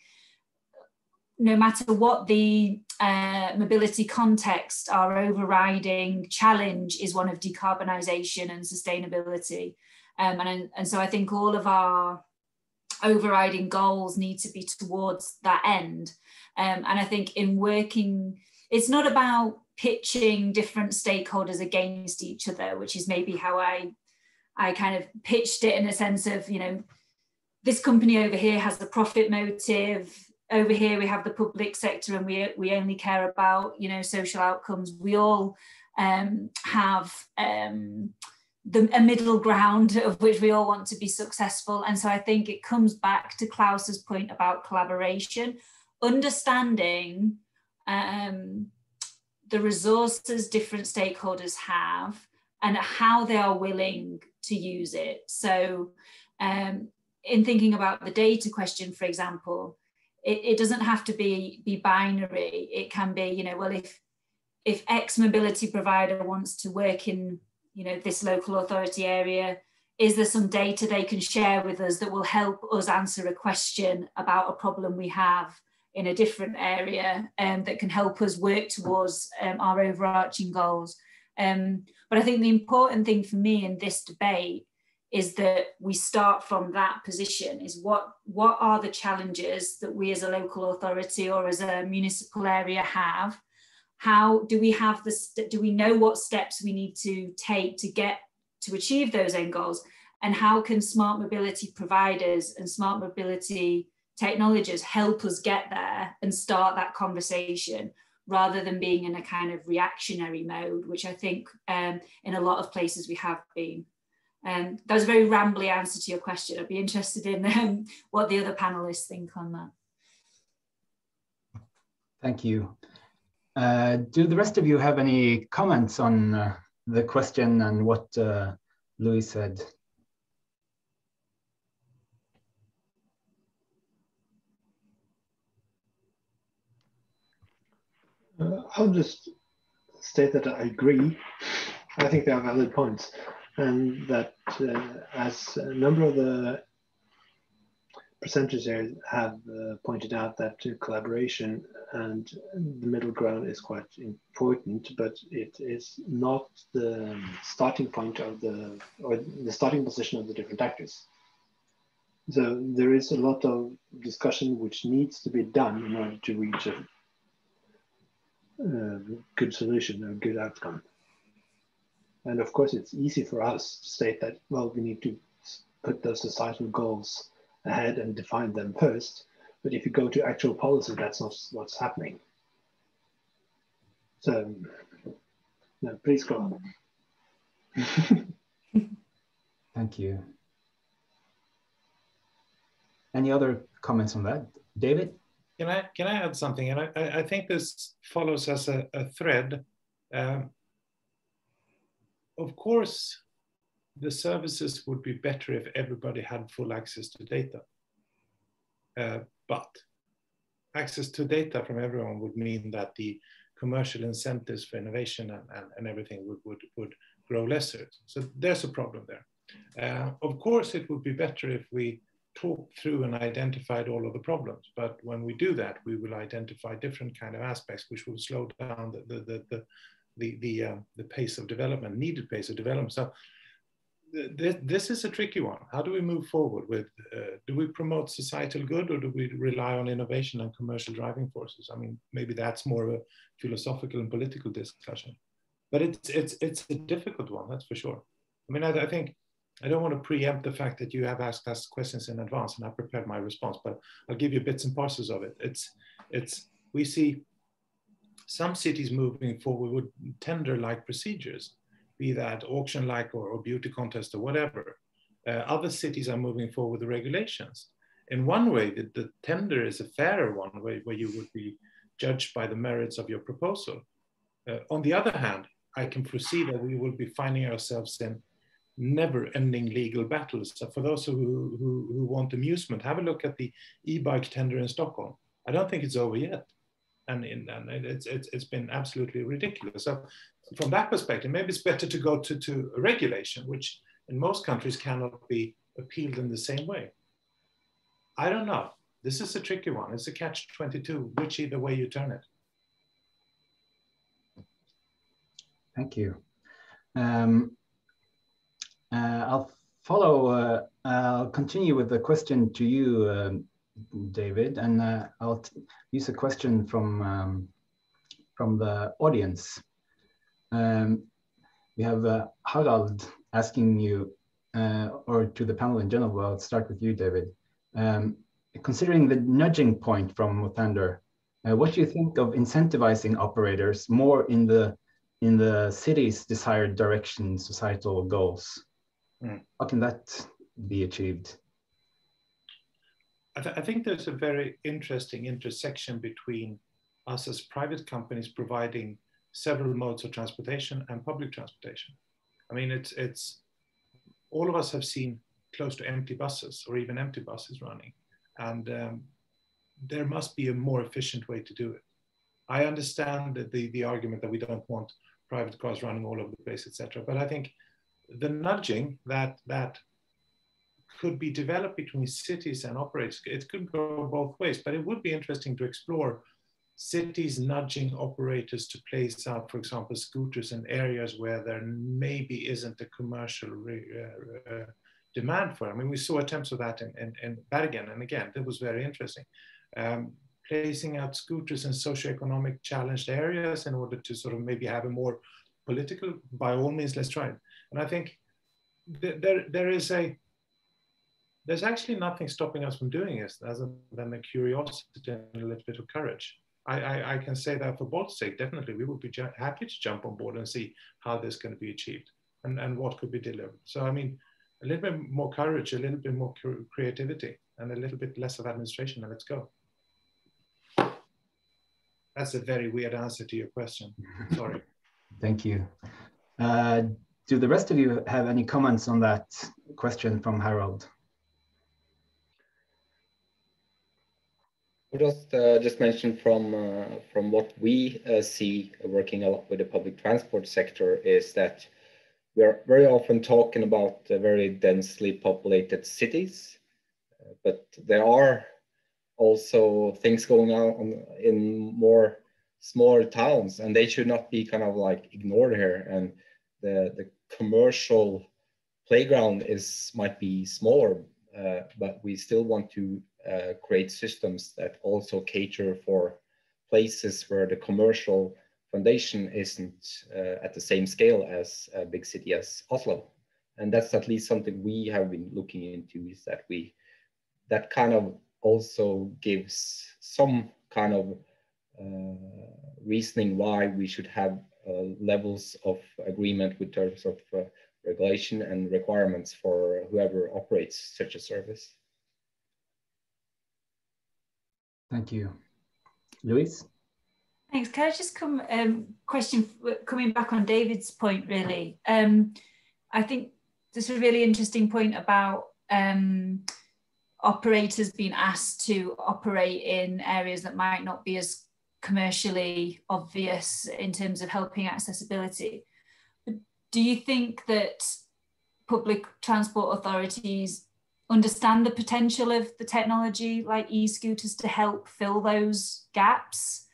no matter what the mobility context, our overriding challenge is one of decarbonisation and sustainability. And so I think all of our overriding goals need to be towards that end. And I think in working, it's not about pitching different stakeholders against each other, which is maybe how I kind of pitched it, in a sense of, you know, this company over here has the profit motive, over here we have the public sector, and we only care about, you know, social outcomes. We all have a middle ground of which we all want to be successful. And so I think it comes back to Klaus's point about collaboration, understanding the resources different stakeholders have and how they are willing to use it. So in thinking about the data question, for example, it doesn't have to be binary. It can be, you know, well, if X mobility provider wants to work in, you know, this local authority area, is there some data they can share with us that will help us answer a question about a problem we have in a different area, that can help us work towards our overarching goals. But I think the important thing for me in this debate is that we start from that position, is what are the challenges that we as a local authority or as a municipal area have? How do we have do we know what steps we need to take to achieve those end goals? And how can smart mobility providers and smart mobility technologies help us get there and start that conversation, rather than being in a kind of reactionary mode, which I think in a lot of places we have been. That was a very rambly answer to your question. I'd be interested in what the other panelists think on that. Thank you. Do the rest of you have any comments on the question and what Louis said? I'll just state that I agree. I think they are valid points, and that as a number of the presenters here have pointed out, that collaboration and the middle ground is quite important, but it is not the starting point of the starting position of the different actors. So there is a lot of discussion which needs to be done in order to reach a good solution or good outcome. And of course, it's easy for us to state that, well, we need to put those societal goals ahead and define them first. But if you go to actual policy, that's not what's happening. So, no, please go on. Thank you. Any other comments on that? David? Can I add something? And I think this follows as a thread. Of course, the services would be better if everybody had full access to data. But access to data from everyone would mean that the commercial incentives for innovation and everything would grow lesser. So there's a problem there. Of course, it would be better if we talked through and identified all of the problems. But when we do that, we will identify different kind of aspects which will slow down the pace of development, needed pace of development. So this is a tricky one. How do we move forward with, do we promote societal good, or do we rely on innovation and commercial driving forces? I mean, maybe that's more of a philosophical and political discussion, but it's a difficult one, that's for sure. I mean, I think, I don't want to preempt the fact that you have asked us questions in advance and I prepared my response, but I'll give you bits and parcels of it. We see some cities moving forward with tender-like procedures, be that auction-like or beauty contest or whatever. Other cities are moving forward with the regulations. In one way, the tender is a fairer one, where you would be judged by the merits of your proposal. On the other hand, I can foresee that we will be finding ourselves in never-ending legal battles. So for those who want amusement, have a look at the e-bike tender in Stockholm. I don't think it's over yet. And it's been absolutely ridiculous. So from that perspective, maybe it's better to go to a regulation, which in most countries cannot be appealed in the same way. I don't know. This is a tricky one. It's a catch-22, which either way you turn it. Thank you. I'll continue with the question to you, David, and I'll use a question from the audience. We have Harald asking you, or to the panel in general. I'll start with you, David. Considering the nudging point from Mothander, what do you think of incentivizing operators more in the city's desired direction, societal goals? How can that be achieved? I think there's a very interesting intersection between us as private companies providing several modes of transportation and public transportation. I mean, it's all of us have seen close to empty buses or even empty buses running, and there must be a more efficient way to do it. I understand that the argument that we don't want private cars running all over the place, etc. But I think the nudging that could be developed between cities and operators, it could go both ways, but it would be interesting to explore cities nudging operators to place out, for example, scooters in areas where there maybe isn't a commercial demand for it. I mean, we saw attempts of that in Bergen, and again, that was very interesting. Placing out scooters in socioeconomic challenged areas in order to sort of maybe have a more political, by all means, let's try it. And I think there's actually nothing stopping us from doing this other than a curiosity and a little bit of courage. I can say that for both sake, definitely, we would be happy to jump on board and see how this can be achieved and what could be delivered. So, I mean, a little bit more courage, a little bit more creativity, and a little bit less of administration, and let's go. That's a very weird answer to your question. Sorry. Thank you. Do the rest of you have any comments on that question from Harold? Just mention from what we see working a lot with the public transport sector is that we're very often talking about very densely populated cities, but there are also things going on in more smaller towns, and they should not be kind of like ignored here. And the commercial playground might be smaller, but we still want to create systems that also cater for places where the commercial foundation isn't at the same scale as a big city as Oslo. And that's at least something we have been looking into, is that that kind of also gives some kind of reasoning why we should have levels of agreement with terms of regulation and requirements for whoever operates such a service. Thank you. Louise? Thanks. Can I just question coming back on David's point, really? I think there's a really interesting point about operators being asked to operate in areas that might not be as commercially obvious in terms of helping accessibility. But do you think that public transport authorities understand the potential of the technology like e-scooters to help fill those gaps?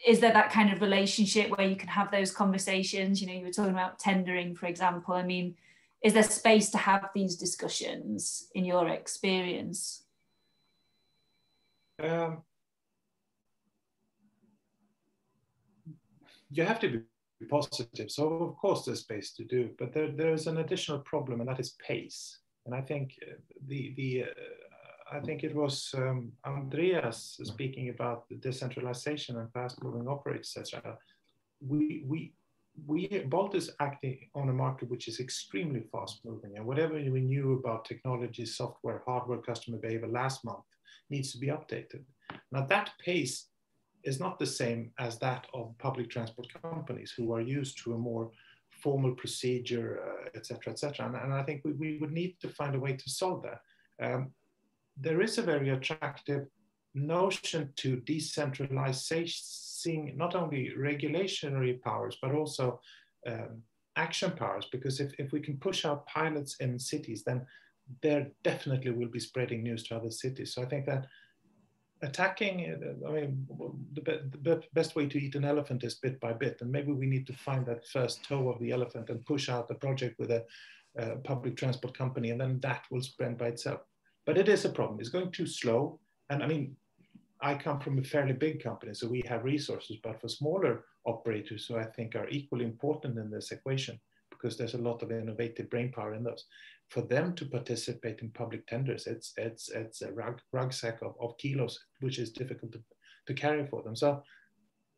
is there that kind of relationship where you can have those conversations? You know, you were talking about tendering, for example. I mean, is there space to have these discussions in your experience? You have to be positive. So of course there's space to do, but there is an additional problem, and that is pace. And I think I think it was Andreas speaking about the decentralization and fast-moving operators, etc. Bolt is acting on a market which is extremely fast-moving, and whatever we knew about technology, software, hardware, customer behavior last month needs to be updated. Now that pace is not the same as that of public transport companies who are used to a more formal procedure, etc., etc. And I think we would need to find a way to solve that. There is a very attractive notion to decentralizing not only regulatory powers, but also action powers, because if we can push out pilots in cities, then there definitely will be spreading news to other cities. So I think that attacking, I mean, the best way to eat an elephant is bit by bit, and maybe we need to find that first toe of the elephant and push out the project with a public transport company, and then that will spread by itself. But it is a problem. It's going too slow. And I mean, I come from a fairly big company, so we have resources, but for smaller operators who I think are equally important in this equation, because there's a lot of innovative brain power in those, for them to participate in public tenders, it's a rucksack of kilos, which is difficult to carry for them. So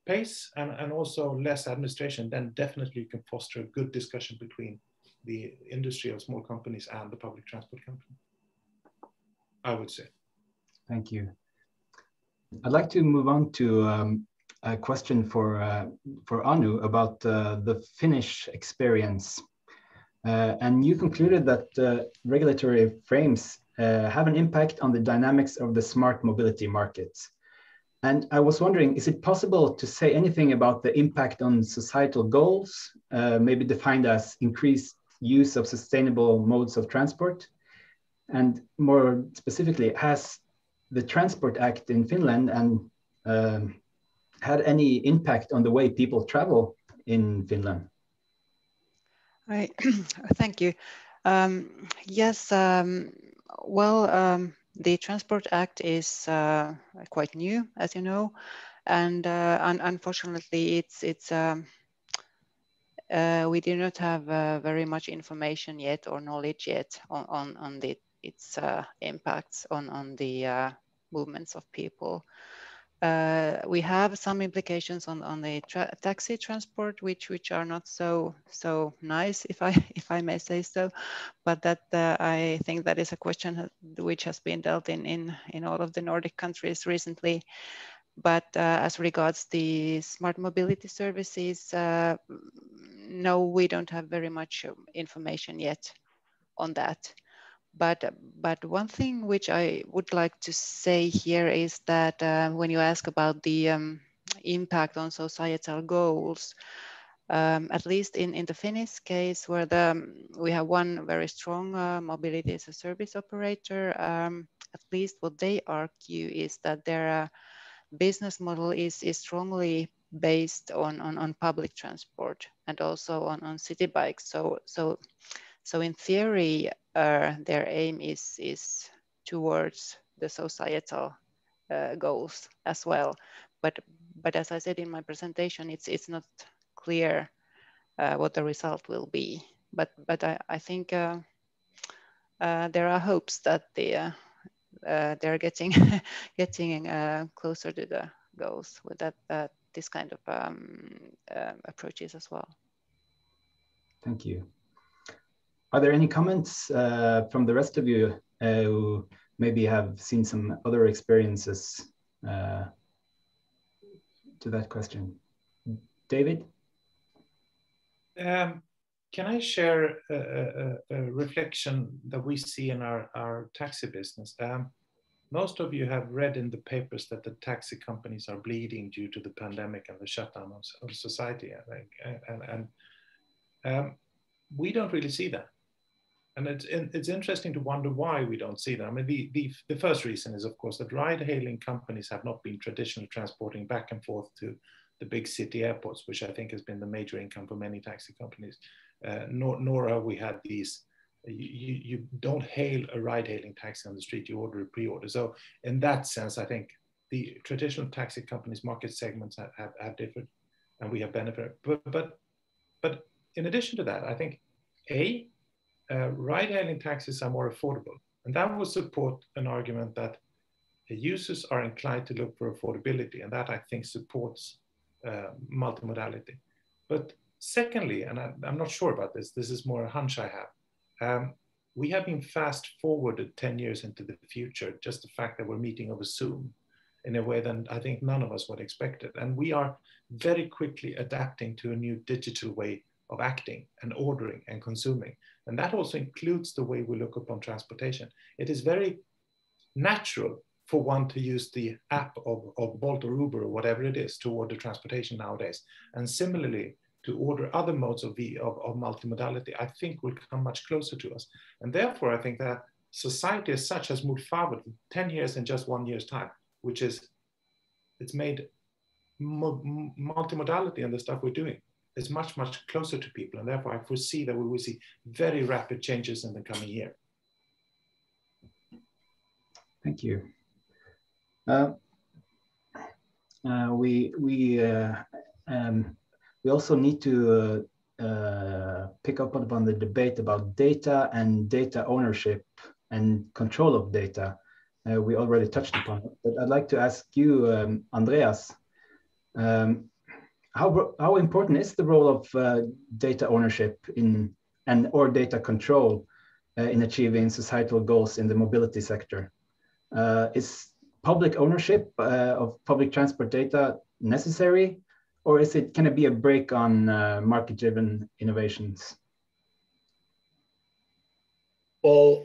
pace and also less administration, then definitely you can foster a good discussion between the industry of small companies and the public transport company, I would say. Thank you. I'd like to move on to a question for Anu about the Finnish experience. And you concluded that regulatory frames have an impact on the dynamics of the smart mobility market. And I was wondering, is it possible to say anything about the impact on societal goals, maybe defined as increased use of sustainable modes of transport? And more specifically, has the Transport Act in Finland and had any impact on the way people travel in Finland? Right. Thank you. Yes, well, the Transport Act is quite new, as you know, and unfortunately, we do not have very much information yet or knowledge yet on its impacts on the movements of people. We have some implications on the taxi transport, which are not so nice, if I may say so, but that I think that is a question which has been dealt in all of the Nordic countries recently. But as regards the smart mobility services, no, we don't have very much information yet on that. But one thing which I would like to say here is that when you ask about the impact on societal goals, at least in the Finnish case, where we have one very strong mobility as a service operator, at least what they argue is that their business model is strongly based on public transport and also on city bikes. So in theory, their aim is towards the societal goals as well. But as I said in my presentation, it's not clear what the result will be. But I think there are hopes that they're getting closer to the goals with this kind of approaches as well. Thank you. Are there any comments from the rest of you who maybe have seen some other experiences to that question? David? Can I share a reflection that we see in our taxi business? Most of you have read in the papers that the taxi companies are bleeding due to the pandemic and the shutdown of society, I think. And we don't really see that. And it's interesting to wonder why we don't see that. I mean, the first reason is, of course, that ride-hailing companies have not been traditionally transporting back and forth to the big city airports, which I think has been the major income for many taxi companies. Nor have we had these, you don't hail a ride-hailing taxi on the street, you order a pre-order. So in that sense, I think the traditional taxi companies' market segments have differed, and we have benefited. But in addition to that, I think ride-hailing taxis are more affordable, and that will support an argument that the users are inclined to look for affordability, and that I think supports multimodality. But secondly, and I'm not sure about this is more a hunch I have, we have been fast forwarded 10 years into the future, just the fact that we're meeting over Zoom in a way that I think none of us would expect it. And we are very quickly adapting to a new digital way of acting and ordering and consuming. And that also includes the way we look upon transportation. It is very natural for one to use the app of Bolt or Uber or whatever it is to order transportation nowadays. And similarly, to order other modes of multimodality, I think will come much closer to us. And therefore, I think that society as such has moved forward 10 years in just 1 year's time, which is, it's made multimodality and the stuff we're doing is much, much closer to people. And therefore, I foresee that we will see very rapid changes in the coming year. Thank you. We also need to pick up upon the debate about data and data ownership and control of data. We already touched upon it, but I'd like to ask you, Andreas, how important is the role of data ownership or data control in achieving societal goals in the mobility sector? Is public ownership of public transport data necessary, or can it be a brake on market-driven innovations? Well,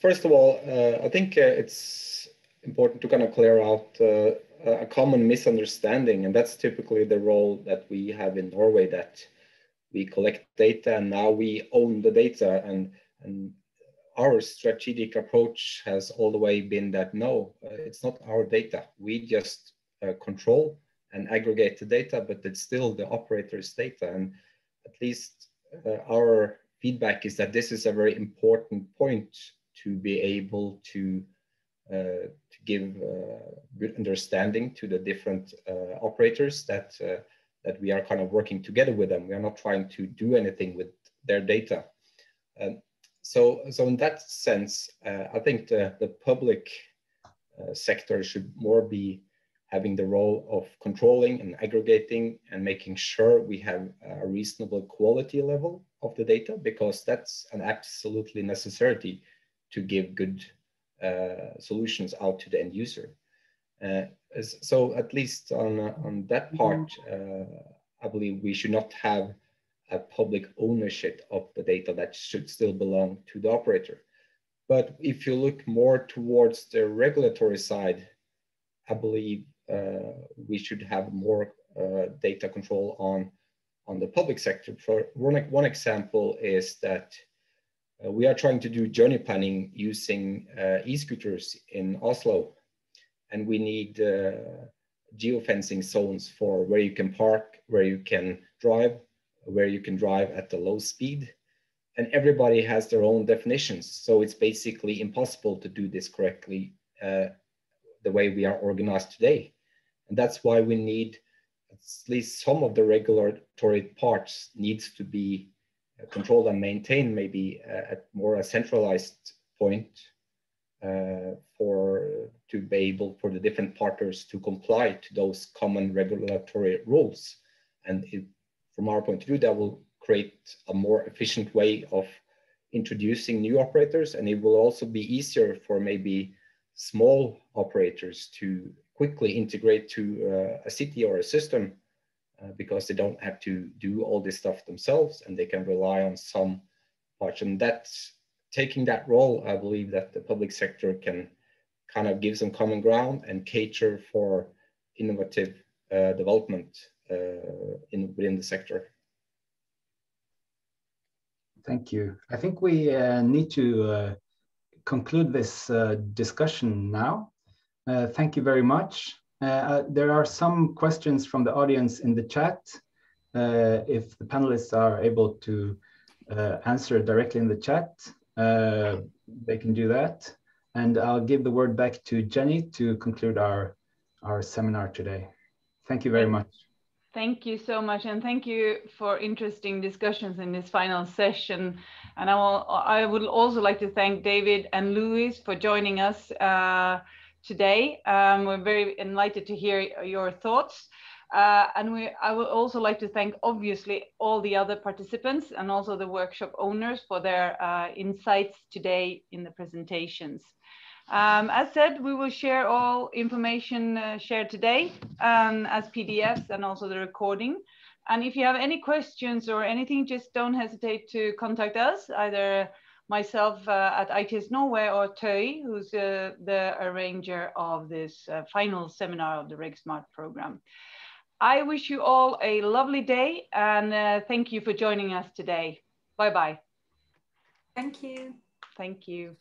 first of all, I think it's important to kind of clear out a common misunderstanding, and that's typically the role that we have in Norway, that we collect data and now we own the data, and our strategic approach has all the way been that no, it's not our data. We just control and aggregate the data, but it's still the operator's data. And at least our feedback is that this is a very important point to be able to give good understanding to the different operators that we are kind of working together with them. We are not trying to do anything with their data. So in that sense, I think the public sector should more be having the role of controlling and aggregating and making sure we have a reasonable quality level of the data, because that's an absolutely necessity to give good solutions out to the end user. So at least on that part, I believe we should not have a public ownership of the data. That should still belong to the operator. But if you look more towards the regulatory side, I believe we should have more data control on the public sector. For one example is that we are trying to do journey planning using e-scooters in Oslo, and we need geofencing zones for where you can park, where you can drive, where you can drive at the low speed, and everybody has their own definitions. So it's basically impossible to do this correctly the way we are organized today. And that's why we need at least some of the regulatory parts needs to be controlled and maintained, maybe at more a centralized point to be able for the different partners to comply to those common regulatory rules. And from our point of view, that will create a more efficient way of introducing new operators, and it will also be easier for maybe small operators to quickly integrate to a city or a system because they don't have to do all this stuff themselves, and they can rely on some parts. And that's taking that role, I believe that the public sector can kind of give some common ground and cater for innovative development within the sector. Thank you. I think we need to conclude this discussion now. Thank you very much. There are some questions from the audience in the chat. If the panelists are able to answer directly in the chat, they can do that. And I'll give the word back to Jenny to conclude our seminar today. Thank you very much. Thank you so much, and thank you for interesting discussions in this final session. And I would also like to thank David and Louis for joining us today. We're very enlightened to hear your thoughts. I would also like to thank, obviously, all the other participants and also the workshop owners for their insights today in the presentations. As said, we will share all information shared today as PDFs and also the recording. And if you have any questions or anything, just don't hesitate to contact us, either myself at ITS Norway or Tøy, who's the arranger of this final seminar of the REGSMART program. I wish you all a lovely day, and thank you for joining us today. Bye-bye. Thank you. Thank you.